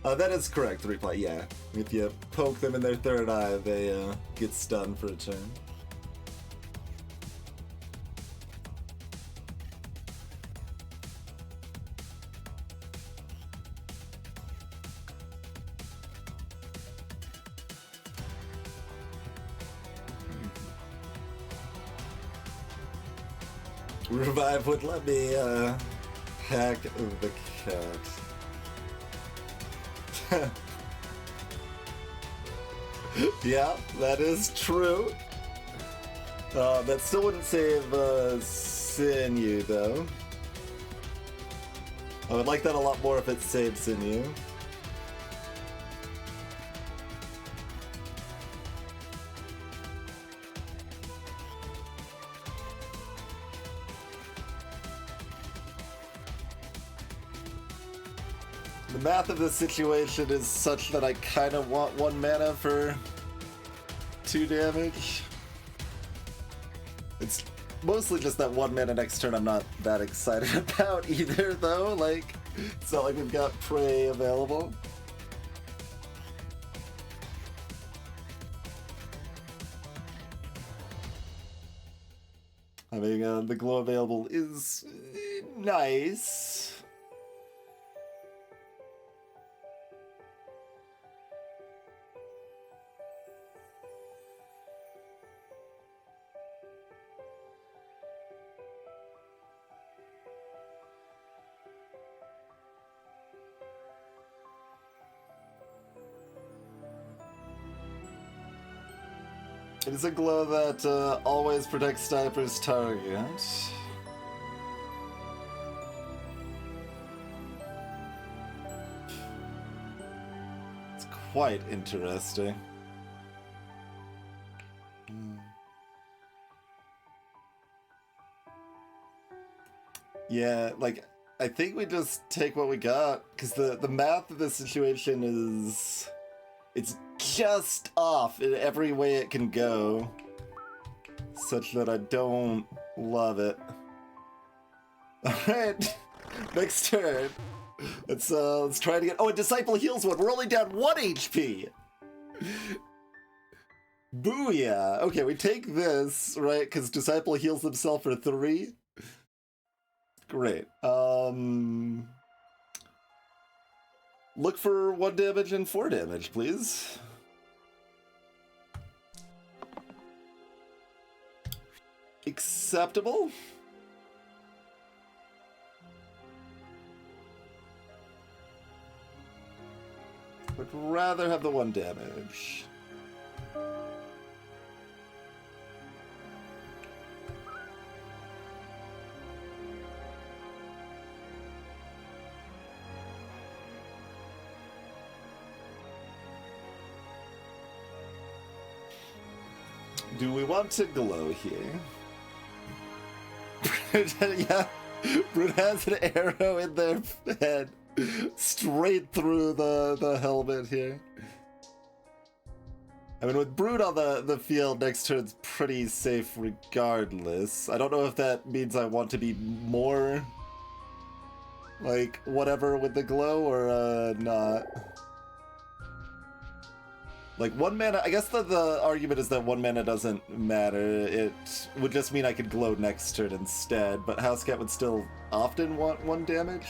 That is correct, 3-play, yeah. If you poke them in their 3rd eye, they get stunned for a turn. Revive would let me hack the cat. Yeah, that is true. That still wouldn't save Sinew, though. I would like that a lot more if it saved Sinew. The math of this situation is such that I kind of want 1 mana for 2 damage. It's mostly just that 1 mana next turn I'm not that excited about either, though. Like, it's not like we've got prey available. Having the glow available is nice. It is a glow that always protects Sniper's target. quite interesting. Yeah, like, I think we just take what we got, because the math of this situation is... It's just off in every way it can go, such that I don't love it. Alright, next turn. Let's try to get... Oh, a Disciple heals one. We're only down 1 HP! Booyah! Okay, we take this, right, because Disciple heals himself for 3. Great. Look for 1 damage and 4 damage, please. Acceptable. Would rather have the 1 damage. Do we want to glow here? Yeah, Brute has an arrow in their head, straight through the helmet here. I mean, with Brute on the field, next turn's pretty safe regardless. I don't know if that means I want to be more, like, whatever with the glow or not. Like, 1 mana, I guess the argument is that 1 mana doesn't matter. It would just mean I could glow next turn instead, but Housecat would still often want 1 damage.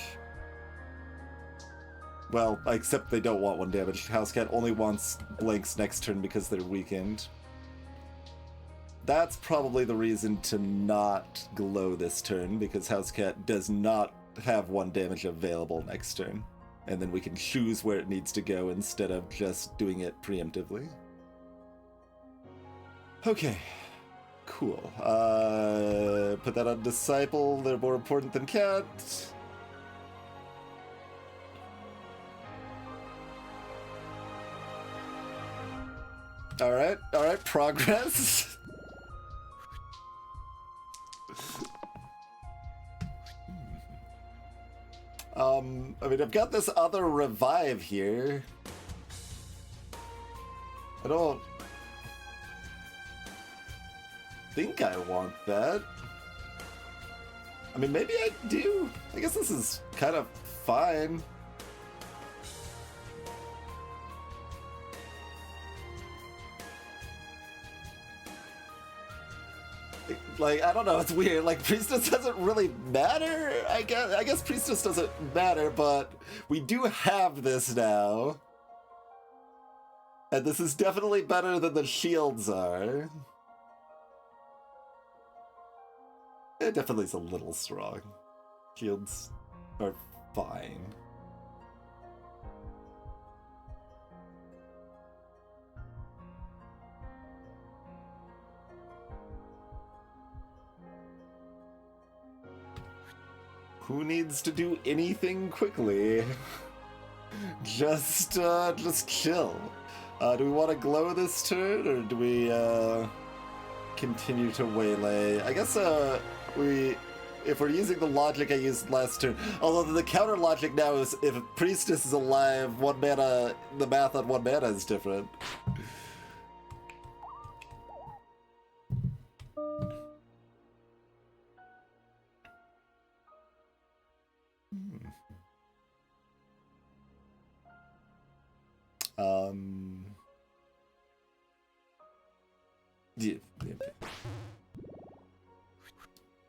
Well, except they don't want 1 damage. Housecat only wants blanks next turn because they're weakened. That's probably the reason to not glow this turn, because Housecat does not have 1 damage available next turn. And then we can choose where it needs to go instead of just doing it preemptively. Okay, cool. Put that on Disciple, they're more important than Cat. Alright, progress. I mean, I've got this other revive here. I don't think I want that. I mean, maybe I do. I guess this is kind of fine. Like, I don't know, it's weird. Like, Priestess doesn't really matter, I guess Priestess doesn't matter, but we do have this now. And this is definitely better than the shields are. It definitely is a little strong. Shields are fine. Who needs to do anything quickly? Just chill. Do we want to glow this turn, or do we continue to waylay? I guess if we're using the logic I used last turn, although the counter logic now is if Priestess is alive, 1 mana, the math on 1 mana is different. Yeah.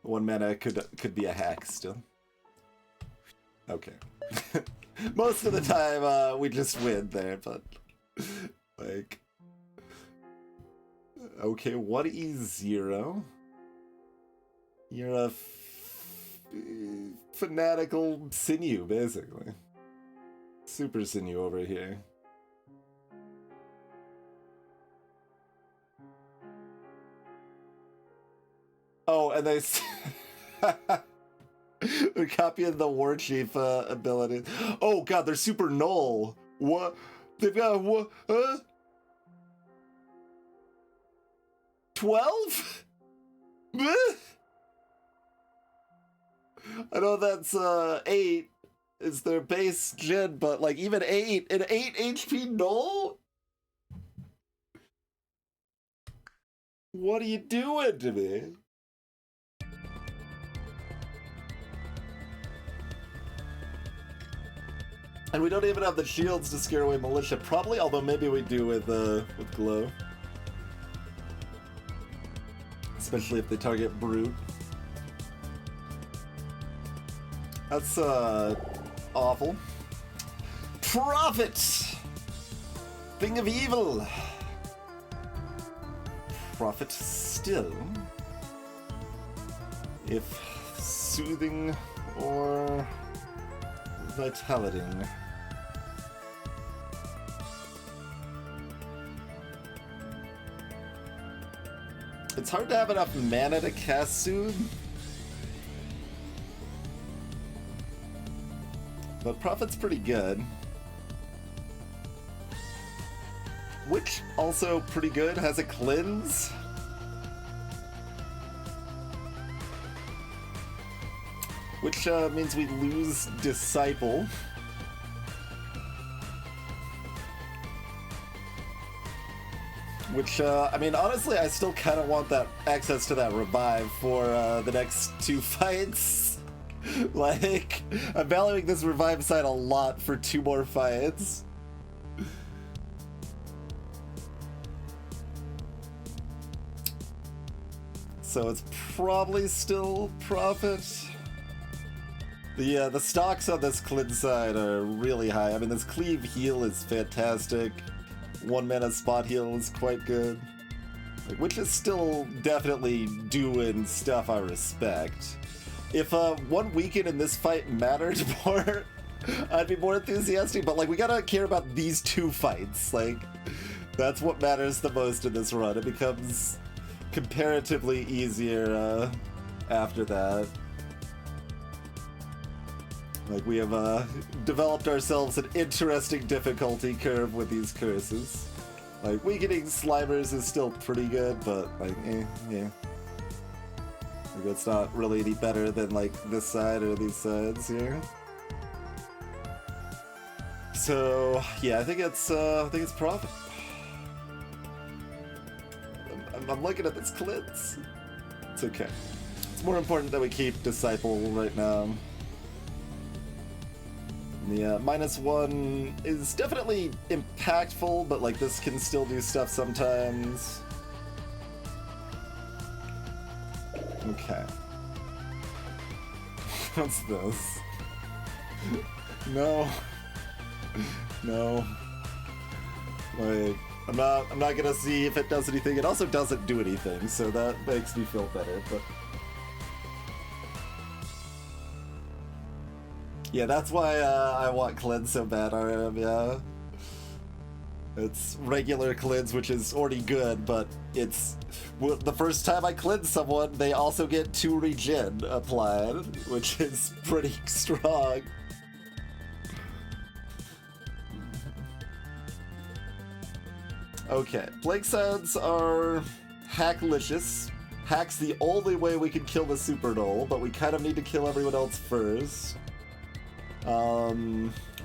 1 mana could be a hack still. Okay. Most of the time, we just win there, but like, okay, what is 0? You're a fanatical sinew, basically. Super sinew over here. Oh, and they they're copying the War Chief ability. Oh god, they're super null. What? They've got what? 12? I know that's 8 is their base gen, but like even 8, an 8 HP null? What are you doing to me? And we don't even have the shields to scare away militia, probably, although maybe we do with glow. Especially if they target brute. That's awful. Prophet! Thing of evil! Prophet still. If soothing or vitality. It's hard to have enough mana to cast Soothe. But Prophet's pretty good. Which, also pretty good, has a Cleanse. Which means we lose Disciple. Which, I mean, honestly, I still kind of want that access to that revive for the next 2 fights. Like, I'm valuing this revive side a lot for 2 more fights. So it's probably still Prophet. The stocks on this cleanse side are really high. I mean, this cleave heal is fantastic. 1 mana spot heal is quite good. Like, which is still definitely doing stuff I respect. If 1 weekend in this fight mattered more, I'd be more enthusiastic, but like, we gotta care about these 2 fights. Like, that's what matters the most in this run. It becomes comparatively easier after that. Like, we have developed ourselves an interesting difficulty curve with these curses. Like, weakening Slimers is still pretty good, but like, yeah. Like, it's not really any better than like this side or these sides here. So yeah, I think it's Prophet. I'm looking at this cleanse. It's okay. It's more important that we keep Disciple right now. The -1 is definitely impactful, but like this can still do stuff sometimes. Okay. What's this? No. No. Like, I'm not gonna see if it does anything. It also doesn't do anything, so that makes me feel better, but yeah, that's why I want Cleanse so bad, RM, yeah. It's regular Cleanse, which is already good, but it's... Well, the first time I cleanse someone, they also get 2 regen applied, which is pretty strong. Okay, Plague Sands are hacklicious. Hack's the only way we can kill the Super Null, but we kind of need to kill everyone else first.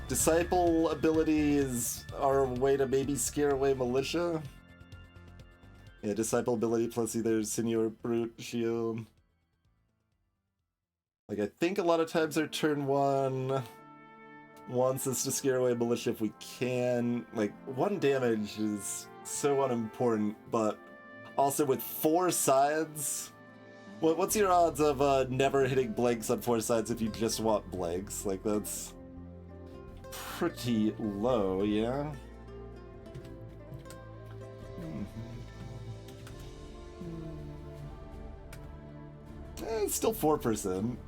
Disciple abilities are a way to maybe scare away Militia. Yeah, Disciple ability plus either Senior Brute Shield. Like, I think a lot of times our turn 1 wants us to scare away Militia if we can. Like, 1 damage is so unimportant, but also with 4 sides... What's your odds of never hitting blanks on 4 sides if you just want blanks? Like, that's pretty low, yeah? It's still 4%.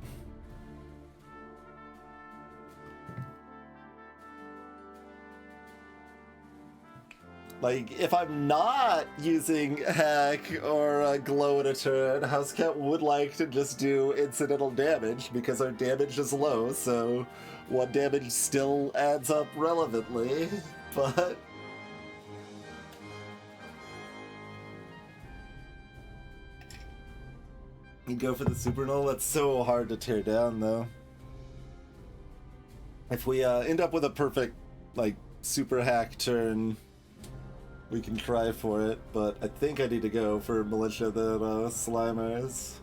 Like, if I'm not using Hack or Glow in a turn, Housecat would like to just do incidental damage because our damage is low, so 1 damage still adds up relevantly. but... You go for the super null? That's so hard to tear down, though. If we end up with a perfect, like, super hack turn, we can try for it, but I think I need to go for Militia than Slimers.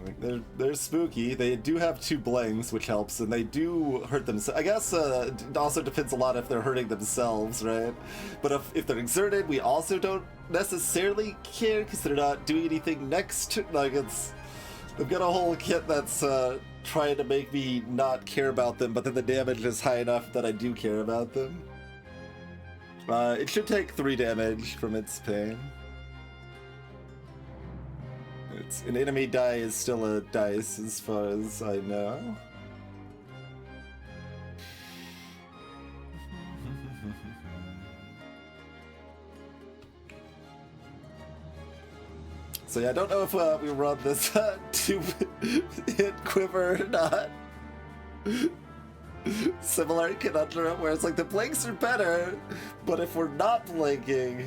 Like, they're spooky. They do have 2 blanks, which helps, and they do hurt themselves. I guess it also depends a lot if they're hurting themselves, right? But if they're exerted, we also don't necessarily care because they're not doing anything next. Like, they've got a whole kit that's trying to make me not care about them, but then the damage is high enough that I do care about them. It should take 3 damage from its pain. An enemy die is still a dice as far as I know. So yeah, I don't know if we run this 2-hit quiver or not. Similar conundrum where it's like the blanks are better, but if we're not blanking,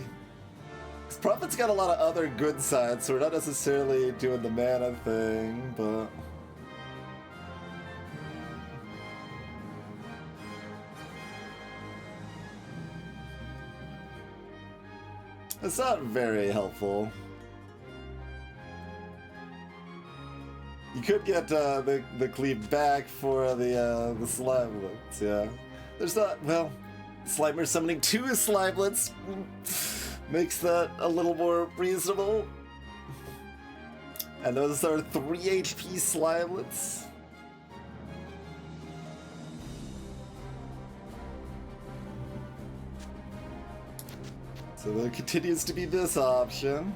Prophet's got a lot of other good sides, so we're not necessarily doing the mana thing, but... It's not very helpful. You could get the cleave back for the Slimelets, yeah. There's not, well, Slimer summoning 2 Slimelets makes that a little more reasonable. And those are 3 HP Slimelets. So there continues to be this option.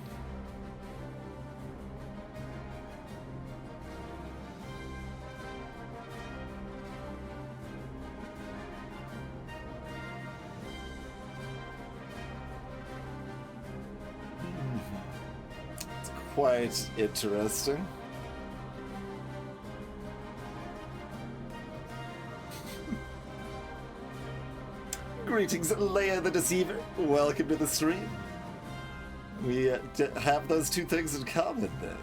Quite interesting. Greetings, Leia the Deceiver. Welcome to the stream. We have those 2 things in common then.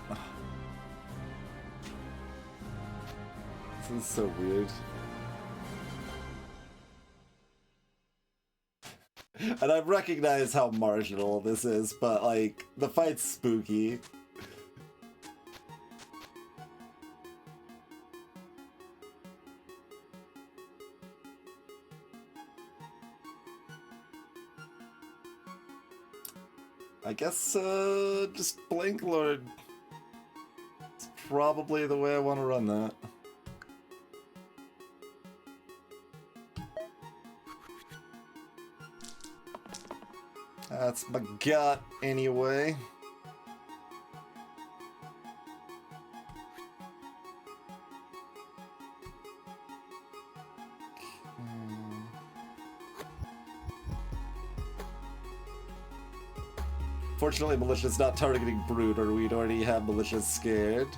This is so weird. And I recognize how marginal this is, but like, the fight's spooky. I guess, just Blank Lord. It's probably the way I want to run that. That's my gut, anyway. Fortunately, Militia's not targeting Brute, or we'd already have Militia scared.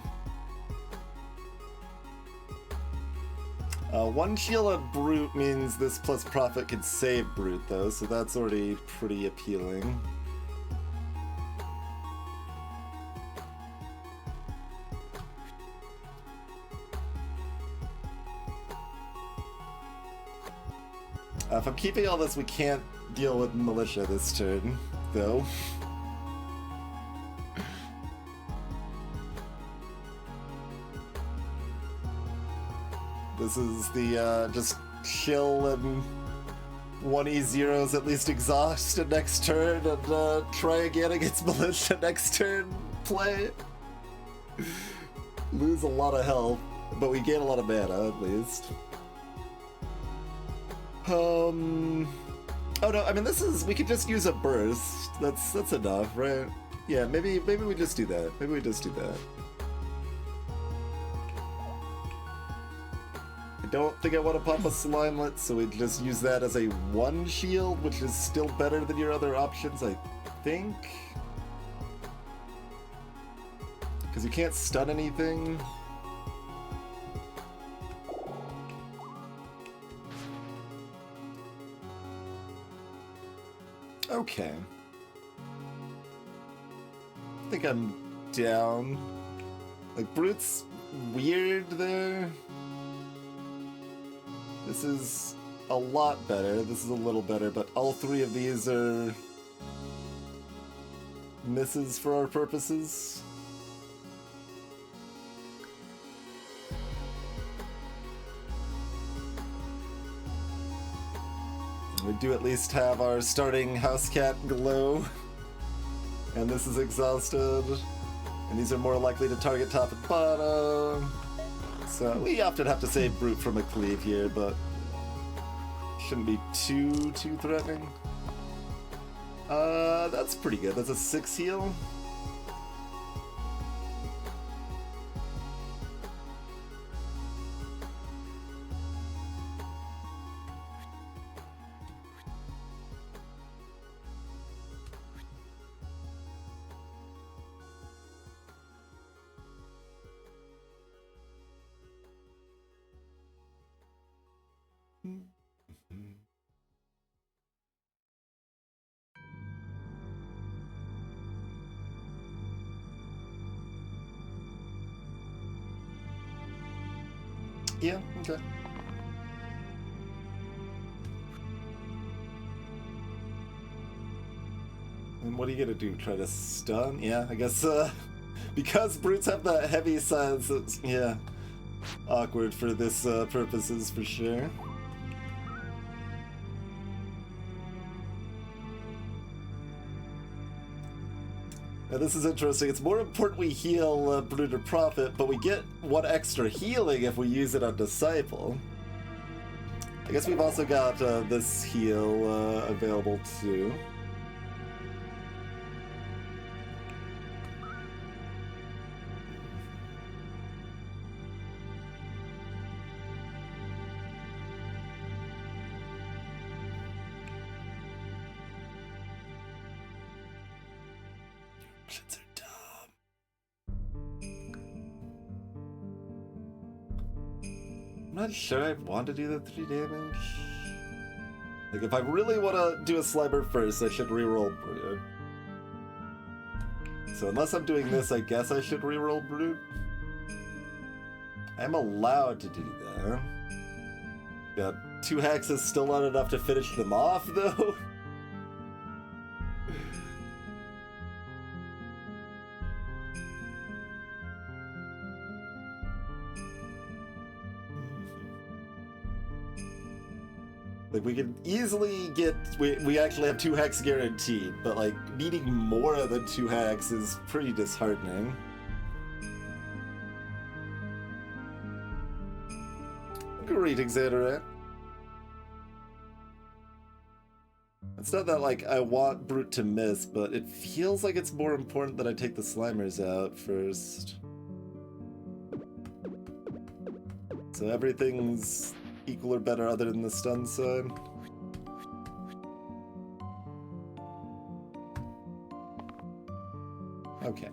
1 shield of Brute means this plus Prophet can save Brute, though, so that's already pretty appealing. If I'm keeping all this, we can't deal with Militia this turn, though. This is the, just chill and 1E0s at least exhaust next turn and try again against Militia next turn play. Lose a lot of health, but we gain a lot of mana at least. Oh no, I mean this is, we could just use a burst. That's enough, right? Yeah, maybe we just do that. Maybe we just do that. I don't think I want to pop a Slimelet, so we just use that as a 1 shield, which is still better than your other options, I think. Because you can't stun anything. Okay. I think I'm down. Like, Brute's weird there. This is a lot better. This is a little better, but all three of these are misses for our purposes. We do at least have our starting house cat glow. And this is exhausted. And these are more likely to target top and bottom. So we often have to save Brute from a cleave here, but shouldn't be too threatening. That's pretty good. That's a 6 heal. Yeah, okay. And what are you gonna do? Try to stun? Yeah, I guess, because Brutes have that heavy size, it's, yeah, awkward for this purposes for sure. Now this is interesting. It's more important we heal Brute or Prophet, but we get 1 extra healing if we use it on Disciple. I guess we've also got this heal available too. Options are dumb. I'm not sure I want to do the 3 damage. Like, if I really want to do a Slimer first, I should reroll Brute. So unless I'm doing this, I guess I should reroll Brute. I'm allowed to do that. Got 2 hexes, still not enough to finish them off, though. Like, we could easily get... We actually have 2 hex guaranteed, but, like, needing more than 2 hex is pretty disheartening. Greetings, Xanarat. It's not that, like, I want Brute to miss, but it feels like it's more important that I take the Slimers out first. So everything's equal or better other than the stun side. Okay.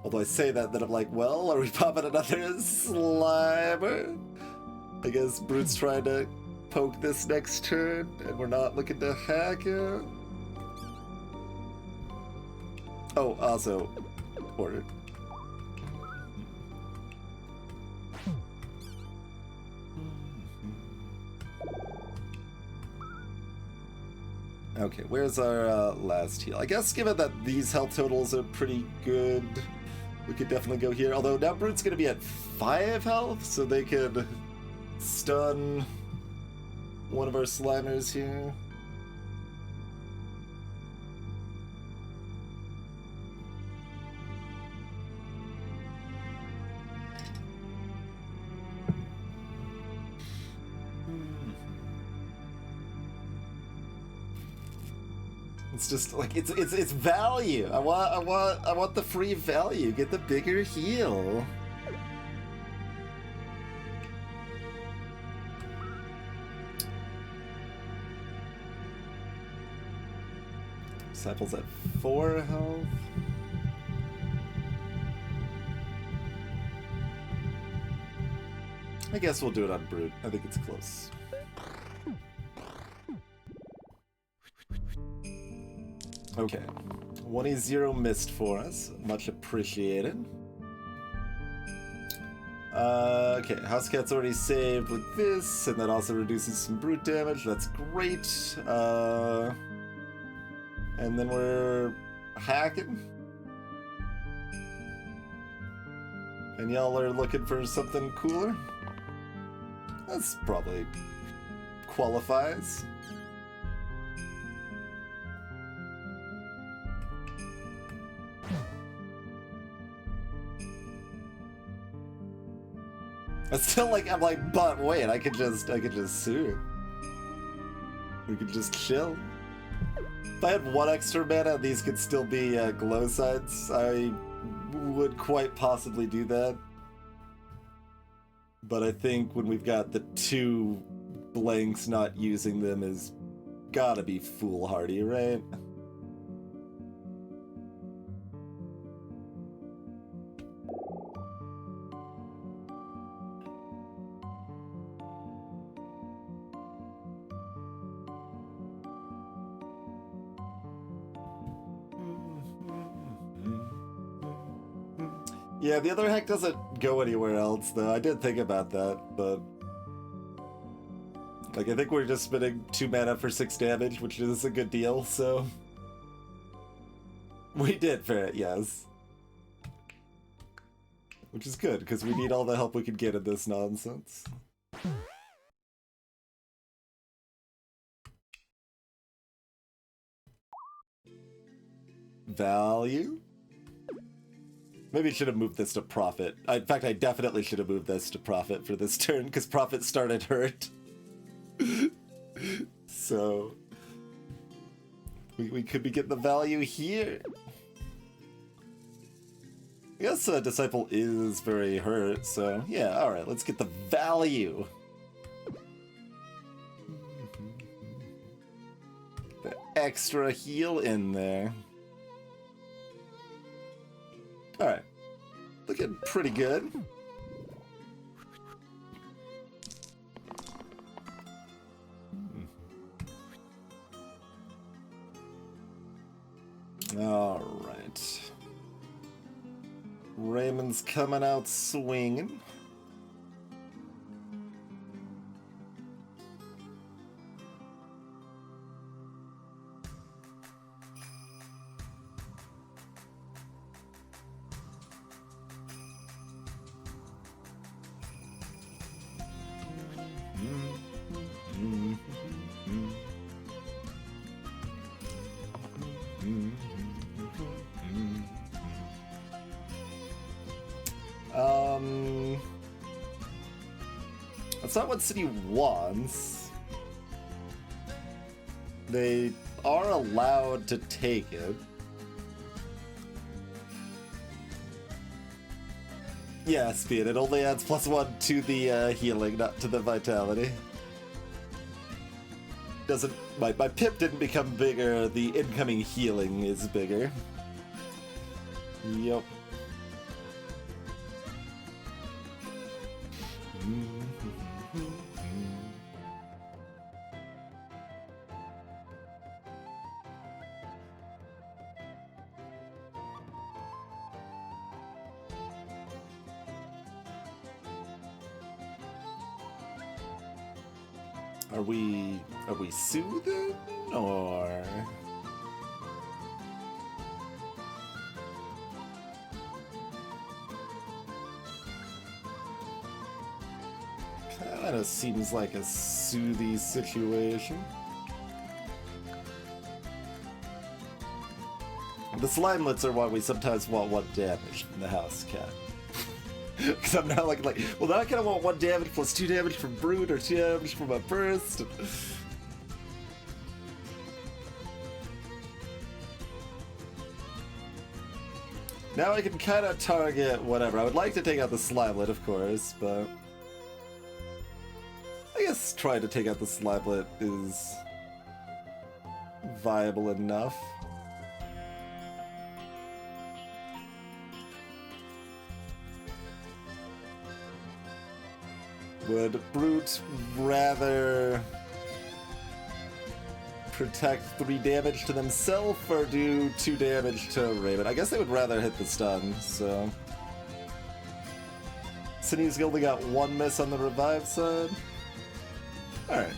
Although I say that, then I'm like, well, are we popping another Slimer? I guess Brute's trying to poke this next turn, and we're not looking to hack it. Oh, also, ordered. Okay, where's our last heal? I guess given that these health totals are pretty good, we could definitely go here. Although now Brute's gonna be at 5 health, so they could stun one of our Slimers here. It's just like it's value. I want the free value. Get the bigger heal. Disciples at 4 health. I guess we'll do it on Brute. I think it's close. Okay. 1-0 missed for us. Much appreciated. Okay, House Cat's already saved with this, and that also reduces some brute damage. That's great. And then we're hacking. And y'all are looking for something cooler? That's probably qualifies. It's still like, I'm like, but wait, I could just sue. We could just chill. If I had 1 extra mana, these could still be glow sides. I would quite possibly do that. But I think when we've got the 2 blanks, not using them is gotta be foolhardy, right? Yeah, the other hack doesn't go anywhere else, though. I did think about that, but... like, I think we're just spending 2 mana for 6 damage, which is a good deal, so... we did for it, yes. Which is good, because we need all the help we can get in this nonsense. Value? Maybe I should have moved this to Profit. In fact, I definitely should have moved this to Profit for this turn, because Profit started hurt. So... we could be getting the value here. I guess Disciple is very hurt, so yeah, alright, let's get the value. The extra heal in there. Alright. Looking pretty good. Alright. Raymond's coming out swinging. That's not what City wants. They are allowed to take it. Yeah, Speed, it only adds +1 to the healing, not to the vitality. Doesn't... my pip didn't become bigger, the incoming healing is bigger. Yup. Are we soothing, or... Kinda seems like a soothy situation. The Slimelets are why we sometimes want 1 damage from the House Cat. Because I'm now like, well, now I kind of want 1 damage plus 2 damage from Brood or 2 damage from my burst. Now I can kind of target whatever. I would like to take out the Slimelet, of course, but... I guess trying to take out the Slimelet is... viable enough. Would Brute rather protect 3 damage to themselves or do 2 damage to Raven? I guess they would rather hit the stun, so... Sinews only got 1 miss on the revive side. Alright.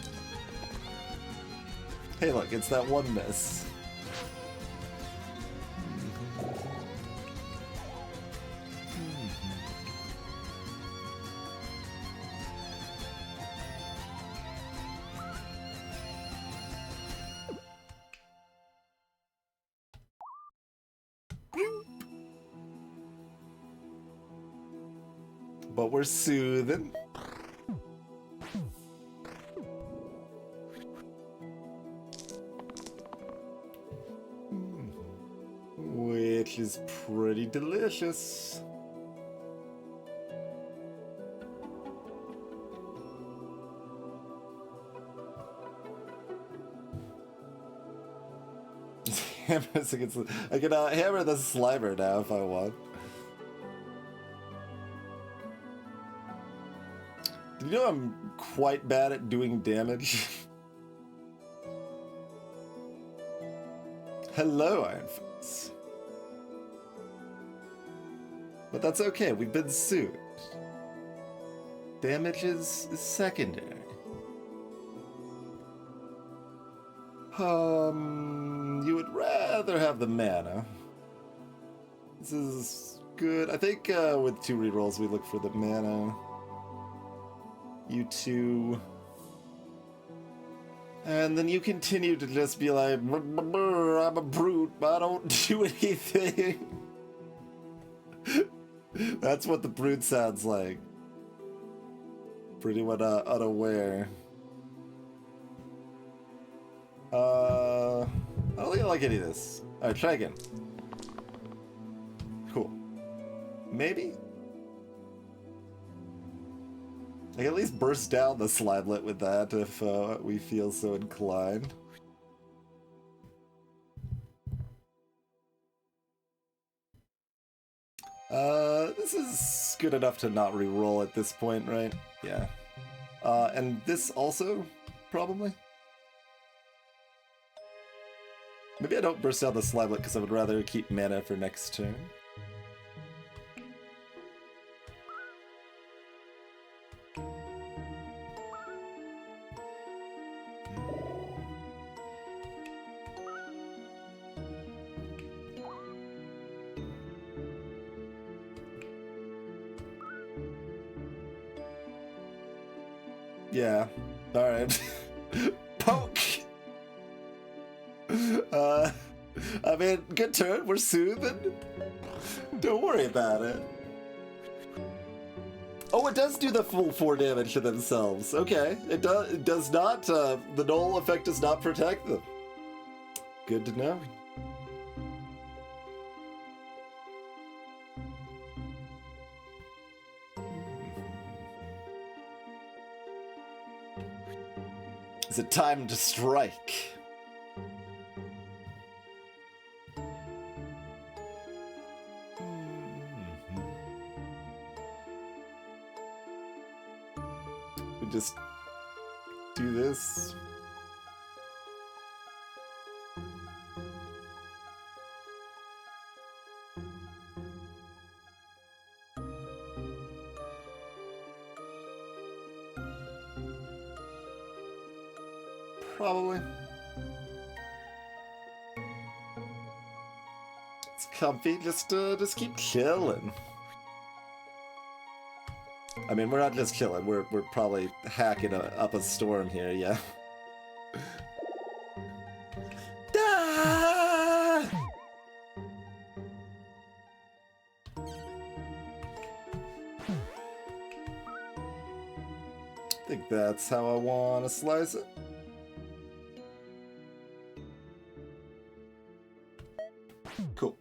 Hey look, it's that 1 miss. But we're soothing. Which is pretty delicious. I can hammer the Slimer now if I want. Did you know I'm quite bad at doing damage? Hello, Ironfox. But that's okay, we've been sued. Damage is secondary. You would rather have the mana. This is good. I think with 2 rerolls we look for the mana. You 2. And then you continue to just be like, I'm a brute, but I don't do anything. That's what the brute sounds like. Pretty much unaware. I don't think I like any of this. Alright, try again. Cool. Maybe? I can at least burst down the Slimelet with that if we feel so inclined. This is good enough to not re-roll at this point, right? Yeah. And this also, probably? Maybe I don't burst out the Slimelet because I would rather keep mana for next turn. Yeah. Alright. Poke! I mean, good turn. We're soothing. Don't worry about it. Oh, it does do the full 4 damage to themselves. Okay. It does not, the null effect does not protect them. Good to know. Is it time to strike? We just do this. Probably. It's comfy. Just keep chilling. I mean, we're not just chilling. We're probably hacking up a storm here. Yeah. Ah! I think that's how I want to slice it. Cool.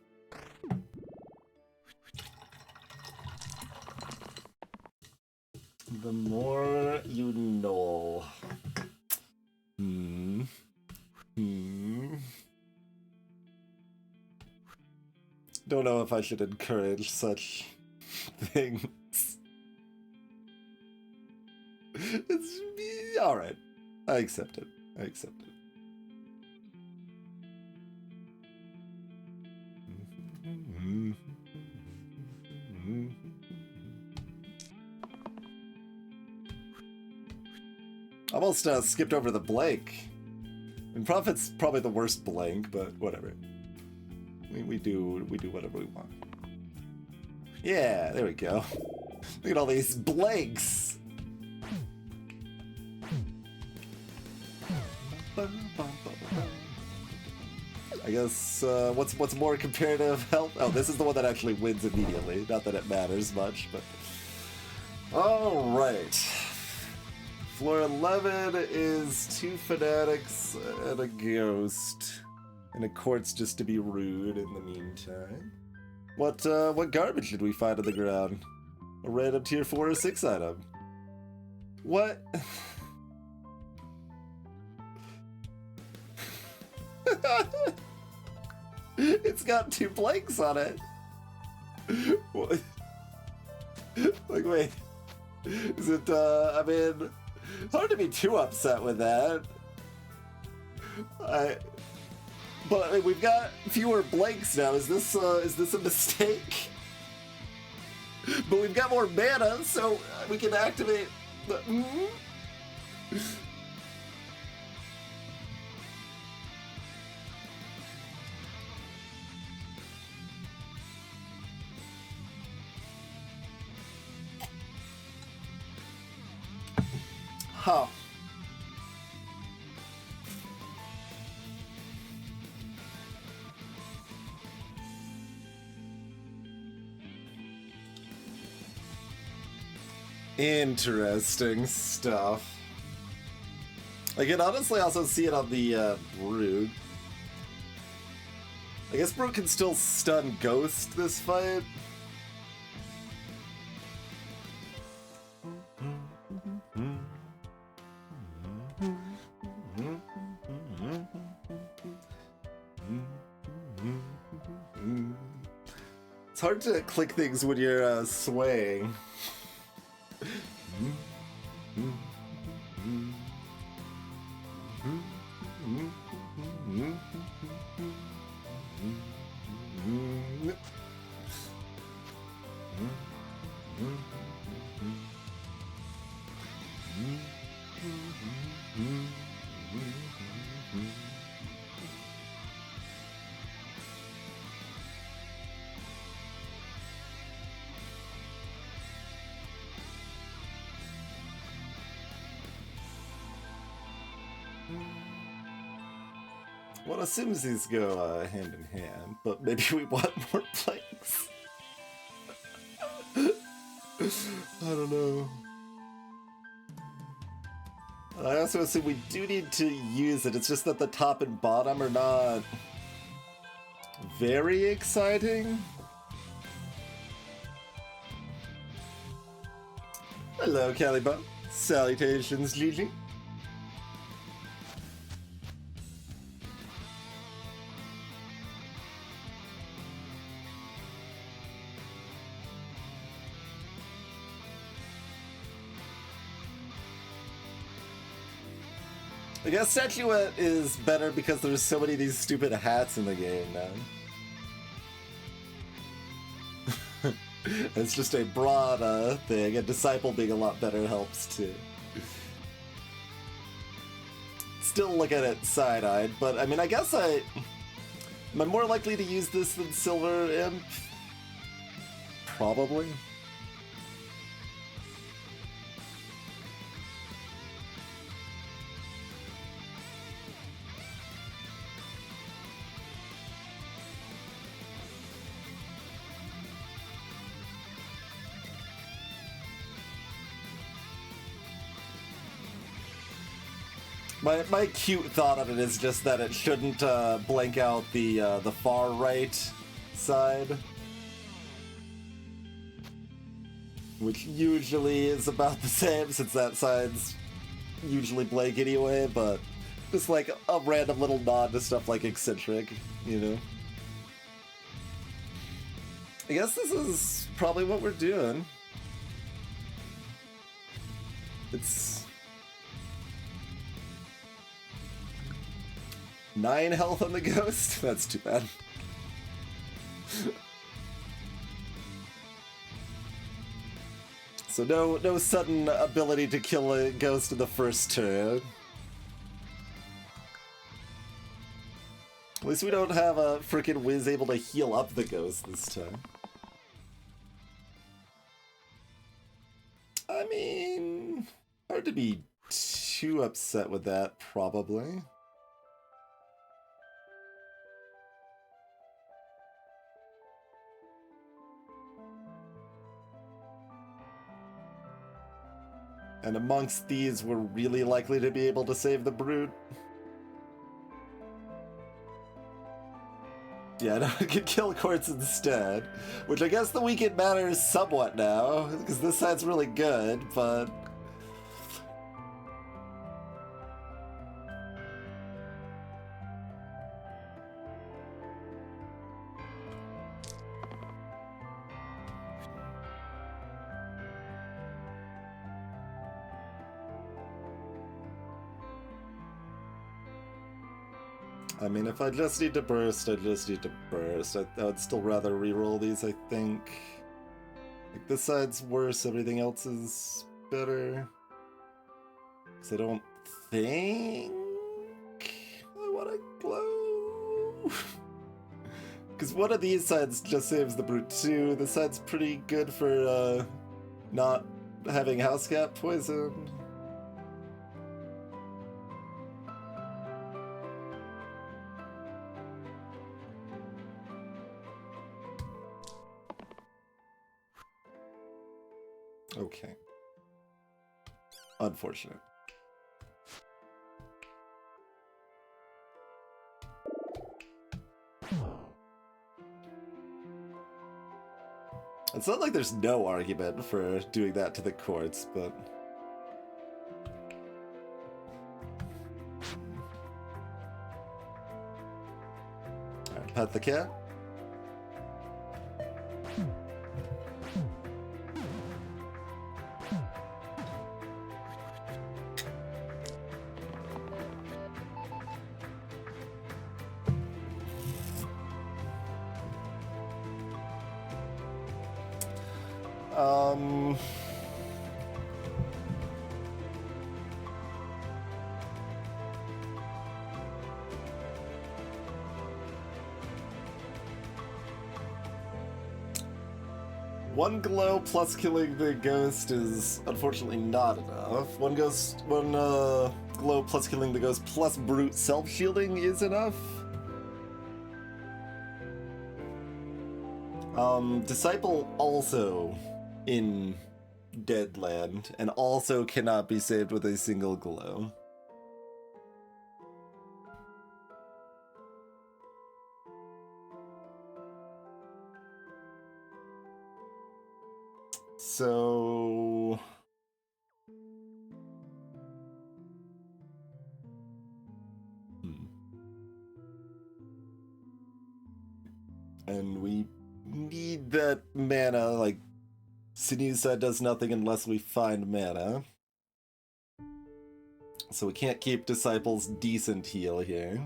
The more you know. Don't know if I should encourage such things. Alright. I accept it. I accept it. Almost skipped over the blank. And Prophet's probably the worst blank, but whatever. We do whatever we want. Yeah, there we go. Look at all these blanks. I guess what's more comparative health? Oh, this is the one that actually wins immediately. Not that it matters much, but all right. Floor 11 is 2 fanatics and a ghost, and a quartz just to be rude in the meantime. What garbage did we find on the ground? A random tier 4 or 6 item. What? It's got 2 blanks on it. What? Like, wait. Is it, I mean, hard to be too upset with that. But I mean, we've got fewer blanks now. Is this a mistake? But we've got more mana, so we can activate the... Huh. Interesting stuff. I can honestly also see it on the Brood. I guess Brood can still stun Ghost this fight. It's hard to click things when you're swaying. One assumes these go hand in hand, but maybe we want more planks. I don't know. I also assume we do need to use it. It's just that the top and bottom are not very exciting. Hello, Caliban. Salutations, Gigi. I guess Statuette is better because there's so many of these stupid hats in the game now. It's just a broad thing, and Disciple being a lot better helps too. Still look at it side-eyed, but I mean, I guess am I more likely to use this than Silver Imp? Probably. My cute thought on it is just that it shouldn't blank out the far right side, which usually is about the same since that side's usually blank anyway. But just like a random little nod to stuff like eccentric, you know. I guess this is probably what we're doing. It's 9 health on the ghost? That's too bad. So no sudden ability to kill a ghost in the first turn. At least we don't have a frickin' Wiz able to heal up the ghost this time. I mean, hard to be too upset with that, probably. And amongst these, we're really likely to be able to save the Brute. Yeah, no, I could kill Quartz instead, which I guess the weekend matters somewhat now, because this side's really good, but... I mean, if I just need to burst, I just need to burst. I would still rather reroll these, I think. Like, this side's worse, everything else is better. Because I don't think I want to glow. Because one of these sides just saves the Brute too. This side's pretty good for not having house cat poison. Okay. Unfortunate. It's not like there's no argument for doing that to the Quartz, but... Alright, pet the cat. One glow plus killing the ghost is unfortunately not enough. One glow plus killing the ghost plus brute self-shielding is enough. Disciple also in Deadland, and also cannot be saved with a single glow. So... And we need that mana, like, Sinusa does nothing unless we find mana. So we can't keep Disciple's decent heal here.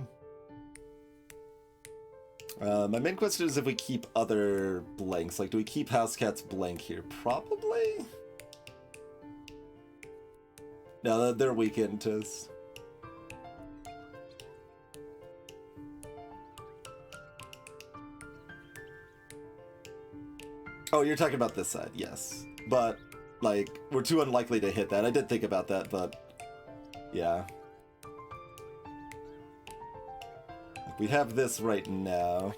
My main question is if we keep other blanks. Like, do we keep House Cat's blank here? Probably? No, they're weekend toast. Oh, you're talking about this side, yes. But, like, we're too unlikely to hit that. I did think about that, but... yeah. We have this right now.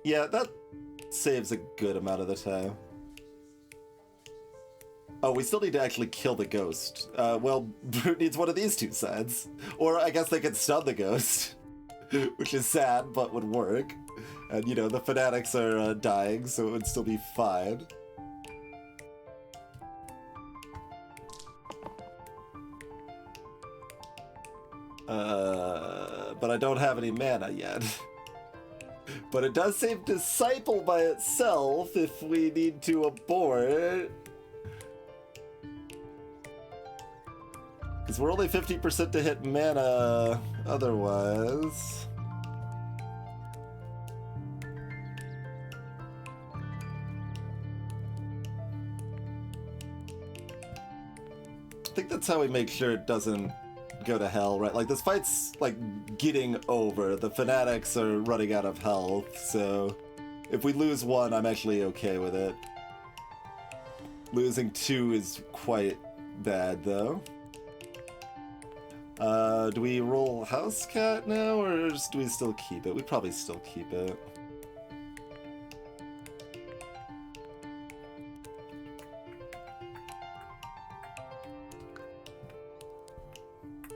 Yeah, that saves a good amount of the time. Oh, we still need to actually kill the ghost. Well, Brute needs one of these two sides. Or I guess they could stun the ghost. Which is sad, but would work. And, you know, the fanatics are dying, so it would still be fine. But I don't have any mana yet. But it does save Disciple by itself if we need to abort. Because we're only 50% to hit mana otherwise. I think that's how we make sure it doesn't go to hell, right? Like, this fight's, like, getting over. The fanatics are running out of health, so if we lose one, I'm actually okay with it. Losing two is quite bad, though. Do we roll House Cat now, or do we still keep it? We probably still keep it.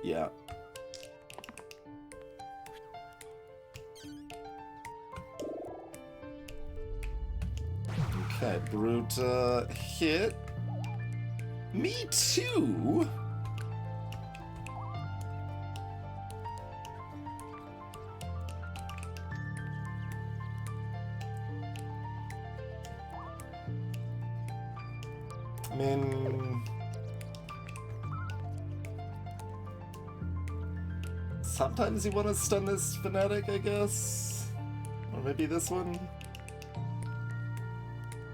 Yeah. Okay, Brute hit. Me too? I mean... sometimes you want to stun this Fanatic, I guess? Or maybe this one?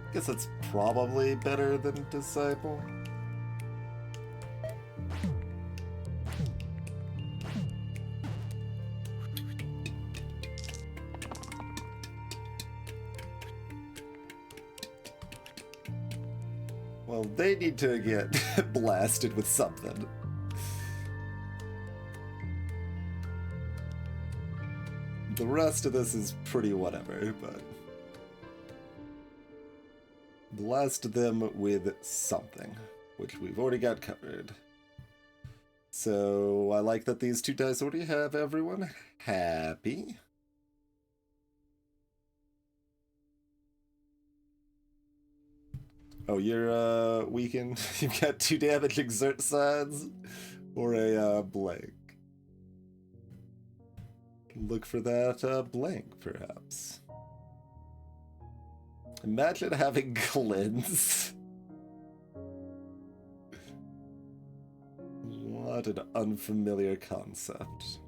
I guess that's probably better than Disciple. Well, they need to get blasted with something. The rest of this is pretty whatever, but... blast them with something, which we've already got covered. So I like that these two dice already have everyone happy. Oh, you're weakened. You've got 2 damage exert signs or a blank. Look for that blank, perhaps. Imagine having cleanse. What an unfamiliar concept.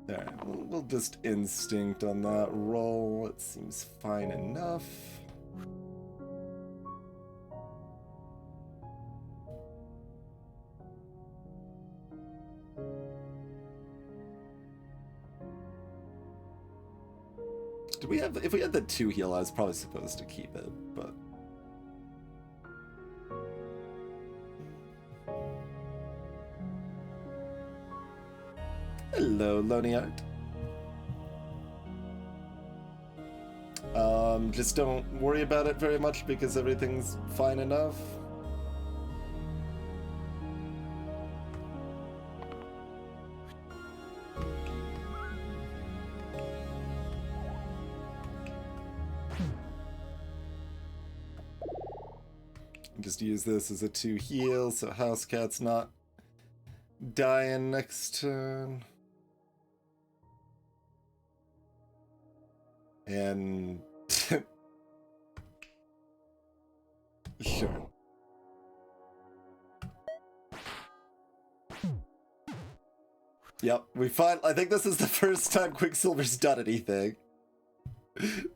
Alright, we'll just instinct on that roll. It seems fine enough. Do we have, if we had the 2 heal, I was probably supposed to keep it, but... Hello, Loniart. Just don't worry about it very much because everything's fine enough. Just use this as a 2 heal, so House Cat's not dying next turn. And... sure. Yep, I think this is the first time Quicksilver's done anything.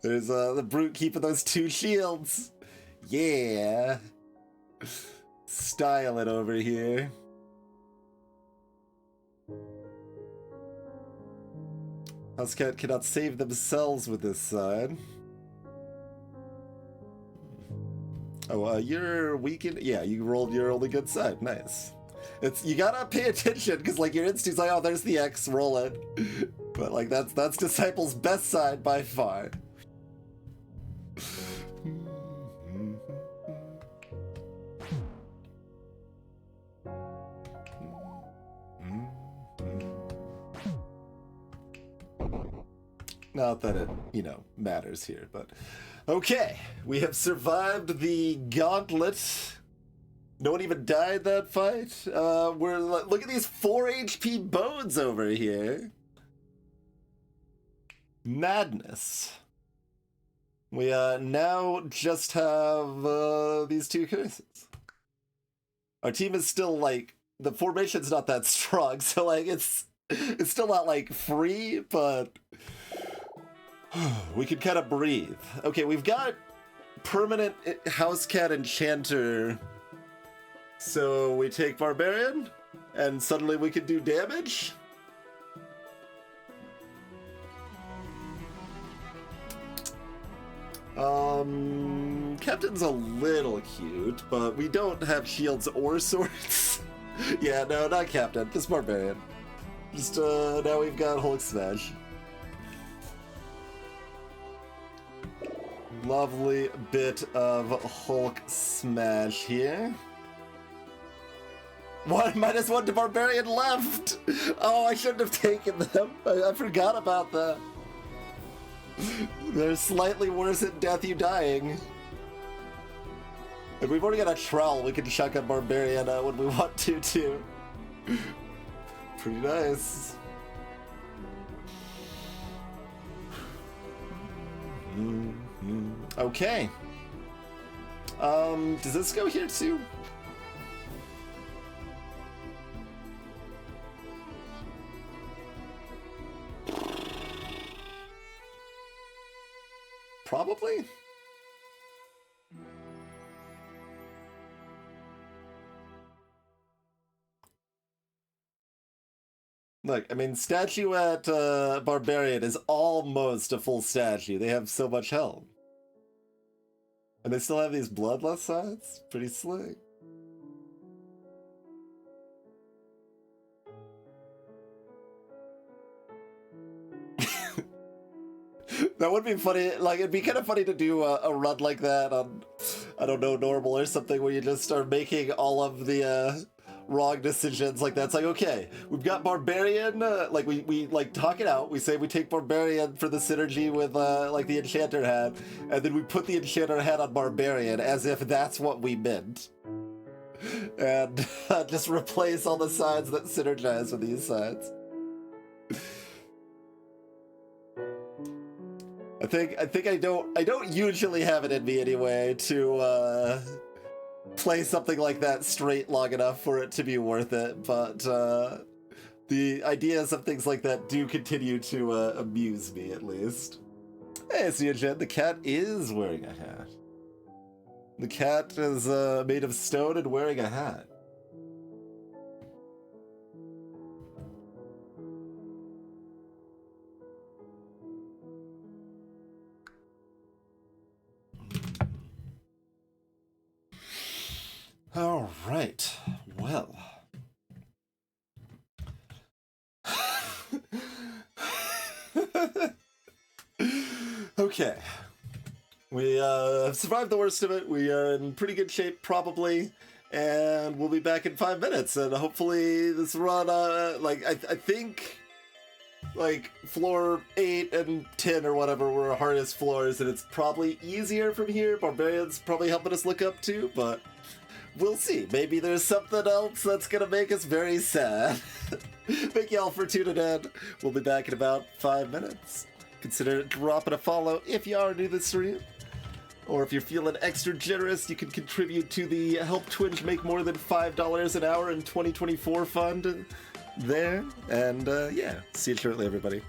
There's the Brute keeping those 2 shields. Yeah. Style it over here. Housecat cannot save themselves with this side. Oh, you're weakened? Yeah, you rolled your only good side. Nice. You gotta pay attention, because, like, your instinct's like, oh, there's the X, roll it. But, like, that's Disciple's best side by far. Not that it, matters here, but... Okay, we have survived the gauntlet. No one even died that fight. Look at these 4 HP bones over here. Madness. We, now just have, these 2 curses. Our team is still, like, the formation's not that strong, so, like, it's still not, like, free, but we can kind of breathe. Okay, we've got permanent House Cat Enchanter, so we take Barbarian, and suddenly we can do damage? Captain's a little cute, but we don't have shields or swords. Yeah, no, not Captain, just Barbarian. Just, now we've got Hulk Smash. Lovely bit of Hulk Smash here. One -1 to Barbarian left! Oh, I shouldn't have taken them. I forgot about that. They're slightly worse at death you dying. If we've already got a trowel, we can chuck a Barbarian when we want to, too. Pretty nice. Okay. Does this go here, too? Probably? Look, I mean, statue at Barbarian is almost a full statue. They have so much health. And they still have these bloodless sides? Pretty slick. That would be funny. Like, it'd be kind of funny to do a run like that on, I don't know, normal or something, where you just start making all of the wrong decisions like that. It's like, okay, we've got Barbarian, like, we like talk it out. We say we take Barbarian for the synergy with, like, the Enchanter hat, and then we put the Enchanter hat on Barbarian as if that's what we meant. And just replace all the sides that synergize with these sides. I think I don't usually have it in me anyway to play something like that straight long enough for it to be worth it, but the ideas of things like that do continue to amuse me, at least. Hey, Jen, the cat is wearing a hat. The cat is made of stone and wearing a hat. All right, well. Okay. We have survived the worst of it. We are in pretty good shape, probably, and we'll be back in 5 minutes. And hopefully this run, like, I think, like, floor 8 and 10 or whatever were hardest floors, and it's probably easier from here. Barbarian's probably helping us look up to, but we'll see. Maybe there's something else that's gonna make us very sad. Thank y'all for tuning in. We'll be back in about 5 minutes. Consider dropping a follow if you are new to the stream. Or if you're feeling extra generous, you can contribute to the Help Twinge Make More Than $5 an Hour in 2024 fund there. And yeah, see you shortly, everybody.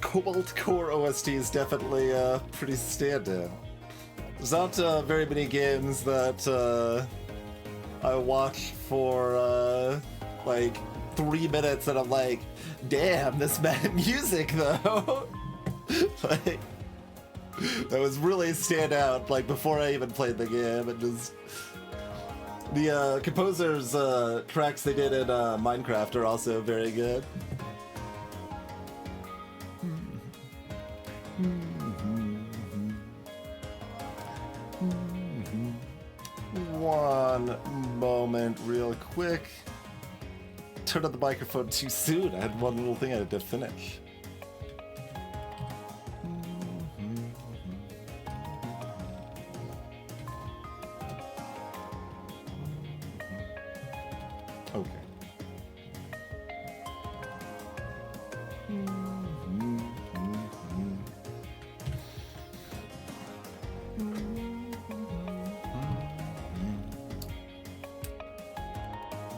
Cobalt Core OST is definitely pretty standout. There's not very many games that I watch for like 3 minutes and I'm like, damn, this music though. Like, that was really stand out. Like before I even played the game, it just the composer's tracks they did in Minecraft are also very good. One moment, real quick. Turned on the microphone too soon. I had one little thing I had to finish. Okay.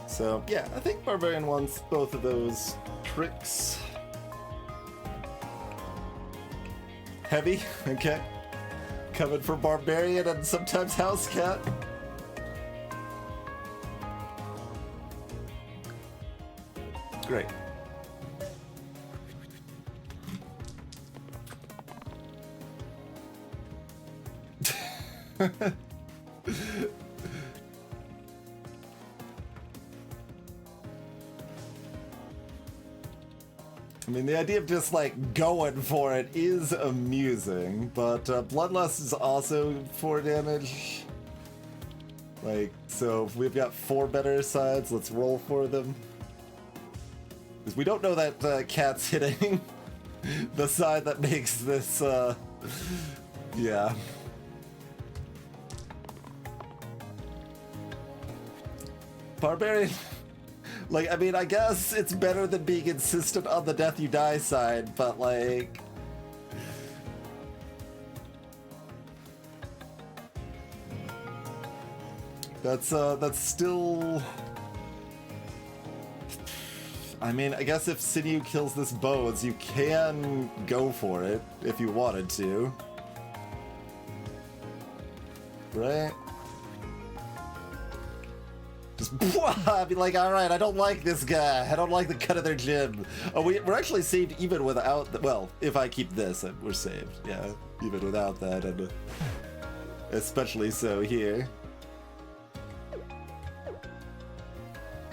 So, yeah, I think Barbarian wants both of those tricks. Heavy, okay. Coming for Barbarian and sometimes House Cat. Great. I mean, the idea of just, like, going for it is amusing, but Bloodlust is also 4 damage. Like, so if we've got 4 better sides, let's roll for them. Because we don't know that Cat's hitting the side that makes this, yeah. Barbarian... Like, I mean, I guess it's better than being insistent on the death you die side, but like... That's still... I mean, I guess if Sinew kills this Bones, you can go for it if you wanted to. Right? Just be like, alright, I don't like this guy. I don't like the cut of their gym. Oh, we're actually saved even without the, well, if I keep this, we're saved. Yeah, even without that, and especially so here.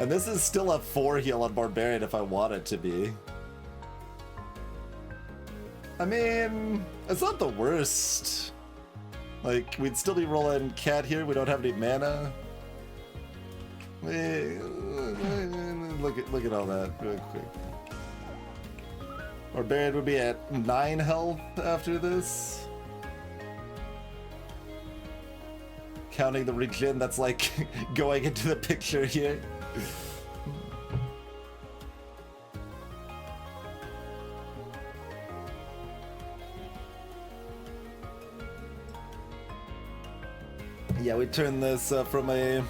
And this is still a 4 heal on Barbarian if I want it to be. I mean, it's not the worst. Like, we'd still be rolling Cat here. We don't have any mana. Look at all that real quick. Barbarian would be at 9 health after this. Counting the regen that's like going into the picture here. Yeah, we turn this from a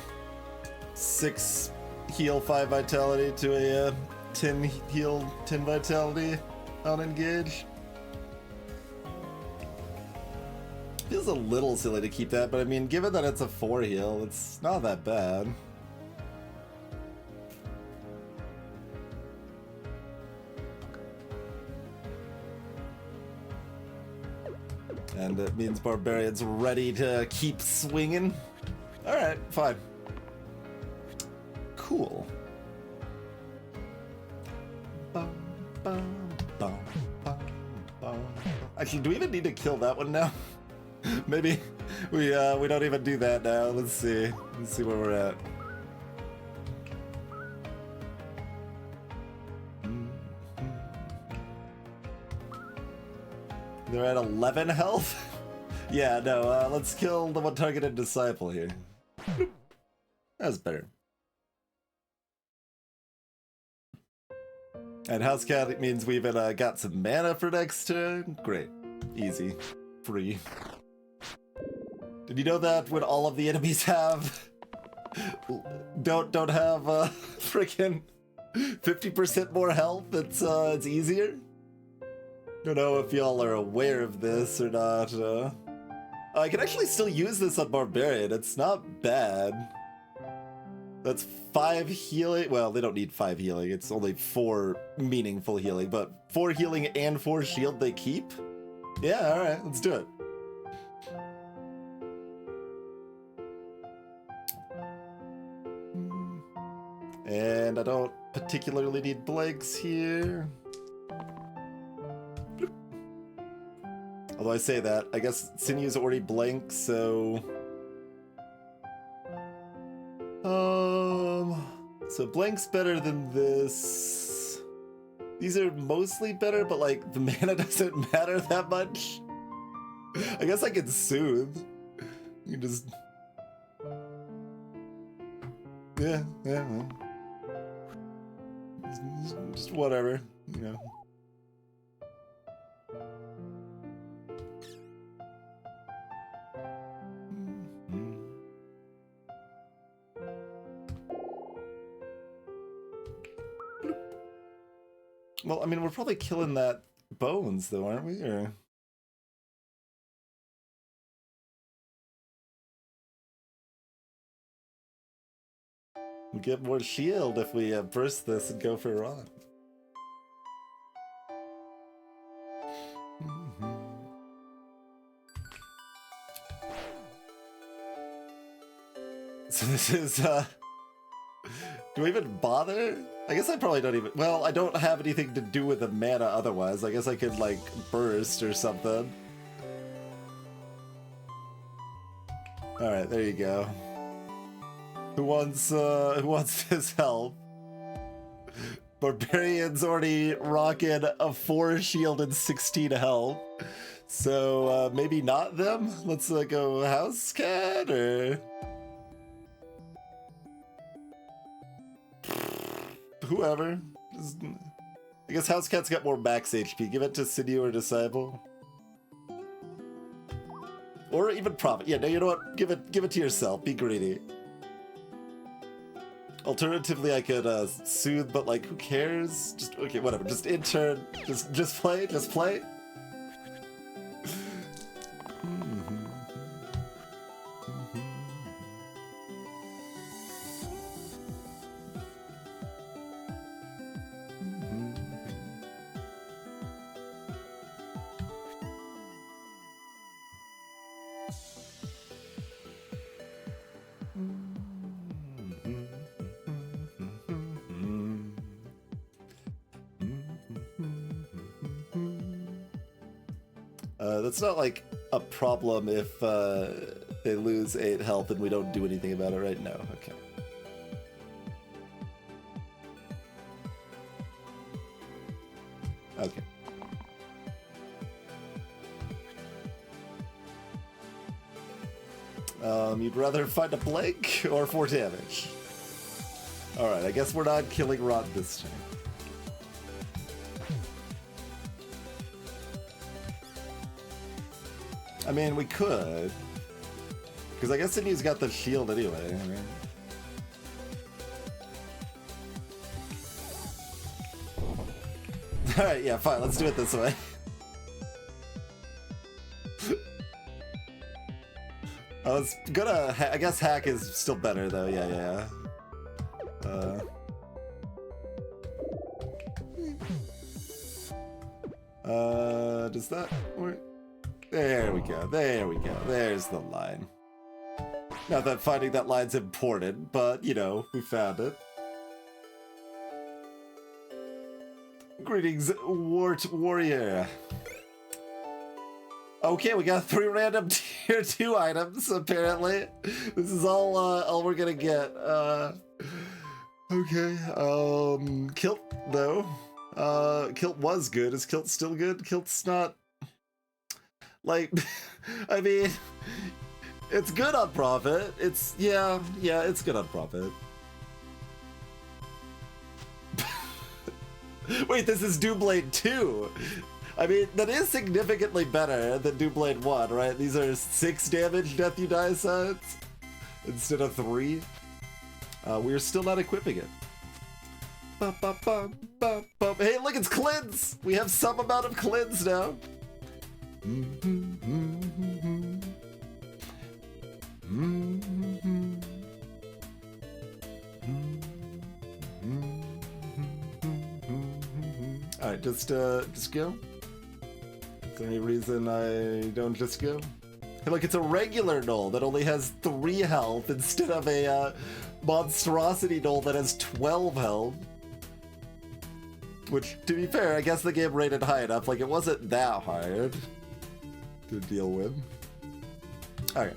6 heal 5 vitality to a 10 heal 10 vitality on engage. Feels a little silly to keep that, but I mean, given that it's a 4 heal, it's not that bad. And it means Barbarian's ready to keep swinging. Alright, fine. Cool. Actually, do we even need to kill that one now? Maybe we don't even do that now. Let's see. Let's see where we're at. They're at 11 health? Yeah, no, let's kill the one targeted disciple here. That's better. And House Cat means we even got some mana for next turn. Great. Easy. Free. Did you know that when all of the enemies have... don't have freaking 50% more health, it's easier? Don't know if y'all are aware of this or not. I can actually still use this on Barbarian. It's not bad. That's 5 healing. Well, they don't need 5 healing. It's only 4 meaningful healing, but 4 healing and 4 shield they keep? Yeah, alright, let's do it. And I don't particularly need blanks here. Although I say that, I guess Sinew's already blank, so... So blank's better than this. These are mostly better, but like, the mana doesn't matter that much. I guess I can soothe. You can just... Yeah, well. Just whatever, you know. Well, I mean, we're probably killing that bones, though, aren't we? Or... we get more shield if we burst this and go for a run. So this is, do I even bother? I guess I probably don't even... well, I don't have anything to do with the mana otherwise. I guess I could, like, burst or something. Alright, there you go. Who wants this help? Barbarian's already rocking a 4 shield and 16 health. So, maybe not them? Let's go House Cat, or... whoever. I guess House Cat's got more max HP. Give it to Sinew or Disciple. Or even Prophet. Yeah, no, you know what? Give it to yourself. Be greedy. Alternatively, I could soothe, but like, who cares? Just okay, whatever. Just in turn. Just play. Just play. That's not like a problem if they lose 8 health and we don't do anything about it right now. Okay. Okay. You'd rather find a blank or 4 damage? Alright, I guess we're not killing Rot this time. I mean, we could. Because I guess Sinew's got the shield anyway. I mean. Alright, yeah, fine, let's do it this way. I was gonna... I guess hack is still better, though. Yeah. Does that work? There we go, there's the line. Not that finding that line's important, but, you know, we found it. Greetings, Wart Warrior. Okay, we got 3 random tier 2 items, apparently. This is all we're gonna get. Okay, Kilt, though. Kilt was good. Is Kilt still good? Kilt's not... like, I mean, it's good on Prophet. It's, yeah, it's good on Prophet. Wait, this is Doomblade 2. I mean, that is significantly better than Doomblade 1, right? These are 6 damage Death You Die sets instead of 3. We're still not equipping it. Hey, look, it's Clins! We have some amount of Clins now. Alright, just go. Is there any reason I don't just go? Hey, look, it's a regular Null that only has 3 health instead of a monstrosity Null that has 12 health. Which, to be fair, I guess the game rated high enough. Like, it wasn't that hard to deal with. Okay.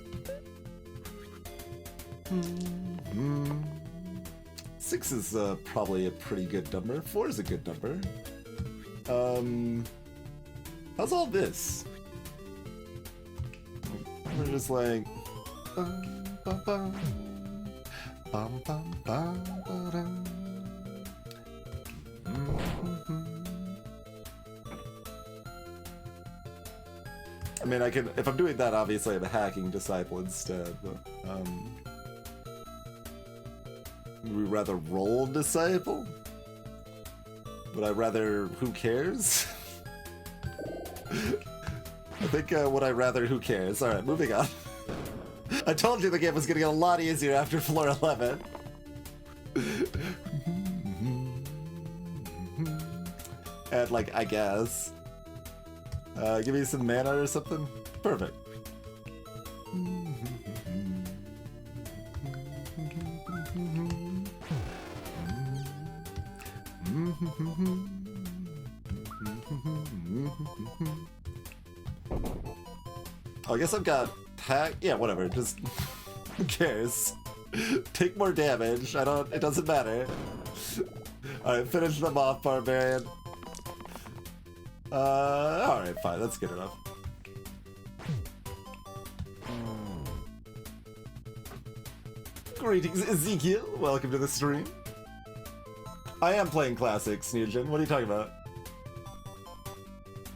6 is probably a pretty good number. 4 is a good number. How's all this? We're just like... I mean, I can, if I'm doing that, obviously I'm hacking Disciple instead, but, would we rather roll Disciple? Would I rather Who Cares? I think, would I rather Who Cares? Alright, moving on. I told you the game was gonna get a lot easier after floor 11. And, like, I guess. Give me some mana or something? Perfect. Oh, I guess I've got hack. Yeah, whatever. Just who cares? Take more damage. It doesn't matter. Alright, finish them off, Barbarian. Alright, fine. That's good enough. Greetings, Ezekiel. Welcome to the stream. I am playing Classics, Nugent. What are you talking about?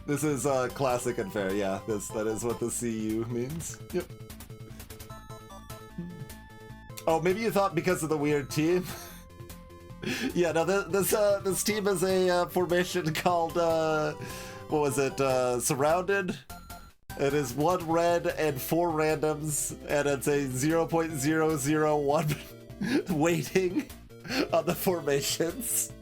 This is Classic and Fair, yeah. That is what the CU means. Yep. Oh, maybe you thought because of the weird team? Yeah, no, this team is a formation called, what was it, Surrounded? It is 1 red and 4 randoms, and it's a 0.001 weighting on the formations.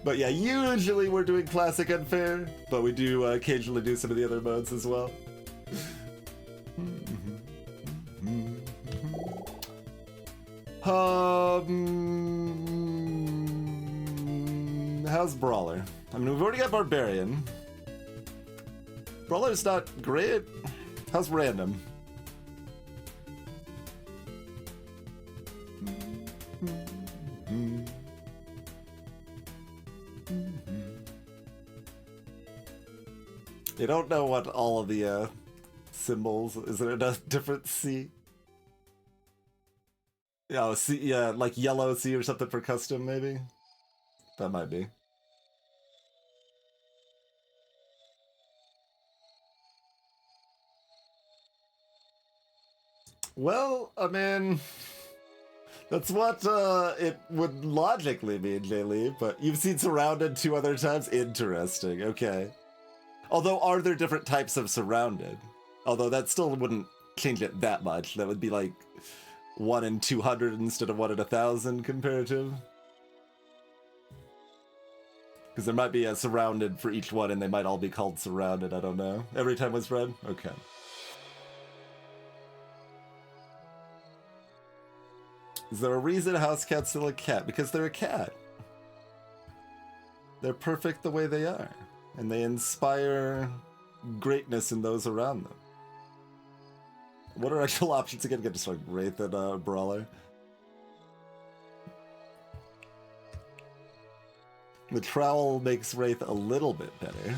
But yeah, usually we're doing Classic and Fair, but we do occasionally do some of the other modes as well. How's Brawler? I mean, we've already got Barbarian. Brawler's not great. How's Random? You don't know what all of the symbols. Is there a different C? Oh, C, yeah, like yellow C or something for custom, maybe? That might be. Well, I mean, that's what it would logically mean, Jaylee, but you've seen Surrounded 2 other times? Interesting, okay. Although, are there different types of Surrounded? Although that still wouldn't change it that much. That would be like 1 in 200 instead of 1 in 1,000 comparative. Because there might be a Surrounded for each one and they might all be called Surrounded, I don't know. Every time was red? Okay. Is there a reason House Cat's still a cat? Because they're a cat. They're perfect the way they are. And they inspire greatness in those around them. What are actual options again? Get just like Wraith and Brawler. The Trowel makes Wraith a little bit better.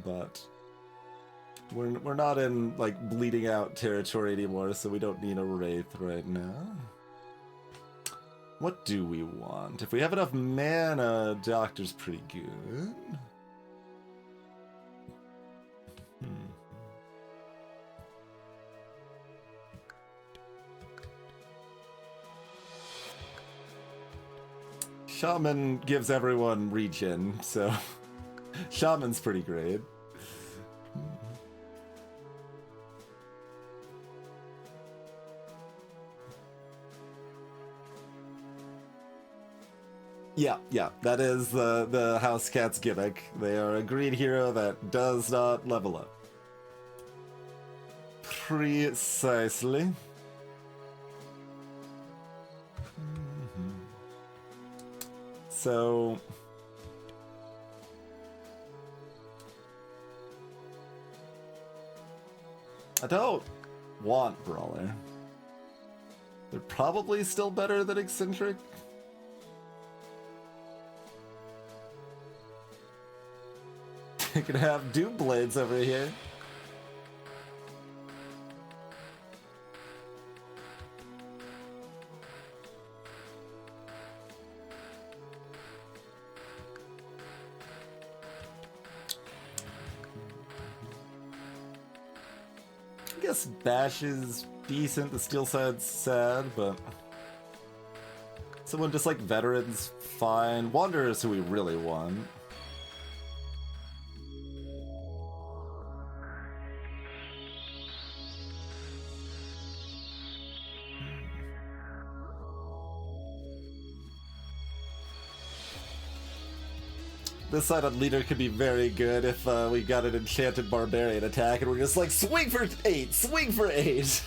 But we're not in like bleeding out territory anymore, so we don't need a Wraith right now. What do we want? If we have enough mana, Doctor's pretty good. Shaman gives everyone regen, so Shaman's pretty great. Yeah, that is the House Cat's gimmick. They are a green hero that does not level up. Precisely. So... I don't want Brawler. They're probably still better than Eccentric. You could have Doom Blades over here. I guess Bash is decent, the Steel side's sad, but someone just like Veteran's fine. Wanderer is who we really want. This side on leader could be very good if we got an enchanted barbarian attack and we're just like, swing for 8, swing for 8.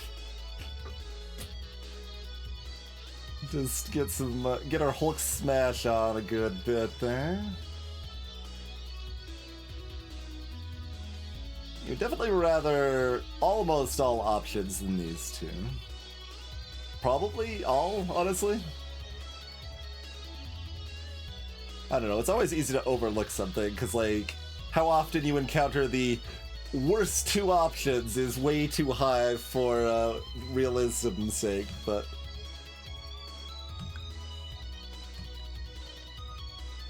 Just get some, get our Hulk smash on a good bit there. You'd definitely rather almost all options than these two. Probably all, honestly. I don't know, it's always easy to overlook something, because, like, how often you encounter the worst two options is way too high for realism's sake, but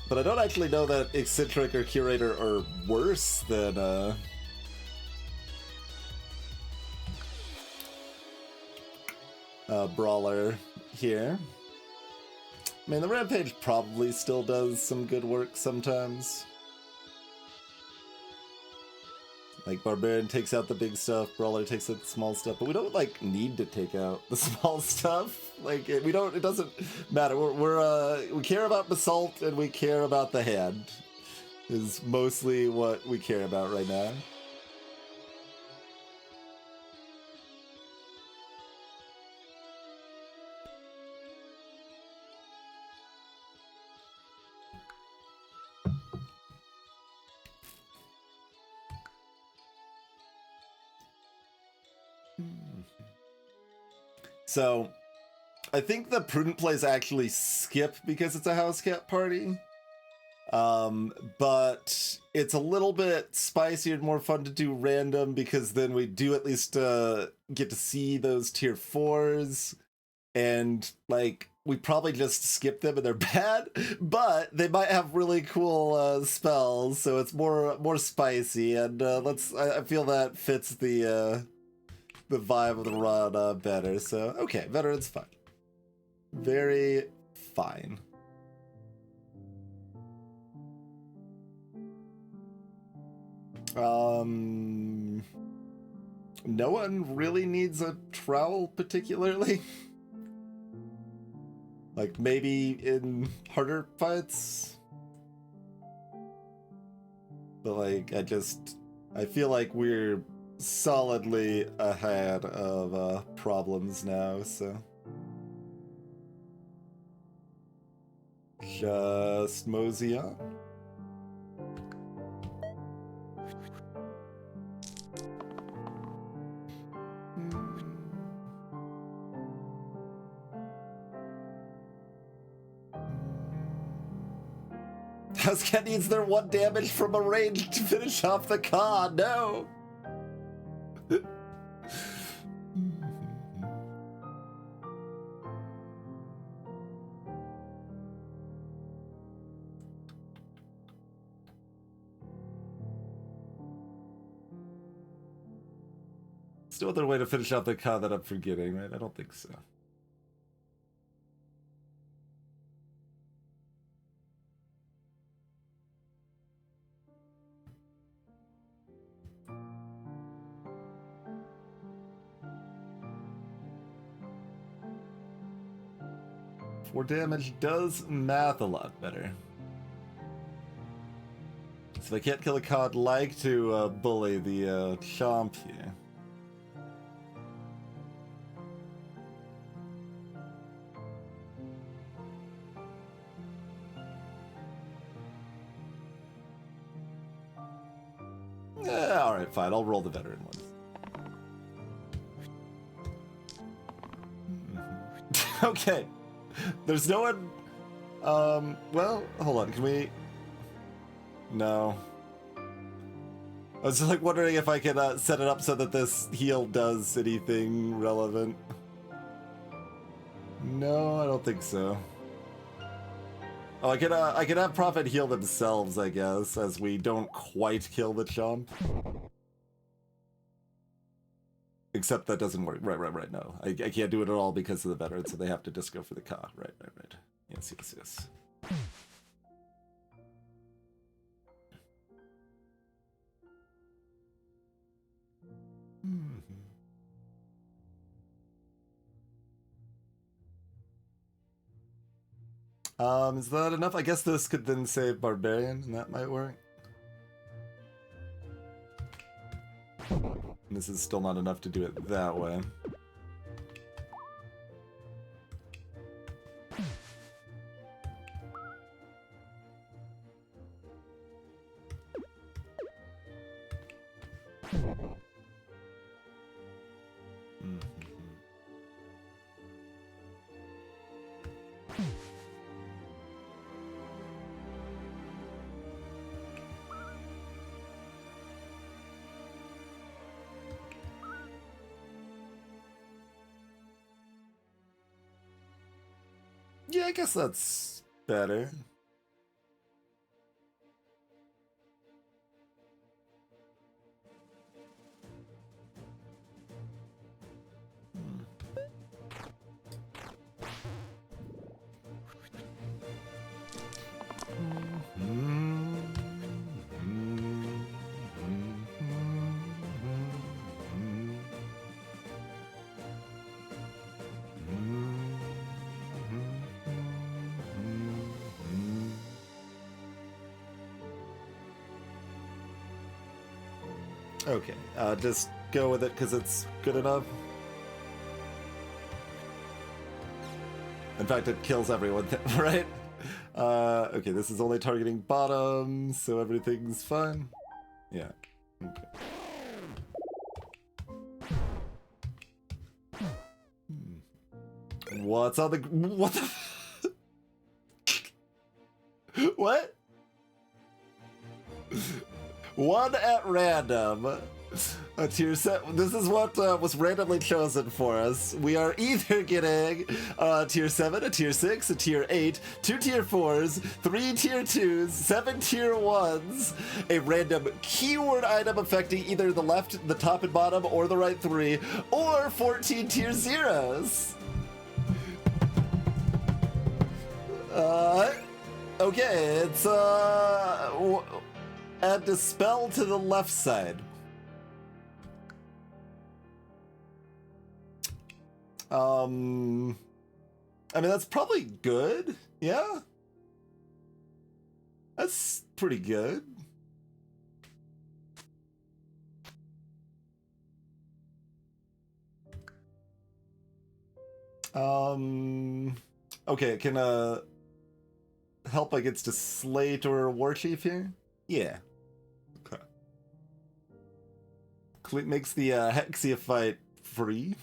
I don't actually know that Eccentric or Curator are worse than, Brawler here. I mean, the Rampage probably still does some good work sometimes. Like, Barbarian takes out the big stuff, Brawler takes out the small stuff, but we don't, like, need to take out the small stuff. Like, it doesn't matter. We care about Basalt and we care about the hand, is mostly what we care about right now. So, I think the prudent plays actually skip because it's a house cat party. But it's a little bit spicier and more fun to do random because then we do at least get to see those tier 4s. And, like, we probably just skip them and they're bad, but they might have really cool spells, so it's more spicy. And I feel that fits the vibe of the run better. So, okay, Veteran's fine. Very fine. No one really needs a trowel particularly. Like, maybe in harder fights? But, like, I feel like we're solidly ahead of problems now, so just mosey on. Housecat needs their 1 damage from a range to finish off the con. No! Still another way to finish off the con that I'm forgetting, right? I don't think so. 4 damage does math a lot better. So if I can't kill a cod, I'd like to bully the chomp here. Alright, fine, I'll roll the veteran ones. Okay. There's no one... well, hold on, can we... No. I was just like wondering if I could set it up so that this heal does anything relevant. No, I don't think so. Oh, I could have Prophet heal themselves, I guess, as we don't quite kill the chomp. Except that doesn't work. Right, no. I can't do it at all because of the veteran, so they have to just go for the Ka. Right. Yes. Is that enough? I guess this could then save Barbarian, and that might work. And this is still not enough to do it that way. Yeah, I guess that's better. Okay, just go with it because it's good enough. In fact, it kills everyone, right? Okay, this is only targeting bottom, so everything's fine. Yeah. Okay. What's on the... What the... What? One at random. A tier set. This is what was randomly chosen for us. We are either getting a tier 7, a tier 6, a tier 8, 2 tier 4s, 3 tier 2s, 7 tier 1s, a random keyword item affecting either the left, the top and bottom, or the right 3, or 14 tier 0s. Okay, it's add Dispel to the left side. I mean, that's probably good. Yeah? That's pretty good. Okay, it can, help against a Slate or a Warchief here? Yeah. Okay. Makes the Hexia fight free.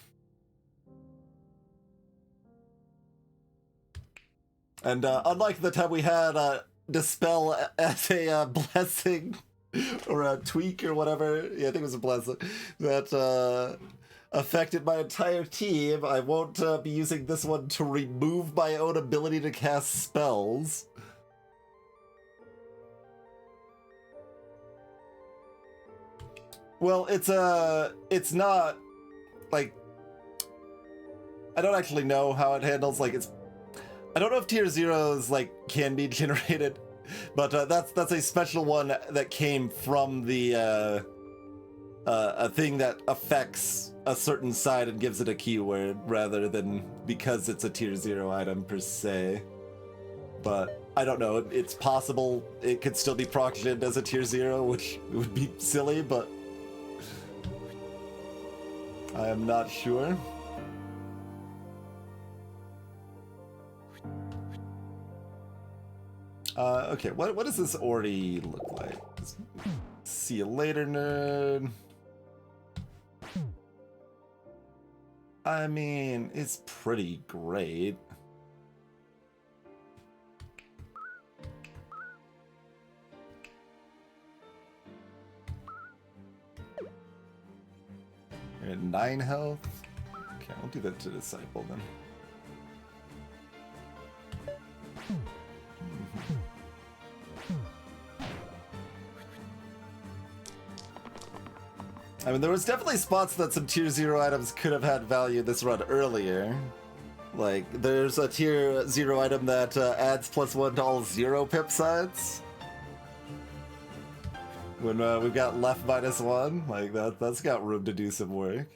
And unlike the time we had Dispel as a blessing or a tweak or whatever, yeah, I think it was a blessing, that affected my entire team, I won't be using this one to remove my own ability to cast spells. Well, it's not, like, I don't actually know how it handles, like, I don't know if tier 0s, like, can be generated, but that's a special one that came from the, a thing that affects a certain side and gives it a keyword rather than because it's a tier 0 item per se. But I don't know, it's possible it could still be proxied as a tier 0, which would be silly, but I am not sure. Okay, what does this already look like? See you later, nerd. I mean, it's pretty great. You're at 9 health. Okay, I'll do that to Disciple then. I mean, there was definitely spots that some tier 0 items could have had value this run earlier. Like, there's a tier 0 item that adds +1 to all 0 pip sides. When we've got left -1, like that's got room to do some work.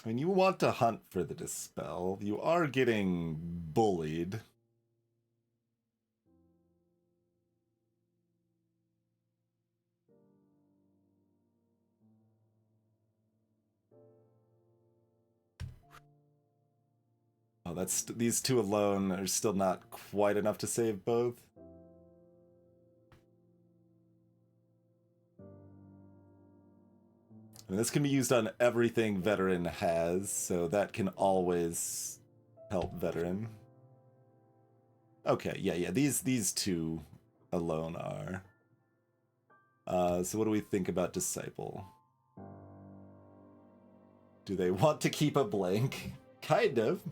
I mean, you want to hunt for the Dispel. You are getting bullied. Oh, these two alone are still not quite enough to save both. I mean, this can be used on everything Veteran has, so that can always help Veteran. Okay, yeah, these two alone are. So what do we think about Disciple? Do they want to keep a blank? Kind of.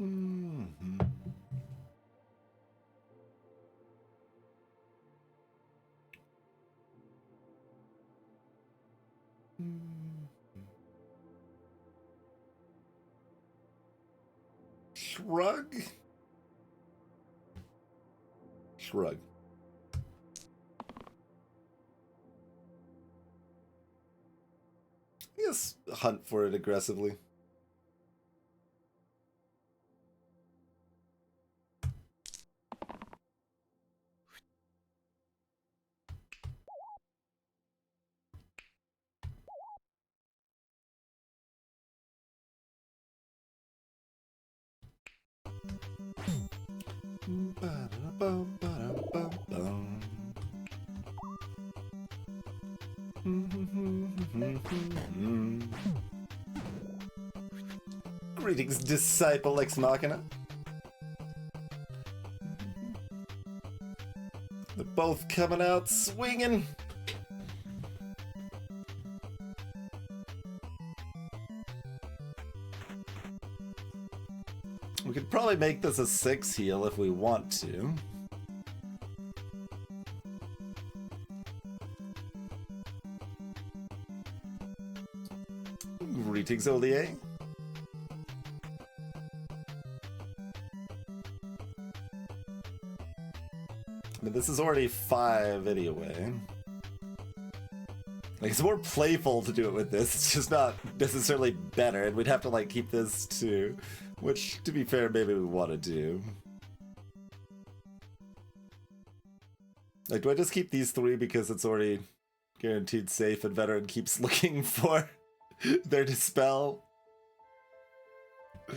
Mm-hmm. Shrug? Shrug. Yes, hunt for it aggressively. Greetings, Disciple Ex Machina. They're both coming out swinging. We could probably make this a 6 heal if we want to. Greetings, Olier. I mean, this is already 5 anyway. Like, it's more playful to do it with this. It's just not necessarily better, and we'd have to, like, keep this too. Which, to be fair, maybe we want to do. Like, do I just keep these 3 because it's already guaranteed safe and Veteran keeps looking for their Dispel? At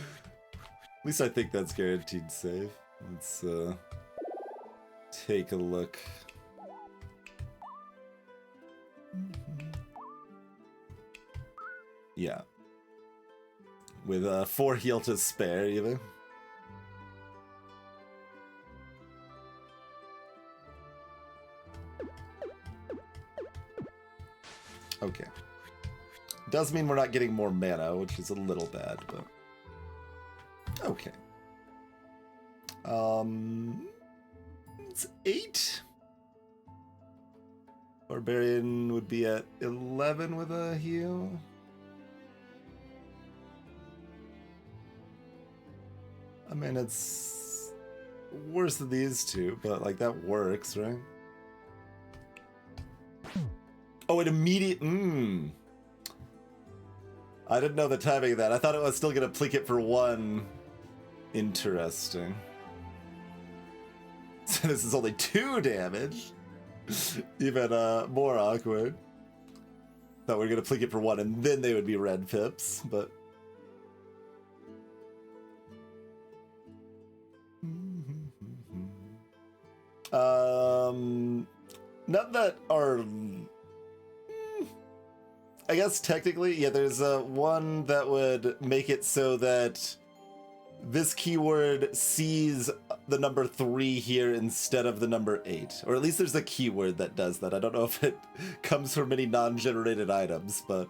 least I think that's guaranteed safe. Let's, take a look. Yeah. With 4 heal to spare, even. Okay. Does mean we're not getting more mana, which is a little bad, but Okay. It's 8. Barbarian would be at 11 with a heal. I mean, it's worse than these two, but like that works, right? Oh, it immediate. I didn't know the timing of that. I thought it was still gonna plick it for 1. Interesting. So this is only 2 damage. Even more awkward. Thought we were gonna plick it for 1 and then they would be red pips, but. None that are. I guess technically, yeah, there's one that would make it so that this keyword sees the number 3 here instead of the number 8. Or at least there's a keyword that does that. I don't know if it comes from any non-generated items, but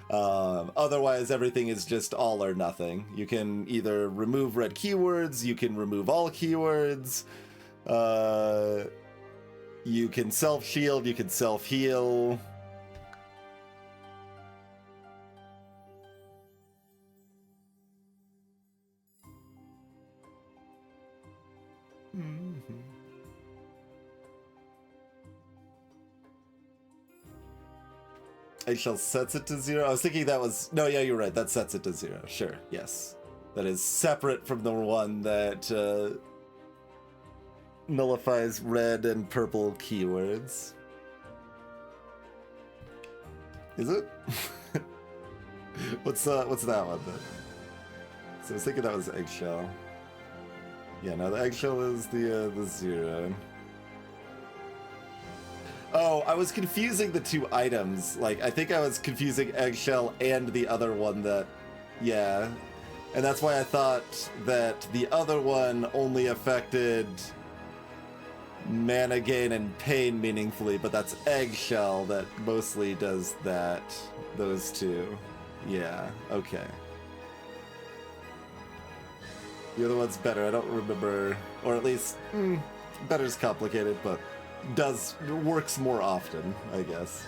otherwise everything is just all or nothing. You can either remove red keywords, you can remove all keywords, you can self-shield, you can self-heal. Eggshell sets it to 0. I was thinking that was... No, yeah, you're right. That sets it to 0. Sure, yes. That is separate from the one that nullifies red and purple keywords. Is it? What's that one then? So I was thinking that was eggshell. Yeah, no, the eggshell is the 0. Oh, I was confusing the 2 items. Like, I think I was confusing eggshell and the other one that... Yeah. And that's why I thought that the other one only affected mana gain and pain meaningfully, but that's eggshell that mostly does that. Those 2. Yeah, okay. The other one's better. I don't remember... Or at least... better's complicated, but... works more often, I guess.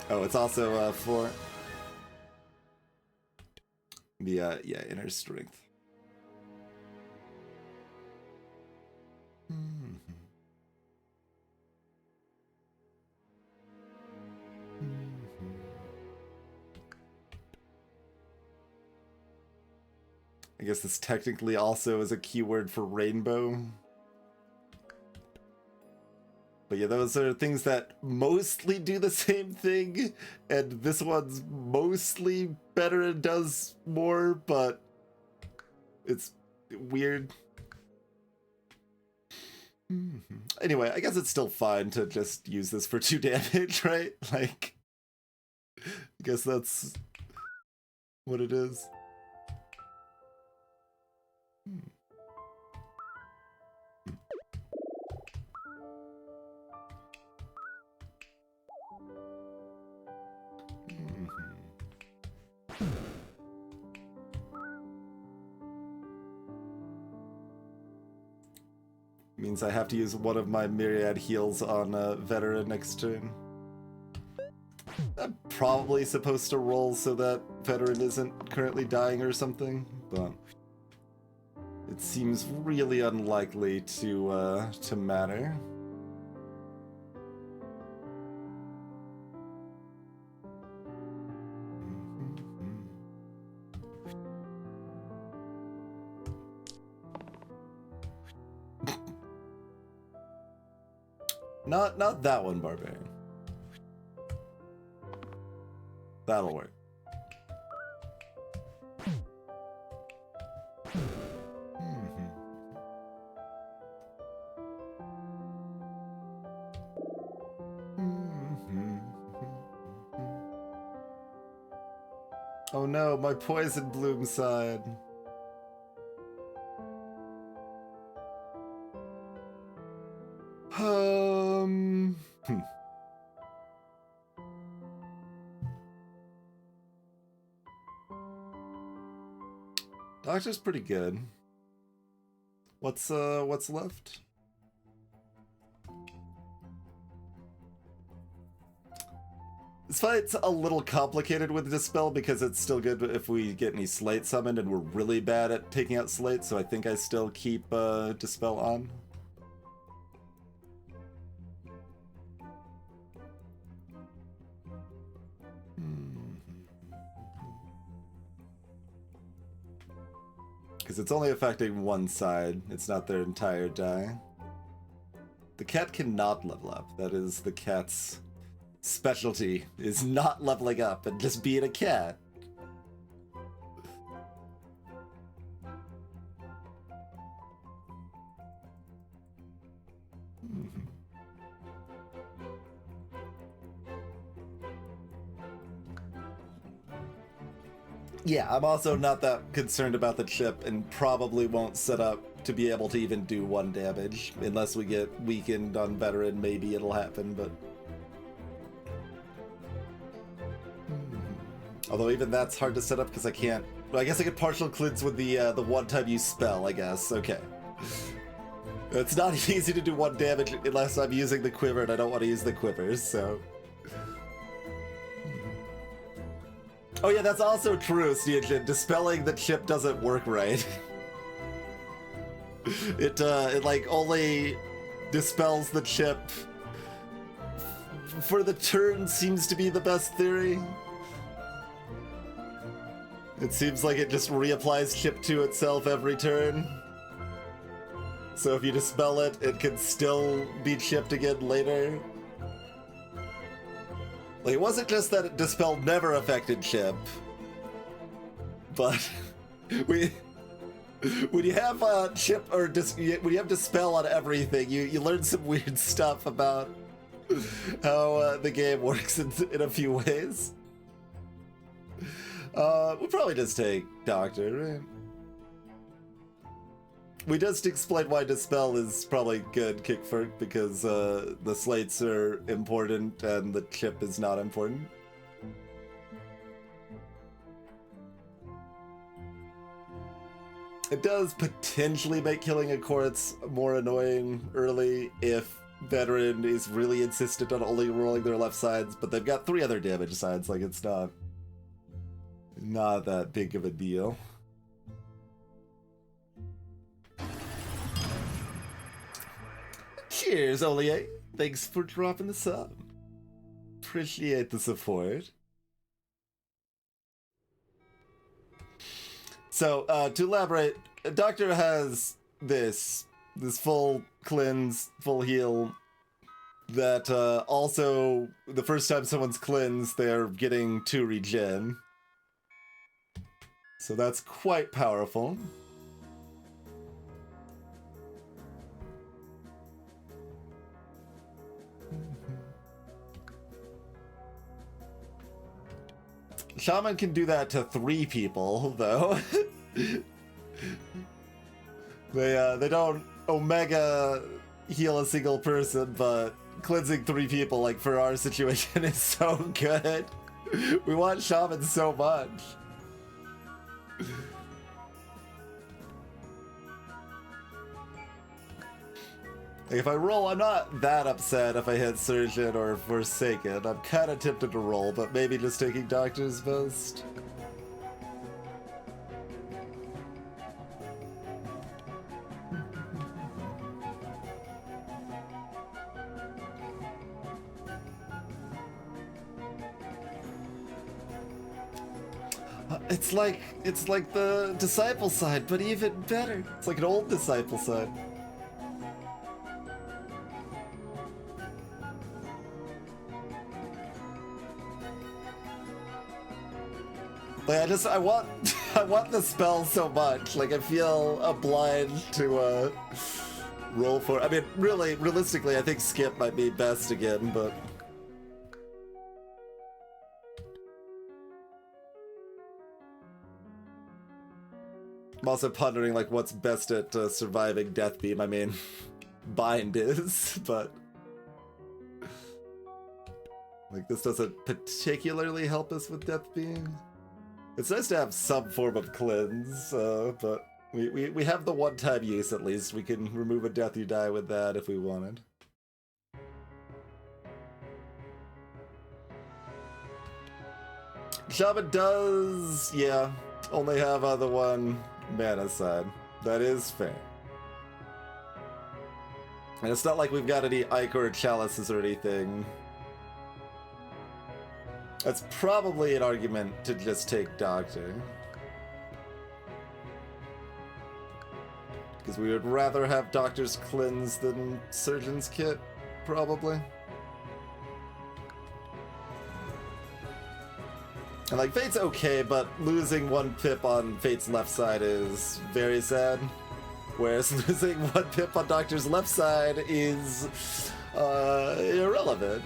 Oh, it's also for the yeah, inner strength. I guess this technically also is a keyword for rainbow. But yeah, those are things that mostly do the same thing, and this one's mostly better and does more, but it's weird. Anyway, I guess it's still fine to just use this for 2 damage, right? Like, I guess that's what it is. Means I have to use one of my myriad heals on Veteran next turn. I'm probably supposed to roll so that Veteran isn't currently dying or something, but it seems really unlikely to matter. Not that one, Barbarian. That'll work. Oh no, my poison bloom side. Doctor's pretty good. What's left? This fight's a little complicated with Dispel because it's still good if we get any Slate summoned, and we're really bad at taking out Slate, so I think I still keep Dispel on. Because it's only affecting one side, it's not their entire die. The cat cannot level up. That is the cat's specialty, is not leveling up and just being a cat. Yeah, I'm also not that concerned about the chip and probably won't set up to be able to even do 1 damage. Unless we get weakened on veteran, maybe it'll happen, but... Although even that's hard to set up because I can't... Well, I guess I could partial cleanse with the one-time use spell, I guess. Okay. It's not easy to do 1 damage unless I'm using the quiver, and I don't want to use the quivers, so... Oh yeah, that's also true, Steojin. Dispelling the chip doesn't work right. It like only dispels the chip for the turn seems to be the best theory. It seems like it just reapplies chip to itself every turn. So if you dispel it, it can still be chipped again later. Like, it wasn't just that Dispel never affected Chip, but when you have Chip or when you have Dispel on everything, you learn some weird stuff about how the game works in a few ways. We'll probably just take Doctor, right? We just explained why Dispel is probably good, Kickfurt, because the slates are important and the chip is not important. It does potentially make killing a Quartz more annoying early if Veteran is really insistent on only rolling their left sides, but they've got 3 other damage sides, like it's not that big of a deal. Cheers, Olie. Thanks for dropping the sub. Appreciate the support. So, to elaborate, Doctor has this full cleanse, full heal, that also, the first time someone's cleansed, they're getting 2 regen. So that's quite powerful. Shaman can do that to 3 people, though. They don't Omega heal a single person, but cleansing 3 people, like for our situation, is so good. We want Shaman so much. Like if I roll, I'm not that upset if I hit Surgeon or Forsaken. I'm kind of tempted to roll, but maybe just taking Doctor's best. It's like the Disciple side, but even better. It's like an old Disciple side. Like I want the spell so much. Like I feel obliged to roll for. I mean, really, realistically, I think Skip might be best again, but. I'm also pondering like what's best at surviving Death Beam. I mean, Bind is, but like this doesn't particularly help us with Death Beam. It's nice to have some form of cleanse, but we have the one-time use at least. We can remove a Death You Die with that if we wanted. Shaman does, yeah, only have the one mana side. That is fair. And it's not like we've got any Ichor or Chalices or anything. That's probably an argument to just take Doctor. Because we would rather have Doctor's Cleanse than Surgeon's Kit, probably. And like, Fate's okay, but losing 1 pip on Fate's left side is very sad. Whereas losing 1 pip on Doctor's left side is irrelevant.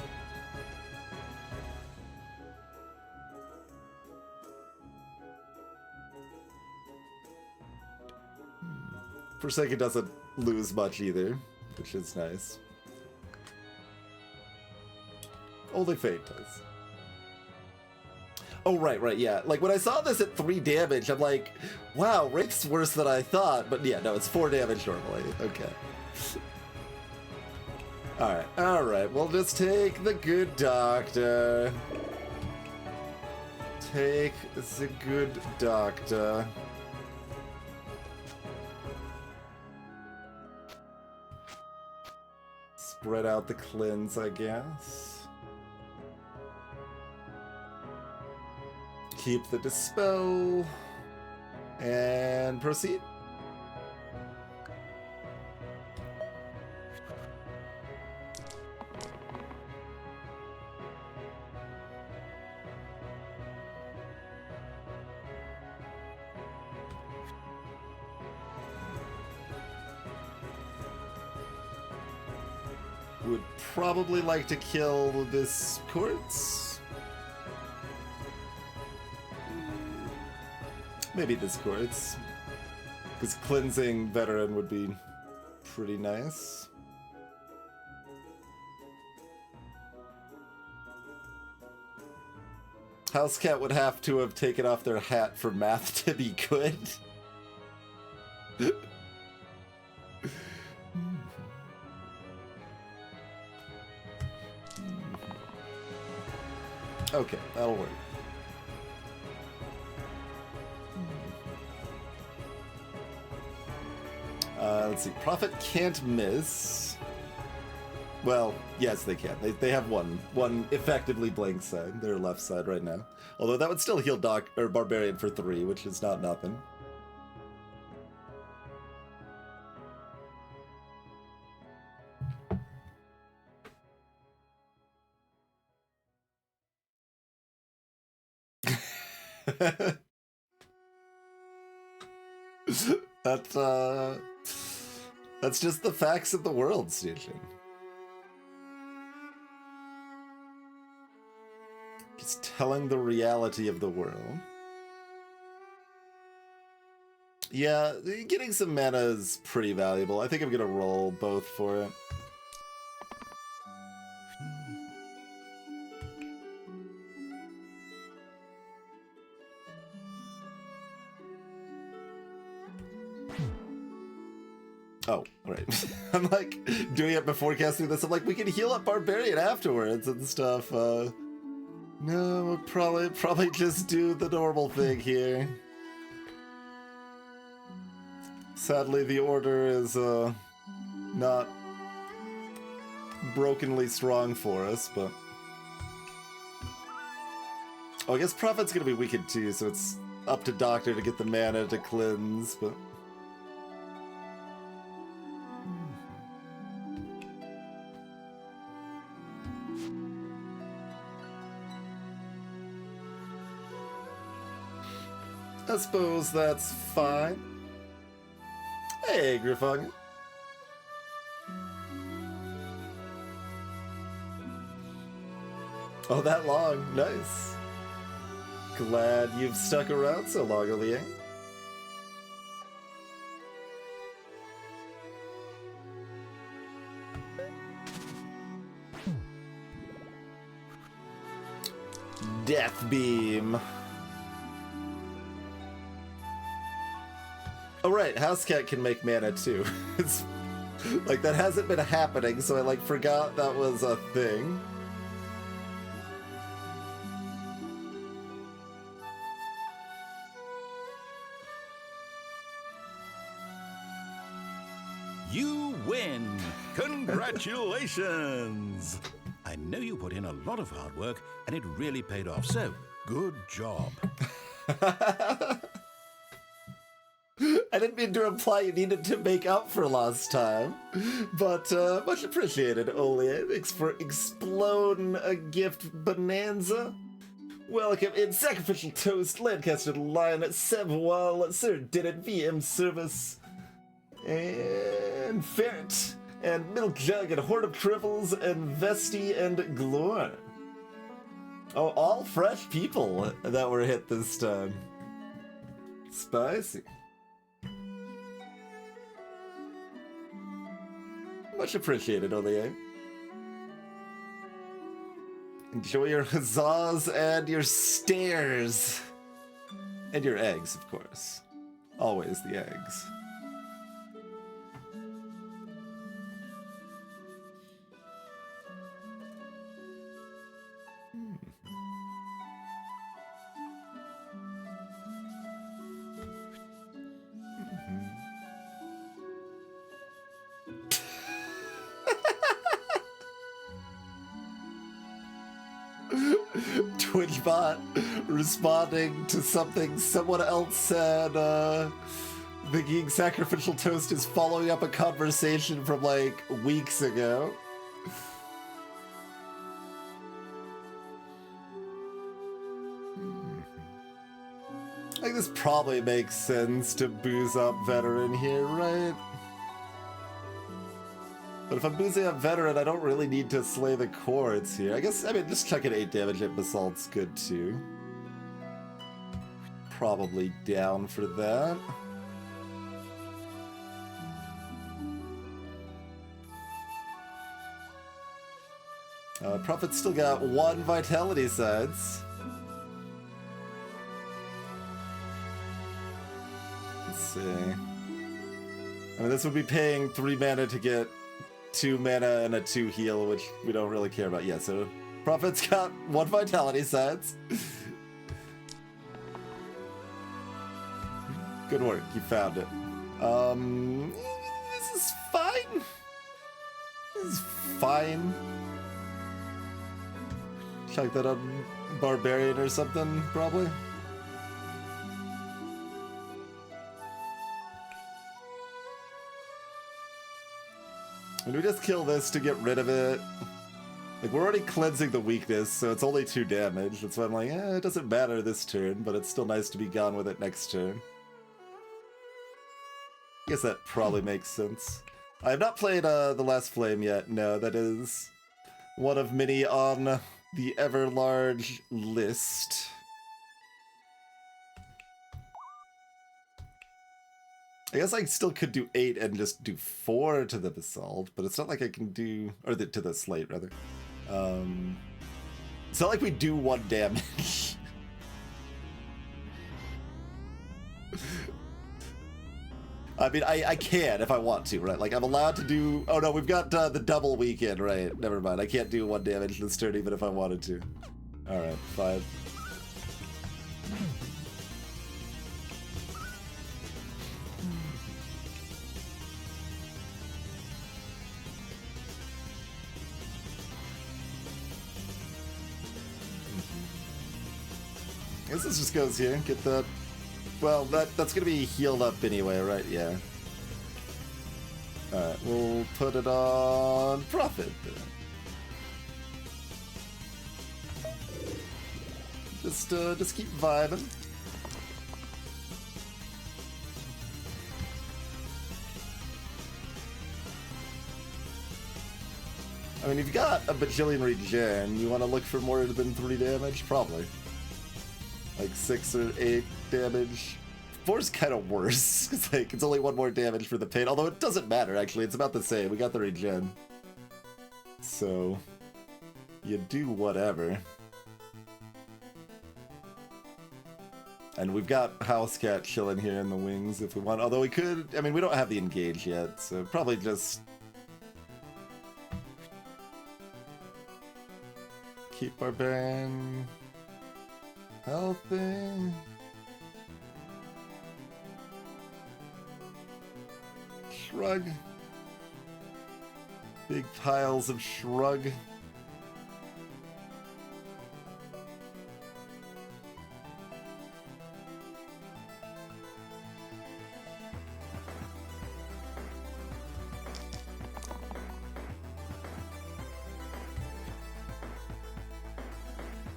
Forsaken doesn't lose much either, which is nice. Only Fate does. Oh, right, yeah. Like, when I saw this at 3 damage, I'm like, wow, Wraith's worse than I thought. But yeah, no, it's 4 damage normally. Okay. Alright, we'll just take the good Doctor. Take the good Doctor. Spread out the cleanse, I guess. Keep the dispel. And proceed. Would probably like to kill this Quartz. Maybe this Quartz. Because cleansing Veteran would be pretty nice. Housecat would have to have taken off their hat for math to be good. Okay, that'll work. Let's see. Prophet can't miss. Well, yes, they can. They have one effectively blank side, their left side right now. Although that would still heal Barbarian for 3, which is not nothing. That's just the facts of the world, Station. Just telling the reality of the world. Yeah, getting some mana is pretty valuable. I think I'm gonna roll both for it. Oh, right. I'm like, doing it before casting this, I'm like, we can heal up Barbarian afterwards and stuff. No, we'll probably just do the normal thing here. Sadly, the order is, not brokenly strong for us, but... Oh, I guess Prophet's gonna be weakened too, so it's up to Doctor to get the mana to cleanse, but... I suppose that's fine. Hey, Griffon. Oh, that long. Nice. Glad you've stuck around so long, Olivier. Death Beam. Oh right, House Cat can make mana too. It's like that hasn't been happening, so I like forgot that was a thing. You win! Congratulations! I know you put in a lot of hard work, and it really paid off, so good job. I didn't mean to imply you needed to make up for lost time, but much appreciated, Olia. Thanks for exploding a gift bonanza. Welcome in Sacrificial Toast, Lancaster Lion, Sevwal, Sir Did It, VM Service, and Ferret, and Milk Jug, and Horde of Tribbles, and Vesti, and Glor. Oh, all fresh people that were hit this time. Spicy. Much appreciated, Olie. Enjoy your huzzas and your stares. And your eggs, of course. Always the eggs. TwitchBot responding to something someone else said, thinking Sacrificial Toast is following up a conversation from like weeks ago. I think this probably makes sense to booze up Veteran here, right? But if I'm boozing up Veteran, I don't really need to slay the chords here. I guess, I mean, just chucking 8 damage at Basalt's good too. Probably down for that. Prophet's still got 1 Vitality Sides. Let's see. I mean, this would be paying 3 mana to get 2 mana and a 2 heal, which we don't really care about yet. So Prophet's got 1 Vitality Sides. Good work, you found it. This is fine. This is fine. Check that on Barbarian or something, probably. And we just kill this to get rid of it. Like, we're already cleansing the weakness, so it's only 2 damage. That's why I'm like, it doesn't matter this turn, but it's still nice to be gone with it next turn. I guess that probably makes sense. I have not played The Last Flame yet. No, that is one of many on the ever-large list. I guess I still could do 8 and just do 4 to the Basalt, but it's not like I can do... or to the Slate, rather. It's not like we do 1 damage. I mean, I can if I want to, right? Like, I'm allowed to do... oh no, we've got the double weekend, right? Never mind, I can't do 1 damage this turn even if I wanted to. Alright, 5. I guess this just goes here, get that... well, that's gonna be healed up anyway, right? Yeah. Alright, we'll put it on Prophet then. Just keep vibing. I mean, if you've got a bajillion regen, you want to look for more than 3 damage? Probably. Like 6 or 8 damage. 4's kind of worse, because like, it's only 1 more damage for the pain, although it doesn't matter, actually, it's about the same. We got the regen. So, you do whatever. And we've got House Cat chilling here in the wings if we want. Although we could, I mean, we don't have the engage yet, so probably just keep Barbarian healthy. Shrug. Big piles of shrug.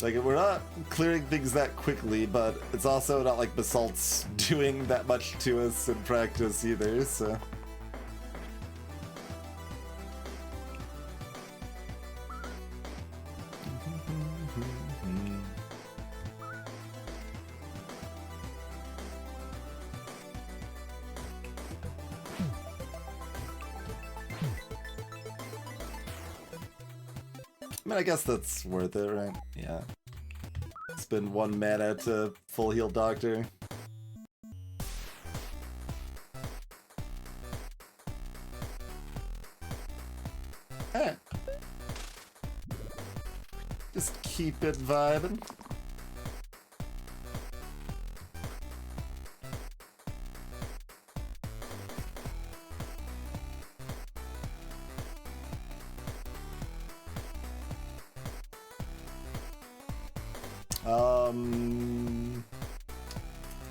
Like, we're not clearing things that quickly, but it's also not like Basalt's doing that much to us in practice either, so... I mean, I guess that's worth it, right? Yeah. Spend 1 mana to full heal Doctor. Alright. Just keep it vibing.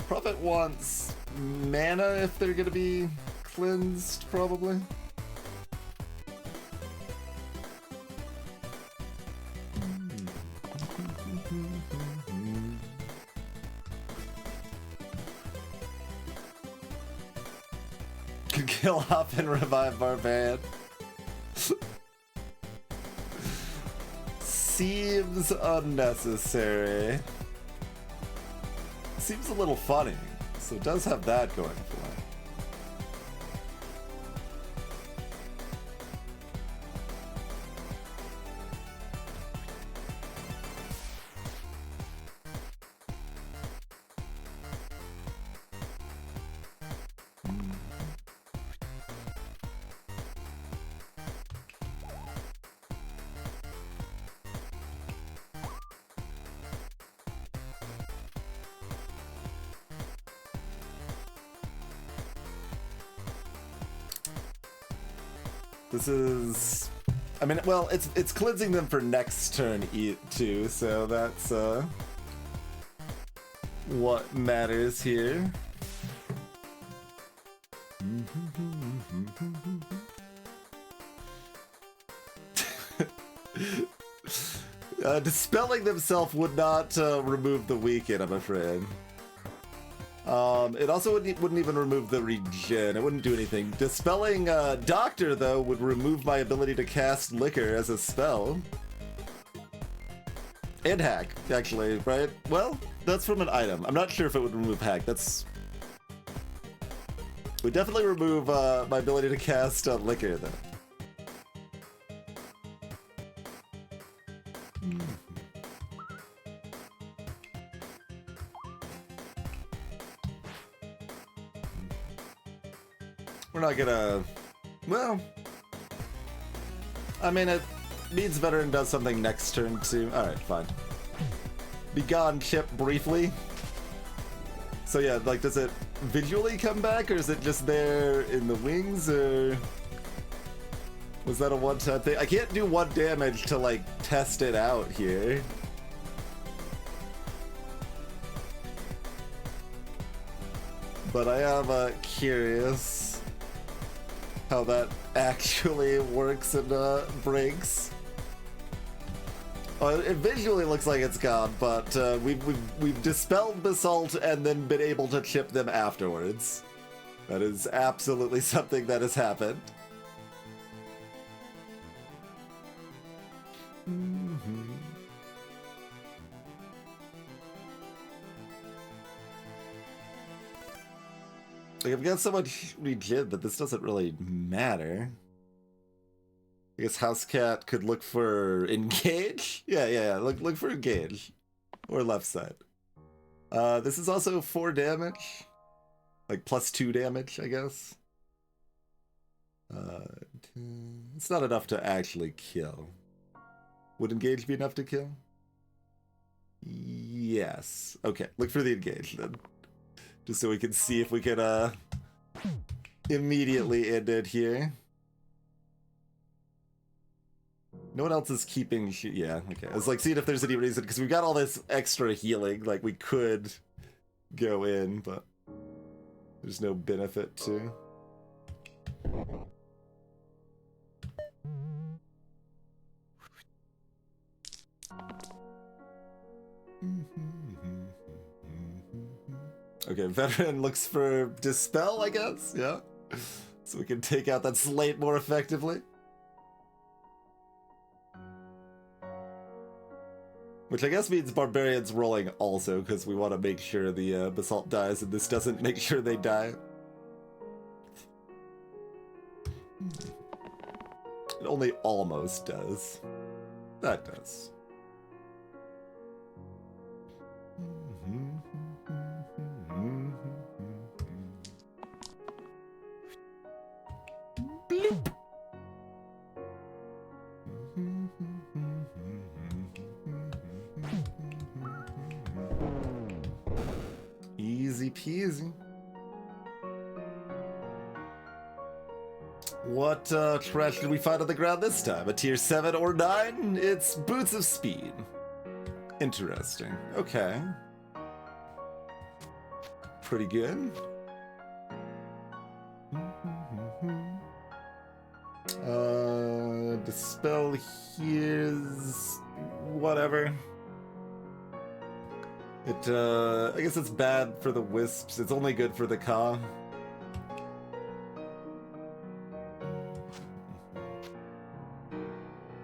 Prophet wants mana if they're gonna be cleansed, probably. Could kill up and revive Barbarian. Seems unnecessary. Seems a little funny, so it does have that going for it. This is, I mean, well, it's cleansing them for next turn too, so that's what matters here. Dispelling themselves would not remove the weaken, I'm afraid. It also wouldn't even remove the regen. It wouldn't do anything. Dispelling Doctor, though, would remove my ability to cast Liquor as a spell. And Hack, actually, right? Well, that's from an item. I'm not sure if it would remove Hack. That's... would definitely remove my ability to cast Liquor, though. We're not gonna... well... I mean, it means Veteran does something next turn, too. Alright, fine. Be gone, Chip, briefly. So yeah, like, does it visually come back, or is it just there in the wings, or... was that a one-time thing? I can't do 1 damage to, like, test it out here. But I am curious how that actually works and breaks. Well, it visually looks like it's gone, but we've dispelled Basalt and then been able to chip them afterwards. That is absolutely something that has happened. Like, I've got so much regen that this doesn't really matter. I guess House Cat could look for engage? Yeah. Look for engage. Or left side. This is also 4 damage. Like +2 damage, I guess. It's not enough to actually kill. Would engage be enough to kill? Yes. Okay, look for the engage then. Just so we can see if we can immediately end it here. No one else is keeping yeah, okay. I was like, seeing if there's any reason, because we've got all this extra healing, like we could go in, but there's no benefit to. Okay, veteran looks for dispel, I guess, yeah. So we can take out that slate more effectively. Which I guess means barbarian's rolling also, because we want to make sure the basalt dies, and this doesn't make sure they die. It only almost does. That does. Bloop. Easy peasy. What trash did we find on the ground this time? A tier 7 or 9? It's Boots of Speed. Interesting. Okay. Pretty good. Dispel here's whatever. It, I guess it's bad for the wisps. It's only good for the Ka.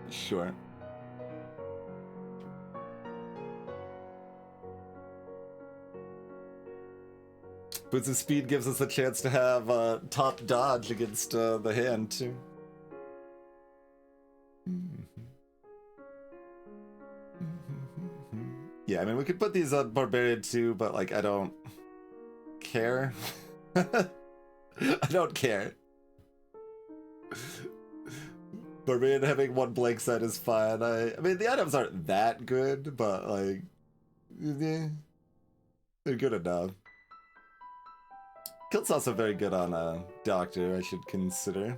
Sure. Boots of Speed gives us a chance to have top dodge against the hand, too. Yeah, I mean, we could put these on Barbarian too, but, like, I don't care. I don't care. Barbarian having 1 blank side is fine. I mean, the items aren't that good, but, like, yeah, they're good enough. Kilt's also very good on Doctor, I should consider.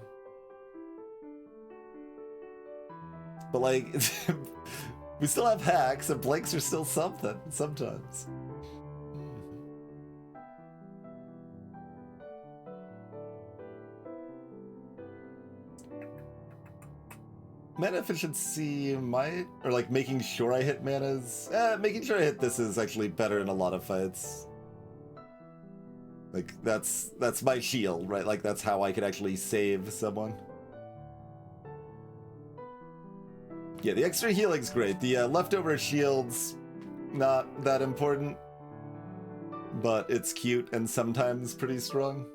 But, like, we still have hacks, and blanks are still something, sometimes. Mana efficiency might, or like making sure I hit manas. Making sure I hit this is actually better in a lot of fights. Like, that's my shield, right? Like, that's how I could actually save someone. Yeah, the extra healing's great. The leftover shield's not that important, but it's cute and sometimes pretty strong.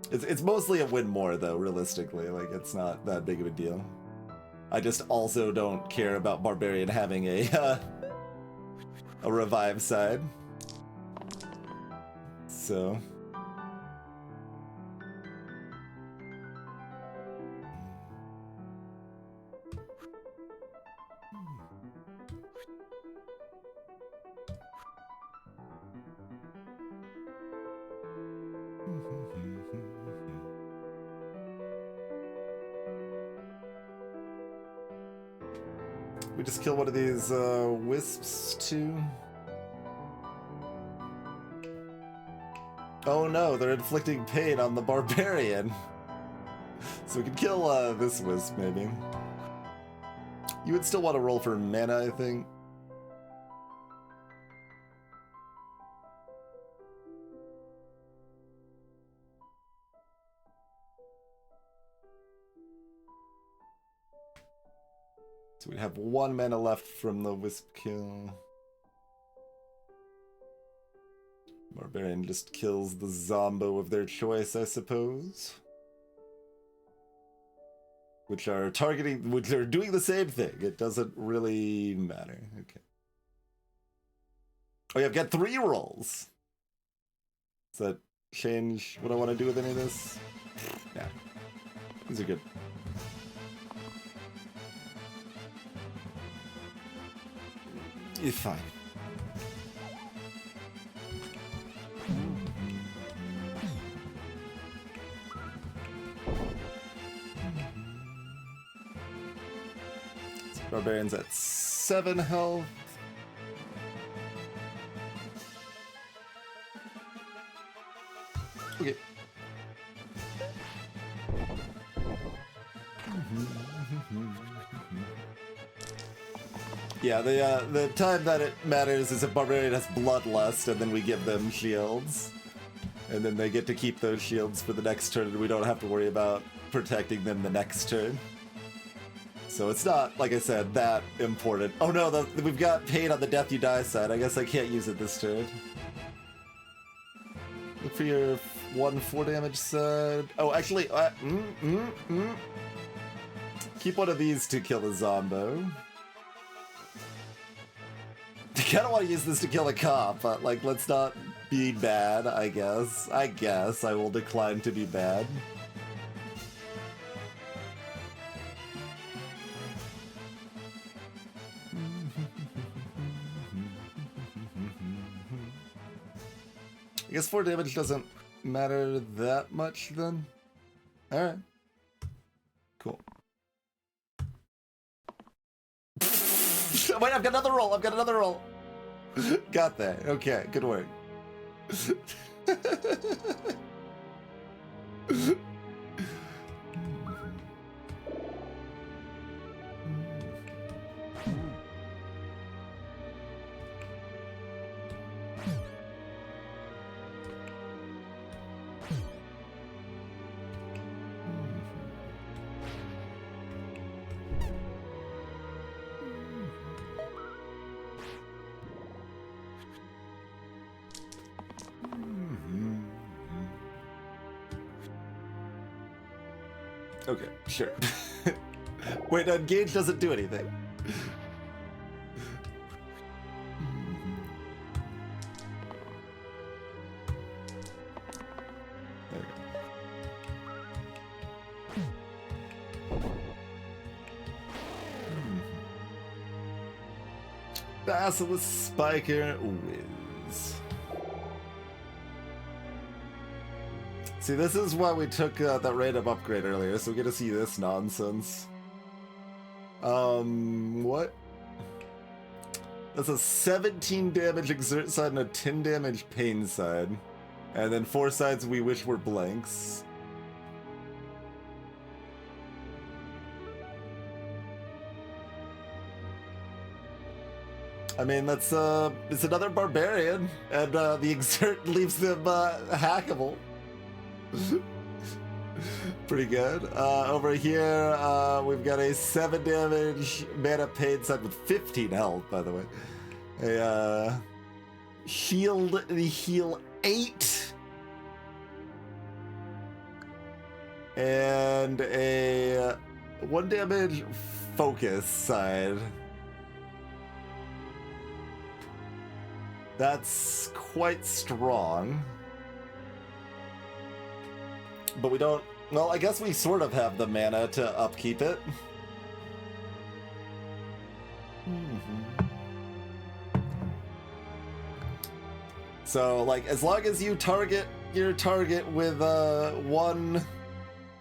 It's mostly a win more, though, realistically. Like, it's not that big of a deal. I just also don't care about Barbarian having a revive side. So... We just kill one of these wisps too. Oh no, they're inflicting pain on the barbarian. So we can kill this wisp maybe. You would still want to roll for mana, I think. So we have 1 mana left from the wisp kill. Barbarian just kills the zombo of their choice, I suppose. Which are doing the same thing. It doesn't really matter. Okay. Oh, yeah, I've got 3 rolls. Does that change what I want to do with any of this? Yeah. These are good. It's fine. Barbarian's at 7 health. Okay. Yeah, the time that it matters is if Barbarian has Bloodlust, and then we give them shields. And then they get to keep those shields for the next turn, and we don't have to worry about protecting them the next turn. So it's not, like I said, that important. Oh no, we've got Pain on the Death You Die side. I guess I can't use it this turn. Look for your 1/4 damage side. Oh, actually, keep one of these to kill the Zombo. I kind of want to use this to kill a cop, but like, let's not be bad, I guess. I guess I will decline to be bad. I guess 4 damage doesn't matter that much then. Alright. Cool. Wait, I've got another roll. I've got another roll. Got that. Okay, good work. Okay, sure. Wait, engage doesn't do anything. Basilisk Spiker Whiz. See, this is why we took that random upgrade earlier, so we get to see this nonsense. What? That's a 17 damage exert side and a 10 damage pain side. And then 4 sides we wish were blanks. I mean, that's it's another barbarian, and the exert leaves them hackable. Pretty good. Over here, we've got a 7 damage mana pain side with 15 health, by the way. A heal 8. And a 1 damage focus side. That's quite strong. But we don't... Well, I guess we sort of have the mana to upkeep it. So, like, as long as you target your target with 1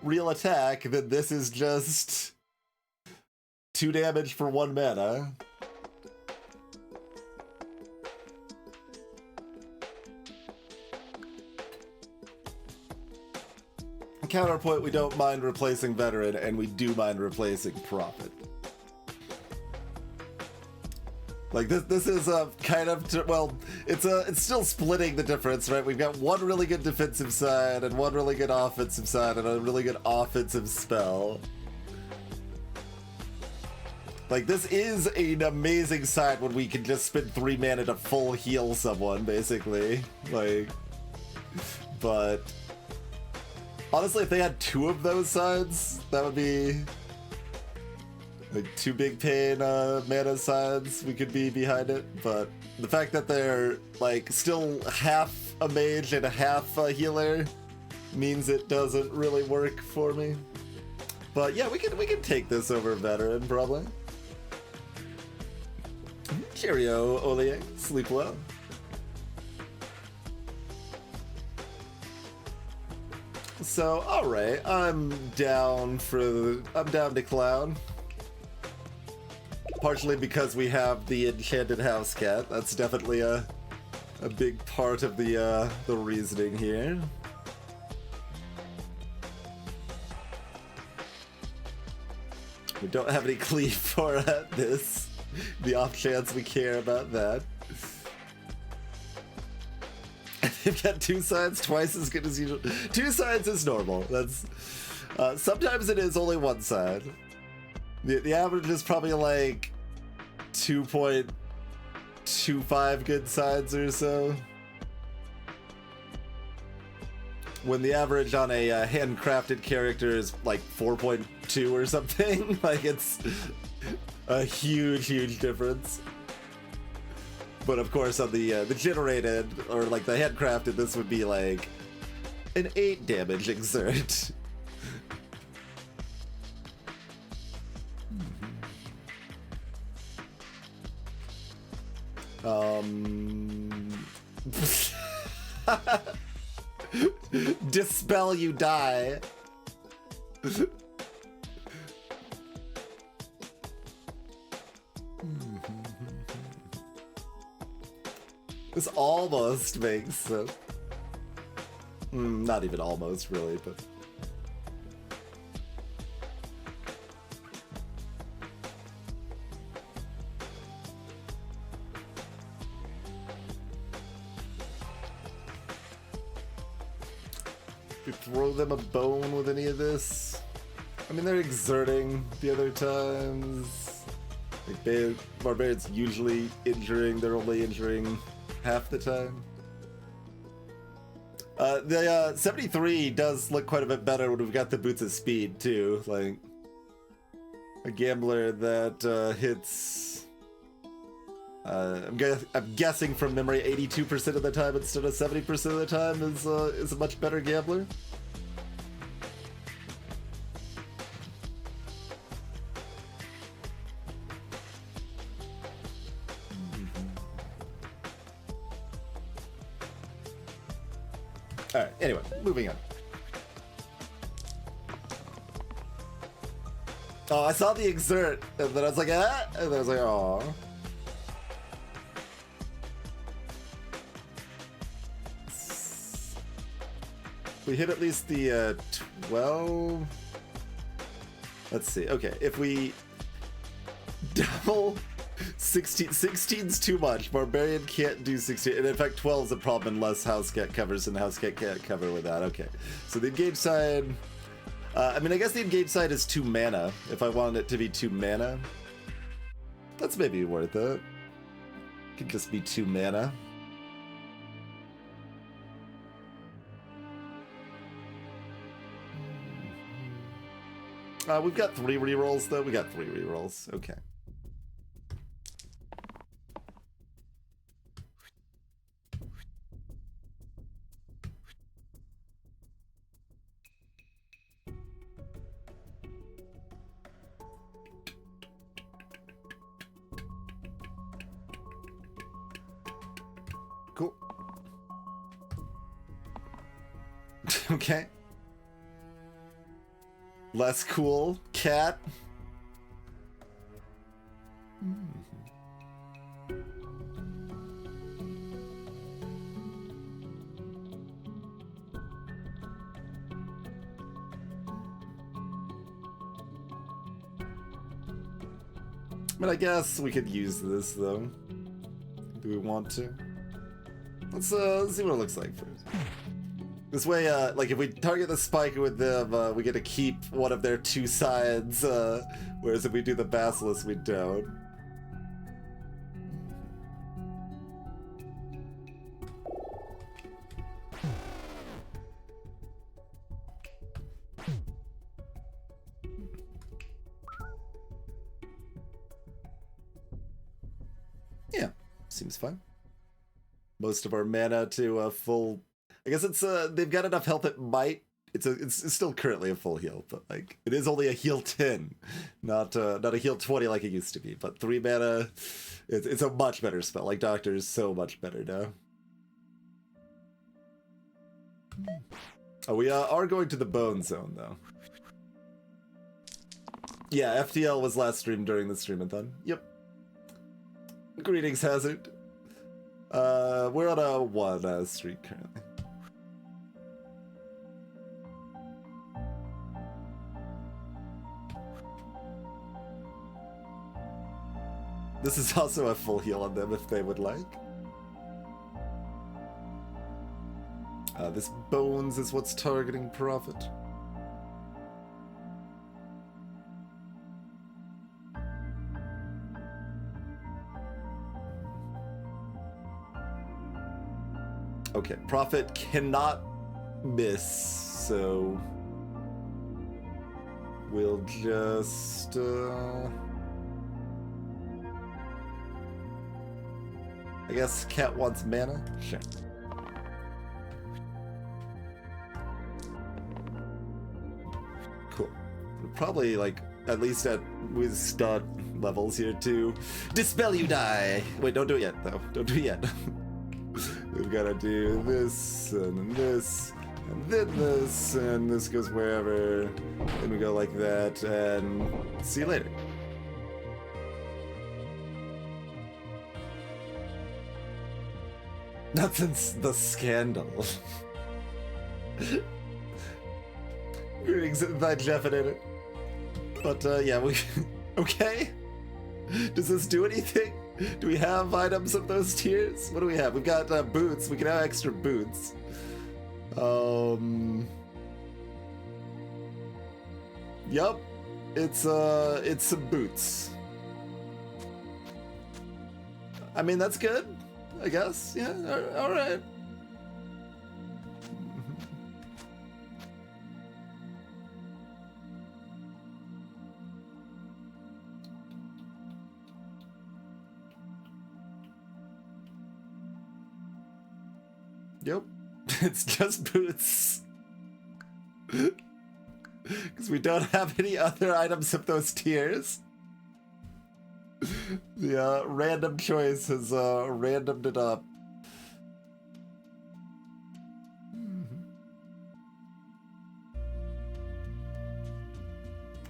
real attack, then this is just 2 damage for 1 mana. Counterpoint, we don't mind replacing Veteran, and we do mind replacing Prophet. Like, this is a kind of, well, it's still splitting the difference, right? We've got 1 really good defensive side, and 1 really good offensive side, and a really good offensive spell. Like, this is an amazing side when we can just spend 3 mana to full heal someone, basically. Like, but... Honestly, if they had 2 of those sides, that would be like 2 big pain mana sides, we could be behind it, but the fact that they're like still half a mage and a half a healer means it doesn't really work for me. But yeah, we can take this over veteran probably. Cheerio, Olie. Sleep well. So, alright, I'm down to clown. Partially because we have the enchanted house cat. That's definitely a big part of the reasoning here. We don't have any cleave for this. The off chance we care about that. They've got 2 sides twice as good as usual. 2 sides is normal. That's sometimes it is only 1 side. The average is probably like 2.25 good sides or so. When the average on a handcrafted character is like 4.2 or something, like it's a huge difference. But of course, on the generated or like the handcrafted, this would be like an 8 damage exert. Dispel, you die. This almost makes sense. Not even almost, really, but... We throw them a bone with any of this? I mean, they're exerting the other times. Like, barbarians usually injuring, they're only injuring half the time. The 73 does look quite a bit better when we've got the boots of speed too. Like a gambler that hits. I'm guessing from memory, 82% of the time instead of 70% of the time is a much better gambler. Alright, anyway, moving on. Oh, I saw the exert, and then I was like, ah! And then I was like, aw. We hit at least the 12. Let's see. Okay, if we double 16, 16's too much. Barbarian can't do 16, and in fact 12 is a problem unless house cat covers, and house cat can't cover with that. Okay, so the engage side. I mean, I guess the engage side is 2 mana. If I wanted it to be 2 mana, that's maybe worth it. Could just be 2 mana. We've got 3 rerolls though. We got 3 rerolls. Okay. Cool. Okay. Less cool. Cat. I mean, I guess we could use this though. Do we want to? Let's see what it looks like first. This way, like if we target the spike with them, we get to keep one of their 2 sides, whereas if we do the basilisk, we don't. seems fine. Most of our mana to a full. I guess it's they've got enough health it might. It's still currently a full heal, but like it is only a heal 10, not a heal 20 like it used to be. But 3 mana, it's a much better spell. Like Doctor is so much better now. Oh, we are going to the Bone Zone though. Yeah, FTL was last streamed during the streamathon. Yep. Greetings, Hazard. We're on a 1 streak currently. This is also a full heal on them if they would like. This Bones is what's targeting Prophet. Okay, Prophet cannot miss, so we'll just I guess Cat wants mana? Sure. Cool. We're probably like at least at with stud levels here to dispel you die. Wait, don't do it yet though. Don't do it yet. We've got to do this and this and then this and this goes wherever. And we go like that and see you later. Not since the scandal. Greetings, that definite. But yeah, we okay. Does this do anything? Do we have items of those tiers? What do we have? We've got boots. We can have extra boots. Yup. It's some boots. I mean, that's good. I guess, yeah, all right. Yep, it's just boots. Because we don't have any other items of those tiers. The random choice has randomed it up.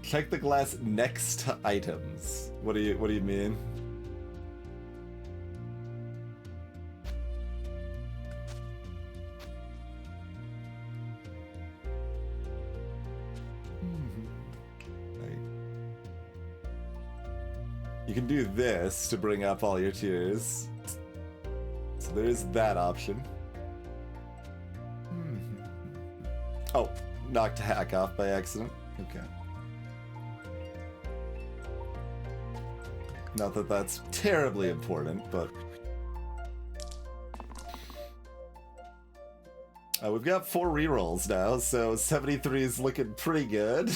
Check the glass next to items. What do you mean? You can do this to bring up all your tiers. So there is that option. Oh, knocked hack off by accident. Okay. Not that that's terribly important, but... we've got 4 rerolls now, so 73 is looking pretty good.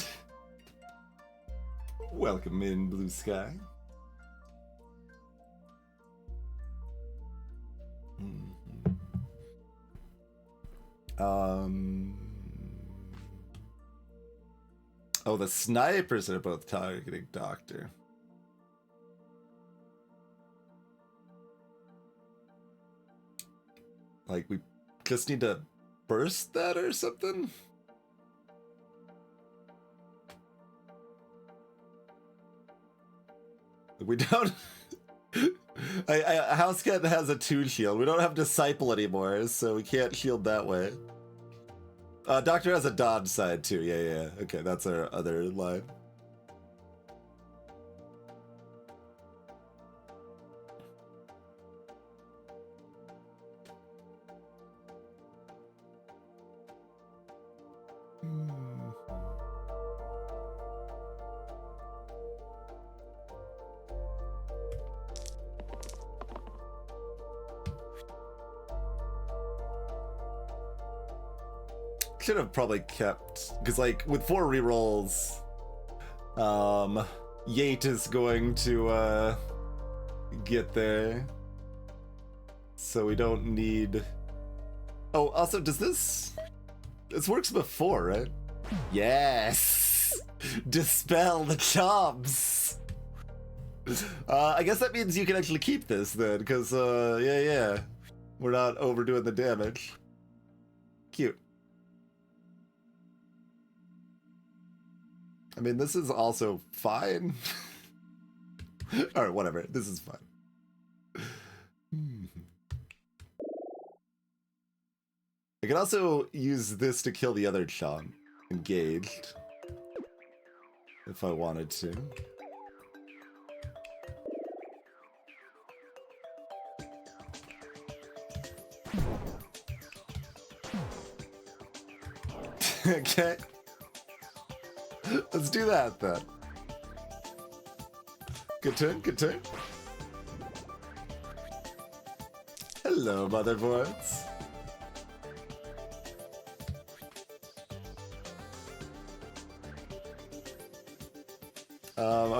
Welcome in, Blue Sky. Oh, the snipers are both targeting Doctor. Like, we just need to burst that or something? We don't... Housecat has a 2 shield. We don't have Disciple anymore, so we can't shield that way. Doctor has a dodge side too. Yeah. Okay, that's our other line. Should have probably kept, because like with 4 rerolls, Yate is going to get there. So we don't need... Oh, also, does this... This works before, right? Yes! Dispel the chomps! I guess that means you can actually keep this then, because, yeah. We're not overdoing the damage. Cute. I mean, this is also fine. Alright, whatever. This is fine. I can also use this to kill the other chomp. Engaged. If I wanted to. Okay. Let's do that then. Good turn, good turn. Hello, motherboards.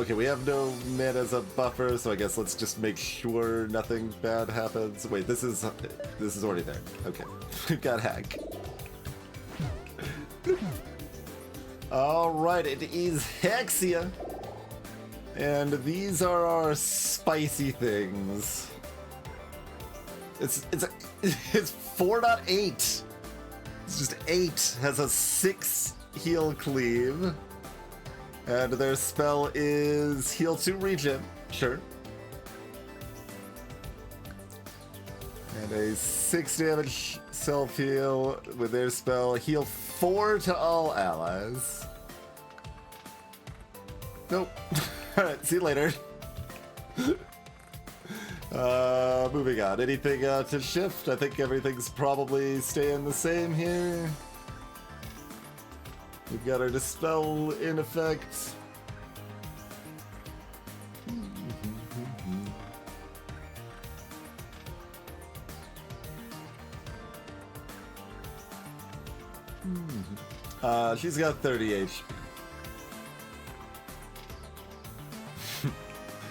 Okay, we have no mana as a buffer, so I guess let's just make sure nothing bad happens. Wait, this is already there. Okay, we've got hack. All right, it is Hexia, and these are our spicy things. It's 4.8. It's just 8. Has a 6 heal cleave. And their spell is heal 2 regen, sure. And a 6 damage self heal with their spell, heal 4 to all allies. Nope. Alright, see you later. Moving on. Anything to shift? I think everything's probably staying the same here. We've got our dispel in effect. She's got 30 HP.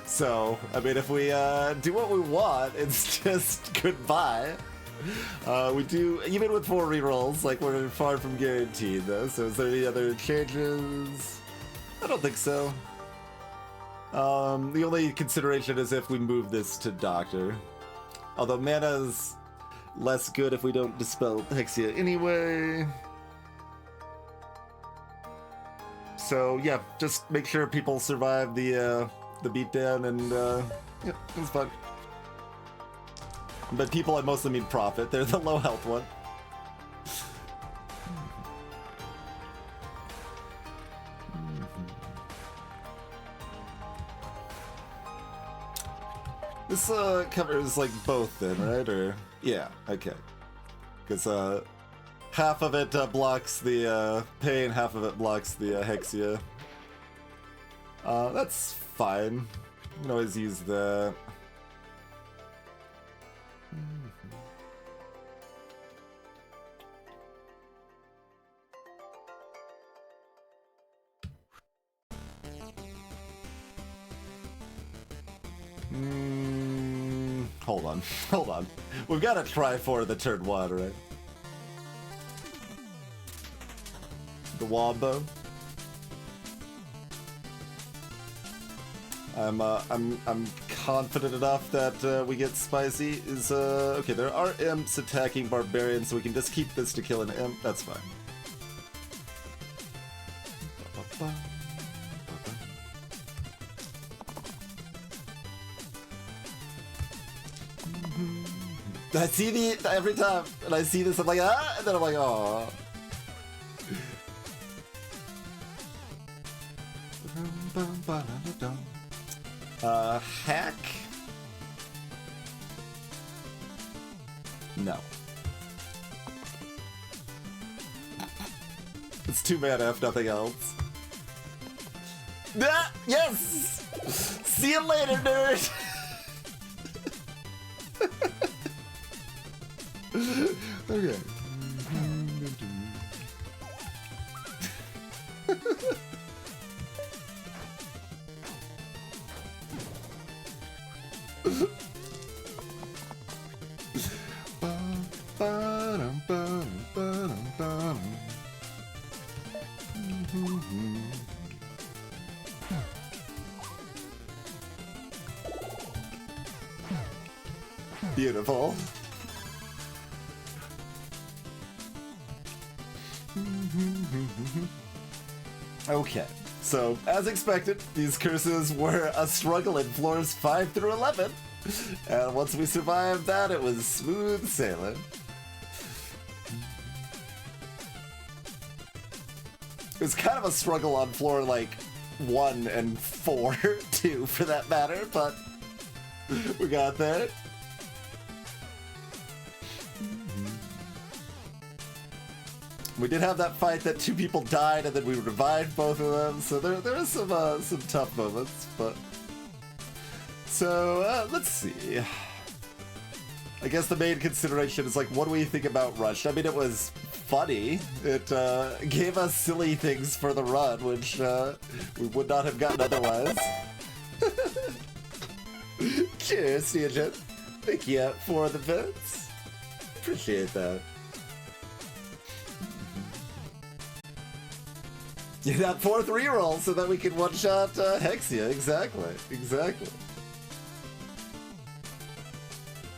So, I mean, if we do what we want, it's just goodbye. We do, even with 4 rerolls, like, we're far from guaranteed, though. So is there any other changes? I don't think so. The only consideration is if we move this to Doctor. Although mana's less good if we don't dispel Hexia anyway. So, yeah, just make sure people survive the beatdown, and, yeah, it was fun. But people, I mostly mean Prophet. They're the low health one. This covers like both then, right? Or yeah, okay. Because half of it blocks the pain, half of it blocks the Hexia. That's fine. You can always use that. Hold on. We've got to try for the turn 1, right? The Wombo. I'm confident enough that we get spicy. Is okay, there are imps attacking barbarians, so we can just keep this to kill an imp. That's fine. I see the every time, and I see this, I'm like, ah, and then I'm like, oh. Hack? No. It's 2 mana if nothing else. Ah, yes! See you later, nerd! Okay. beautiful. Okay, so as expected, these curses were a struggle in floors 5 through 11. And once we survived that, it was smooth sailing. It was kind of a struggle on floor like 1 and 4 too, for that matter, but we got there. We did have that fight that 2 people died and then we revived both of them, so there was some tough moments, but... So, let's see. I guess the main consideration is like, what do we think about Rush? I mean, it was funny. It gave us silly things for the run, which we would not have gotten otherwise. Cheers, Neogen. Thank you for the bits. Appreciate that. Yeah, that 4th reroll so that we can one-shot Hexia. Exactly.